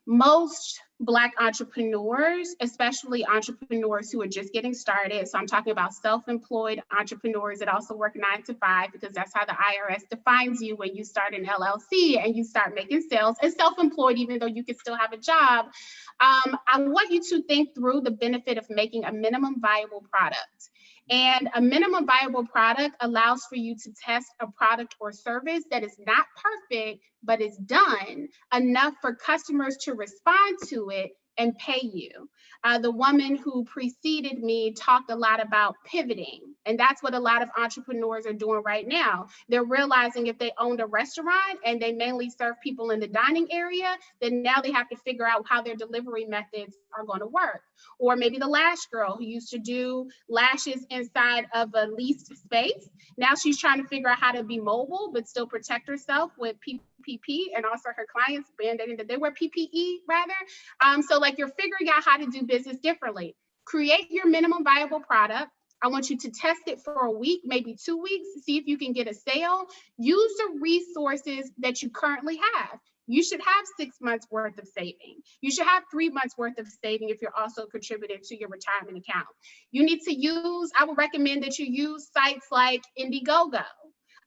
Most Black entrepreneurs, especially entrepreneurs who are just getting started, so I'm talking about self-employed entrepreneurs that also work 9 to 5, because that's how the IRS defines you when you start an LLC and you start making sales as self-employed, even though you can still have a job. I want you to think through the benefit of making a minimum viable product. And a minimum viable product allows for you to test a product or service that is not perfect, but is done enough for customers to respond to it and pay you. The woman who preceded me talked a lot about pivoting, and that's what a lot of entrepreneurs are doing right now. They're realizing if they owned a restaurant and they mainly serve people in the dining area, then now they have to figure out how their delivery methods are going to work. Or maybe the lash girl who used to do lashes inside of a leased space. Now she's trying to figure out how to be mobile, but still protect herself with PPP, and also her clients mandating that they wear PPE rather. So like you're figuring out how to do business differently. Create your minimum viable product. I want you to test it for a week, maybe 2 weeks, see if you can get a sale. Use the resources that you currently have. You should have 6 months worth of saving. You should have 3 months worth of saving if you're also contributing to your retirement account. You need to use, I would recommend that you use sites like Indiegogo.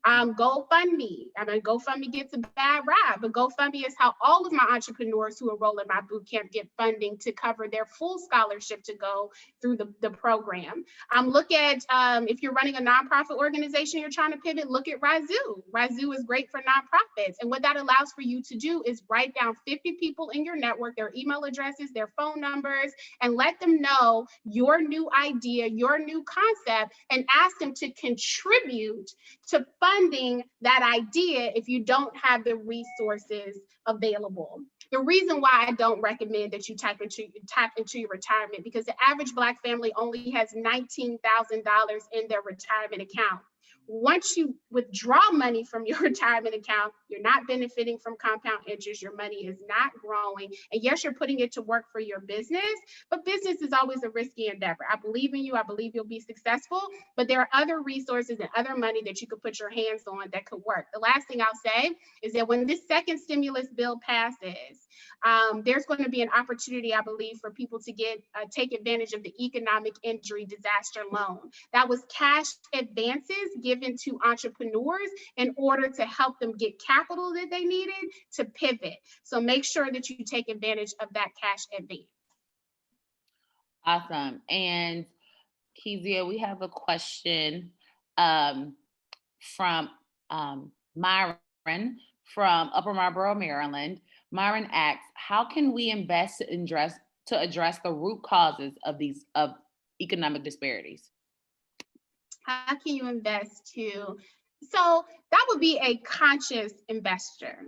GoFundMe. I mean, GoFundMe gets a bad rap, but GoFundMe is how all of my entrepreneurs who enroll in my bootcamp get funding to cover their full scholarship to go through the program. Look at, if you're running a nonprofit organization, you're trying to pivot, look at Razoo. Razoo is great for nonprofits. And what that allows for you to do is write down 50 people in your network, their email addresses, their phone numbers, and let them know your new idea, your new concept, and ask them to contribute to funding that idea if you don't have the resources available. The reason why I don't recommend that you tap into your retirement, because the average Black family only has $19,000 in their retirement account. Once you withdraw money from your retirement account, you're not benefiting from compound interest, your money is not growing. And yes, you're putting it to work for your business, but business is always a risky endeavor. I believe in you, I believe you'll be successful, but there are other resources and other money that you could put your hands on that could work. The last thing I'll say is that when this second stimulus bill passes, there's going to be an opportunity, I believe, for people to take advantage of the economic injury disaster loan. That was cash advances given to entrepreneurs in order to help them get capital that they needed to pivot. So make sure that you take advantage of that cash advance. Awesome. And Kezia, we have a question from Myron from Upper Marlboro, Maryland. Myron asks, how can we invest to address the root causes of economic disparities? How can you invest to? So that would be a conscious investor.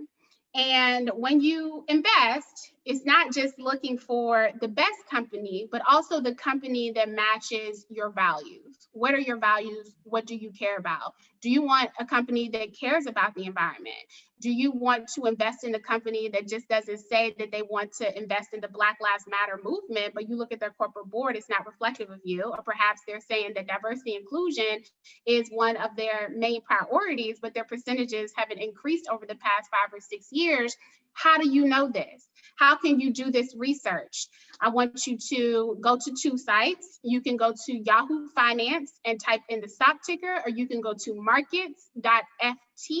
And when you invest, it's not just looking for the best company, but also the company that matches your values. What are your values? What do you care about? Do you want a company that cares about the environment? Do you want to invest in a company that just doesn't say that they want to invest in the Black Lives Matter movement, but you look at their corporate board, it's not reflective of you? Or perhaps they're saying that diversity and inclusion is one of their main priorities, but their percentages haven't increased over the past 5 or 6 years. How do you know this? How can you do this research? I want you to go to 2 sites. You can go to Yahoo Finance and type in the stock ticker, or you can go to markets.ft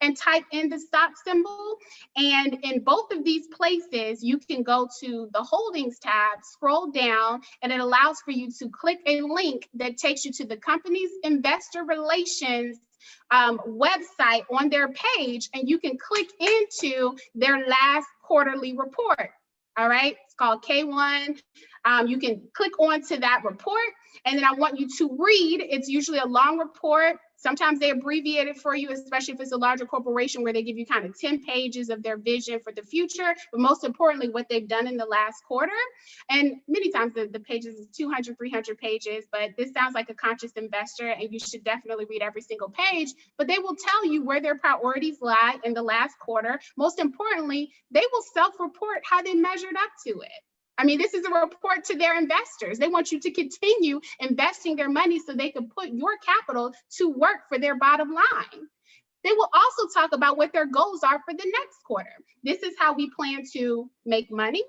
and type in the stock symbol. And in both of these places, you can go to the holdings tab, scroll down, and it allows for you to click a link that takes you to the company's investor relations website on their page, and you can click into their last quarterly report. All right, it's called K1. You can click onto that report, and then I want you to read. It's usually a long report. Sometimes they abbreviate it for you, especially if it's a larger corporation where they give you kind of 10 pages of their vision for the future, but most importantly, what they've done in the last quarter. And many times the pages is 200, 300 pages, but this sounds like a conscious investor, and you should definitely read every single page, but they will tell you where their priorities lie in the last quarter. Most importantly, they will self-report how they measured up to it. I mean, this is a report to their investors. They want you to continue investing their money so they can put your capital to work for their bottom line. They will also talk about what their goals are for the next quarter. This is how we plan to make money,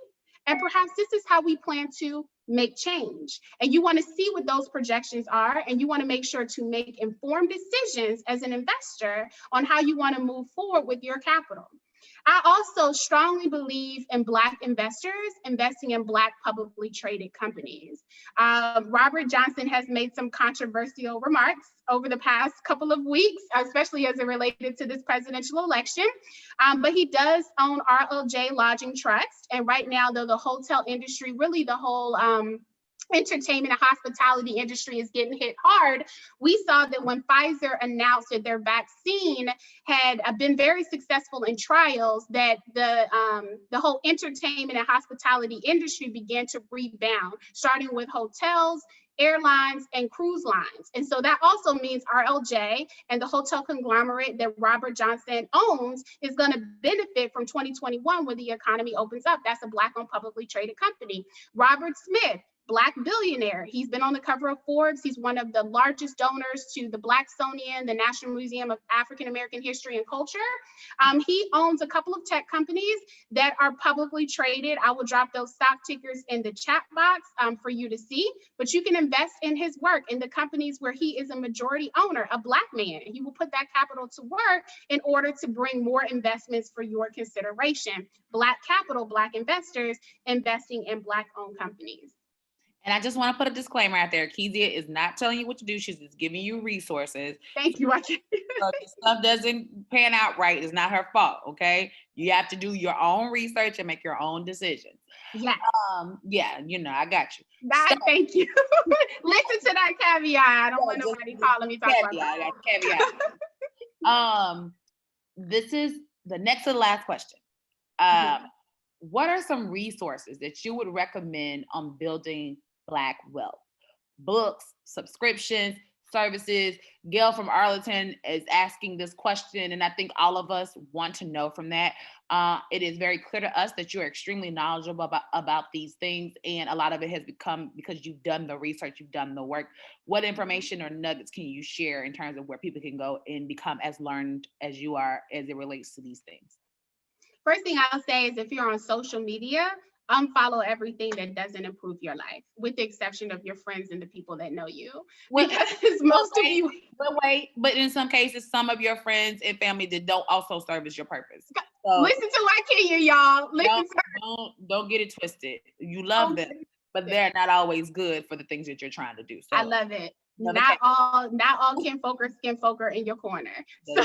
and perhaps this is how we plan to make change. And you want to see what those projections are, and you want to make sure to make informed decisions as an investor on how you want to move forward with your capital. I also strongly believe in Black investors investing in Black publicly traded companies. Robert Johnson has made some controversial remarks over the past couple of weeks, especially as it related to this presidential election. But he does own RLJ Lodging Trust. And right now, though, the hotel industry, really the whole entertainment and hospitality industry is getting hit hard. We saw that when Pfizer announced that their vaccine had been very successful in trials, that the whole entertainment and hospitality industry began to rebound, starting with hotels, airlines, and cruise lines. And so that also means RLJ and the hotel conglomerate that Robert Johnson owns is going to benefit from 2021 when the economy opens up. That's a Black-owned publicly traded company. Robert Smith, Black billionaire. He's been on the cover of Forbes. He's one of the largest donors to the Blacksonian, the National Museum of African American History and Culture. He owns a couple of tech companies that are publicly traded. I will drop those stock tickers in the chat box for you to see, but you can invest in his work in the companies where he is a majority owner, a Black man. He will put that capital to work in order to bring more investments for your consideration. Black capital, Black investors investing in Black-owned companies. And I just want to put a disclaimer out there. Kezia is not telling you what to do. She's just giving you resources. Thank you. So if stuff doesn't pan out right, it's not her fault, okay? You have to do your own research and make your own decisions. Yeah. Yeah, you know, I got you. Thank you. Listen to that caveat. I don't want nobody calling me talking about that. Caveat. This is the next to the last question. What are some resources that you would recommend on building Black wealth? Books, subscriptions, services. Gail from Arlington is asking this question, and I think all of us want to know from that. It is very clear to us that you're extremely knowledgeable about these things, and a lot of it has become because you've done the research, you've done the work. What information or nuggets can you share in terms of where people can go and become as learned as you are as it relates to these things? First thing I'll say is if you're on social media, unfollow everything that doesn't improve your life, with the exception of your friends and the people that know you. Because most of you. But in some cases, some of your friends and family that don't also service your purpose. So listen to Ikea, y'all. Don't get it twisted. You love them, but they're not always good for the things that you're trying to do. So I love it. another Not all kinfolk are skinfolk are in your corner. So,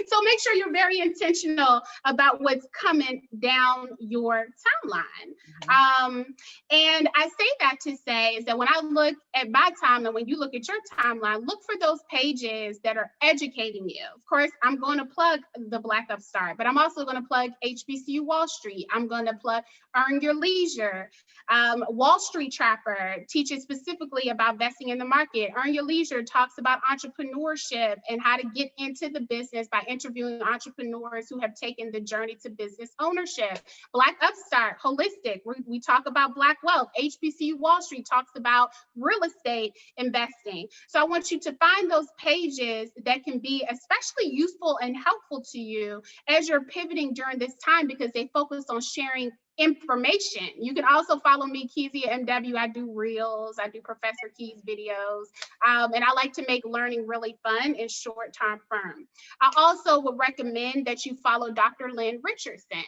so make sure you're very intentional about what's coming down your timeline. And I say that to say is that when I look at my timeline, when you look at your timeline, look for those pages that are educating you. Of course, I'm going to plug the Black Upstart, but I'm also going to plug HBCU Wall Street. I'm going to plug Earn Your Leisure. Wall Street Trapper teaches specifically about investing in the market. Earn Your Leisure talks about entrepreneurship and how to get into the business by interviewing entrepreneurs who have taken the journey to business ownership. Black Upstart, holistic, we talk about Black wealth. HBCU Wall Street talks about real estate investing. So I want you to find those pages that can be especially useful and helpful to you as you're pivoting during this time, because they focus on sharing information. You can also follow me, Kezia MW. I do reels, I do Professor Keys videos, and I like to make learning really fun and short-term firm. I also would recommend that you follow Dr. Lynn Richardson.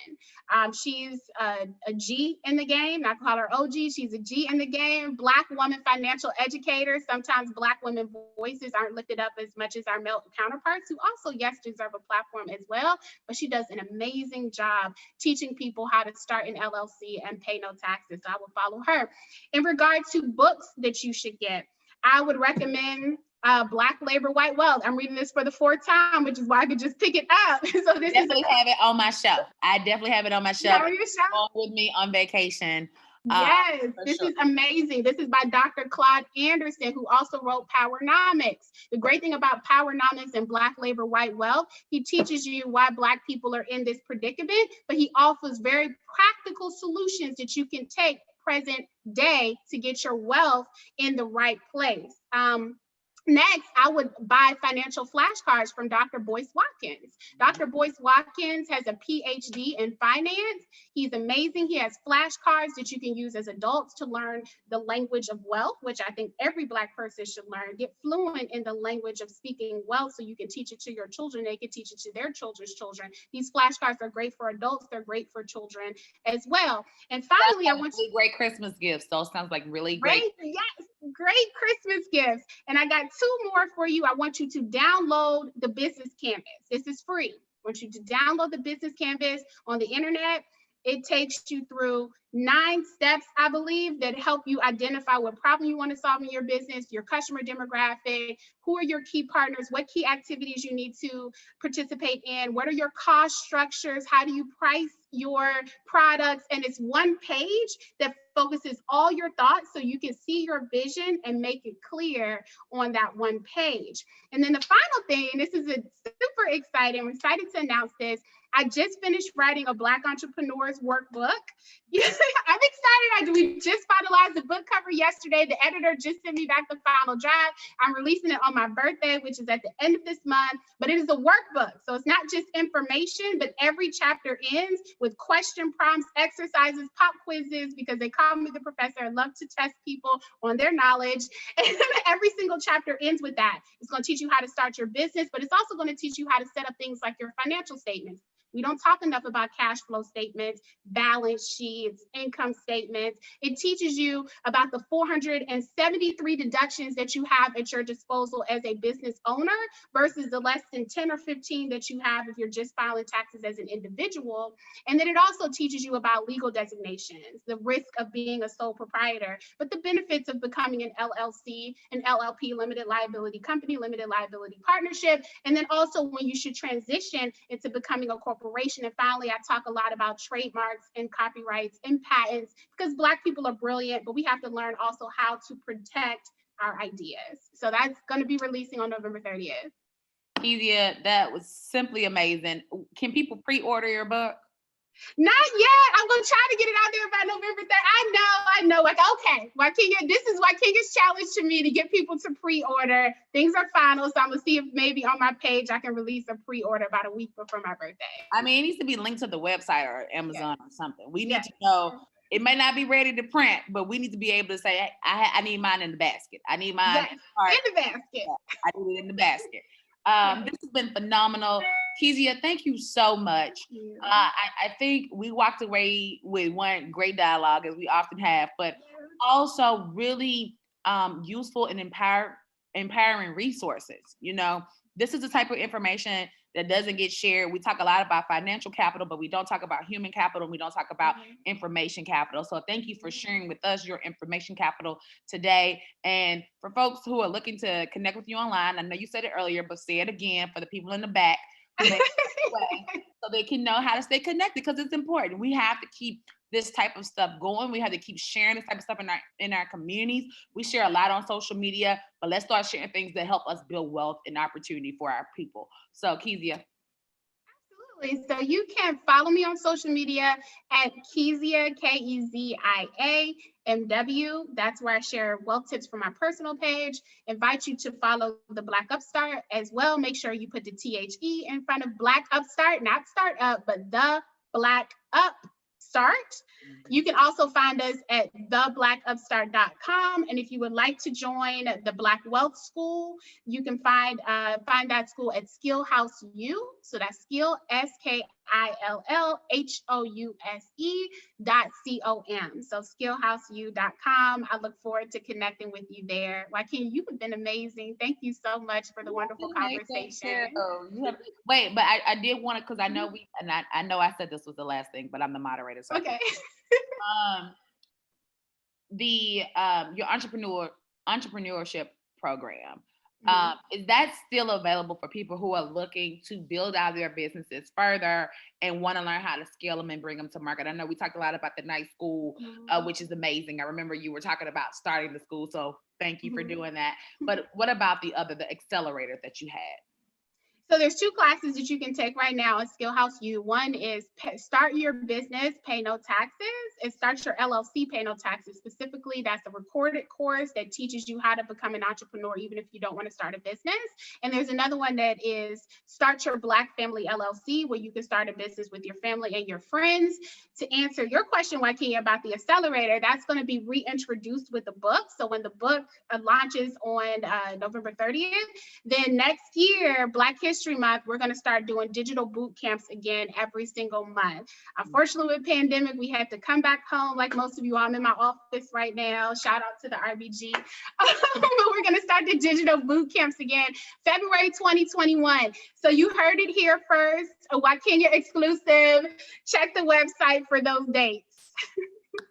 She's a G in the game, I call her OG, she's a G in the game, Black woman financial educator. Sometimes Black women voices aren't lifted up as much as our male counterparts, who also, yes, deserve a platform as well, but she does an amazing job teaching people how to start an LLC and pay no taxes. So I will follow her. In regard to books that you should get, I would recommend Black Labor, White Wealth. I'm reading this for the 4th time, which is why I could just pick it up. So this definitely have it on my shelf. I definitely have it on my shelf. On your shelf? Going with me on vacation. Yes, this is amazing. This is by Dr. Claude Anderson, who also wrote Powernomics. The great thing about Powernomics and Black Labor, White Wealth, he teaches you why Black people are in this predicament, but he offers very practical solutions that you can take present day to get your wealth in the right place. Next, I would buy financial flashcards from Dr. Boyce Watkins. Dr. Boyce Watkins has a PhD in finance. He's amazing. He has flashcards that you can use as adults to learn the language of wealth, which I think every Black person should learn. Get fluent in the language of speaking wealth so you can teach it to your children. They can teach it to their children's children. These flashcards are great for adults. They're great for children as well. And finally, I want really great Christmas gifts. Those sounds like really great. Yes, great Christmas gifts. And I got 2 more for you. I want you to download the Business Canvas. This is free. I want you to download the Business Canvas on the internet. It takes you through 9 steps, I believe, that help you identify what problem you want to solve in your business, your customer demographic, who are your key partners, what key activities you need to participate in, what are your cost structures, how do you price your products, and it's one page that focuses all your thoughts so you can see your vision and make it clear on that one page. And then the final thing, this is a super exciting, I'm excited to announce this. I just finished writing a Black Entrepreneurs Workbook. I'm excited. We just finalized the book cover yesterday. The editor just sent me back the final draft. I'm releasing it on my birthday, which is at the end of this month, but it is a workbook. So it's not just information, but every chapter ends with question prompts, exercises, pop quizzes, because they call me the professor. I love to test people on their knowledge. And every single chapter ends with that. It's going to teach you how to start your business, but it's also going to teach you how to set up things like your financial statements. We don't talk enough about cash flow statements, balance sheets, income statements. It teaches you about the 473 deductions that you have at your disposal as a business owner versus the less than 10 or 15 that you have if you're just filing taxes as an individual. And then it also teaches you about legal designations, the risk of being a sole proprietor, but the benefits of becoming an LLC, an LLP, limited liability company, limited liability partnership, and then also when you should transition into becoming a corporation. And finally, I talk a lot about trademarks and copyrights and patents because Black people are brilliant, but we have to learn also how to protect our ideas. So that's going to be releasing on November 30th. Kezia, that was simply amazing. Can people pre-order your book? Not yet. I'm going to try to get it out there by November 3rd. I know. Like, okay, this is Wakinga's challenge to me to get people to pre-order. Things are final, so I'm going to see if maybe on my page I can release a pre-order about a week before my birthday. I mean, it needs to be linked to the website or Amazon or something. We need to know. It may not be ready to print, but we need to be able to say, hey, I need mine in the basket. I need mine in the basket. I need it in the basket. This has been phenomenal. Kezia, thank you so much. I think we walked away with one great dialogue, as we often have, but also really useful and empowering resources. You know, this is the type of information that doesn't get shared. We talk a lot about financial capital, but we don't talk about human capital. And we don't talk about information capital. So thank you for sharing with us your information capital today. And for folks who are looking to connect with you online, I know you said it earlier, but say it again for the people in the back, so they can know how to stay connected, because it's important. We have to keep this type of stuff going. We have to keep sharing this type of stuff in our communities. We share a lot on social media, but let's start sharing things that help us build wealth and opportunity for our people. So Kezia. Absolutely. So you can follow me on social media at Kezia, KEZIA MW. That's where I share wealth tips from my personal page. Invite you to follow the Black Upstart as well. Make sure you put the THE in front of Black Upstart, not startup, but the Black Upstart. You can also find us at theblackupstart.com. And if you would like to join the Black Wealth School, you can find that school at Skill House U. So that's Skill, SKILLHOUSE.com. So skillhouseu.com. I look forward to connecting with you there. Joaquin, you have been amazing. Thank you so much for the wonderful conversation. Wait, but I did want to, because I know I know I said this was the last thing, but I'm the moderator. So okay. Your entrepreneurship program, is that still available for people who are looking to build out their businesses further and want to learn how to scale them and bring them to market? I know we talked a lot about the night school, which is amazing. I remember you were talking about starting the school, so thank you for doing that. But what about the accelerator that you had? So there's two classes that you can take right now at Skill House U. One is Start Your Business, Pay No Taxes, and Start Your LLC, Pay No Taxes. Specifically, that's a recorded course that teaches you how to become an entrepreneur, even if you don't want to start a business. And there's another one that is Start Your Black Family LLC, where you can start a business with your family and your friends. To answer your question, Joaquin, about the accelerator, that's going to be reintroduced with the book. So when the book launches on November 30th, then next year, Black History Month, we're going to start doing digital boot camps again every single month. Unfortunately, with pandemic, we had to come back home. Like most of you, I'm in my office right now. Shout out to the RBG. But we're going to start the digital boot camps again, February 2021. So you heard it here first. A Joaquin exclusive. Check the website for those dates.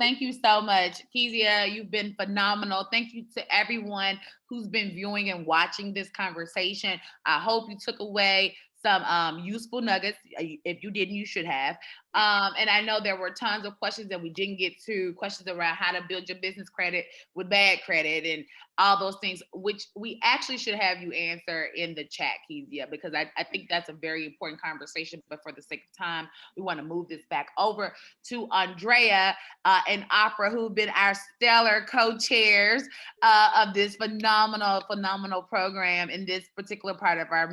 Thank you so much, Kezia. You've been phenomenal. Thank you to everyone who's been viewing and watching this conversation. I hope you took away some useful nuggets. If you didn't, you should have. And I know there were tons of questions that we didn't get to, questions around how to build your business credit with bad credit and all those things, which we actually should have you answer in the chat, Kezia, because I think that's a very important conversation. But for the sake of time, we want to move this back over to Andrea and Opera, who've been our stellar co-chairs of this phenomenal program in this particular part of our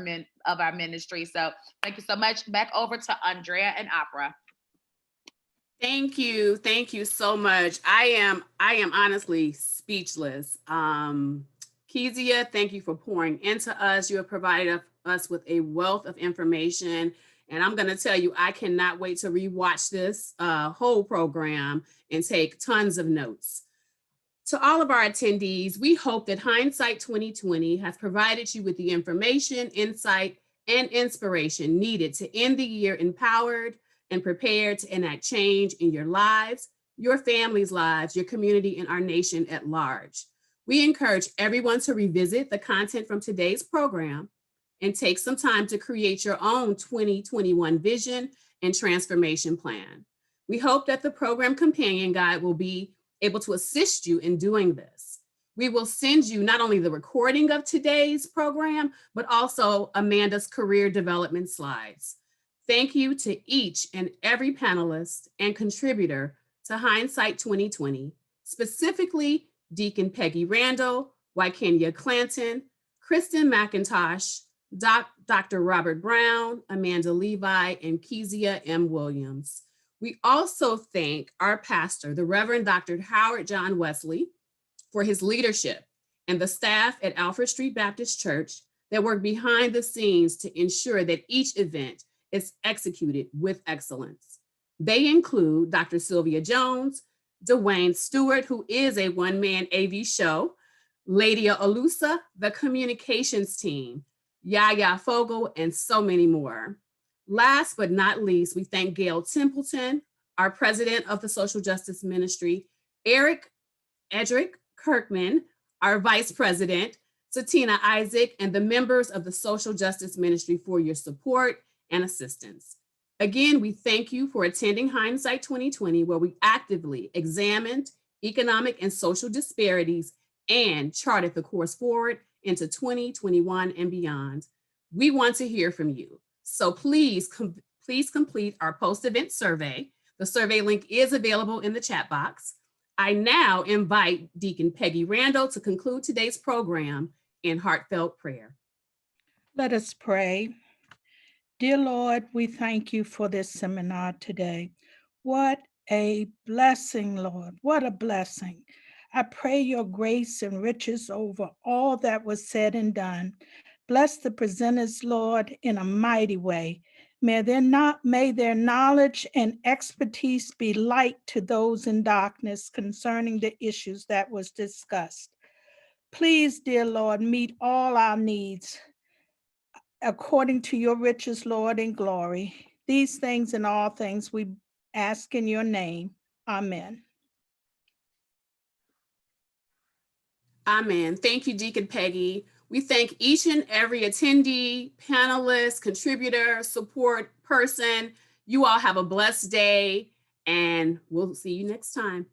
ministry. So thank you so much. Back over to Andrea and Opera. Thank you so much. I am honestly speechless. Kezia, thank you for pouring into us. You have provided us with a wealth of information, and I'm going to tell you, I cannot wait to rewatch this whole program and take tons of notes. To all of our attendees, we hope that Hindsight 2020 has provided you with the information, insight, and inspiration needed to end the year empowered and prepared to enact change in your lives, your family's lives, your community, and our nation at large. We encourage everyone to revisit the content from today's program and take some time to create your own 2021 vision and transformation plan. We hope that the program companion guide will be able to assist you in doing this. We will send you not only the recording of today's program, but also Amanda's career development slides. Thank you to each and every panelist and contributor to Hindsight 2020, specifically Deacon Peggy Randall, Wykenia Clanton, Kristen McIntosh, Dr. Robert Brown, Amanda Levi, and Kezia M. Williams. We also thank our pastor, the Reverend Dr. Howard John Wesley, for his leadership, and the staff at Alfred Street Baptist Church that work behind the scenes to ensure that each event is executed with excellence. They include Dr. Sylvia Jones, Dwayne Stewart, who is a one-man AV show, Ladia Olusa, the communications team, Yaya Fogel, and so many more. Last but not least, we thank Gail Templeton, our president of the Social Justice Ministry, Eric Edric Kirkman, our vice president, Satina Isaac, and the members of the Social Justice Ministry for your support and assistance. Again, we thank you for attending Hindsight 2020, where we actively examined economic and social disparities and charted the course forward into 2021 and beyond. We want to hear from you. So please complete our post-event survey. The survey link is available in the chat box. I now invite Deacon Peggy Randall to conclude today's program in heartfelt prayer. Let us pray. Dear Lord, we thank you for this seminar today. What a blessing, Lord. What a blessing. I pray your grace and riches over all that was said and done. Bless the presenters, Lord, in a mighty way. May their knowledge and expertise be light to those in darkness concerning the issues that was discussed. Please, dear Lord, meet all our needs according to your riches, Lord, in glory. These things and all things we ask in your name. Amen. Amen. Thank you, Deacon Peggy. We thank each and every attendee, panelist, contributor, support person. You all have a blessed day, and we'll see you next time.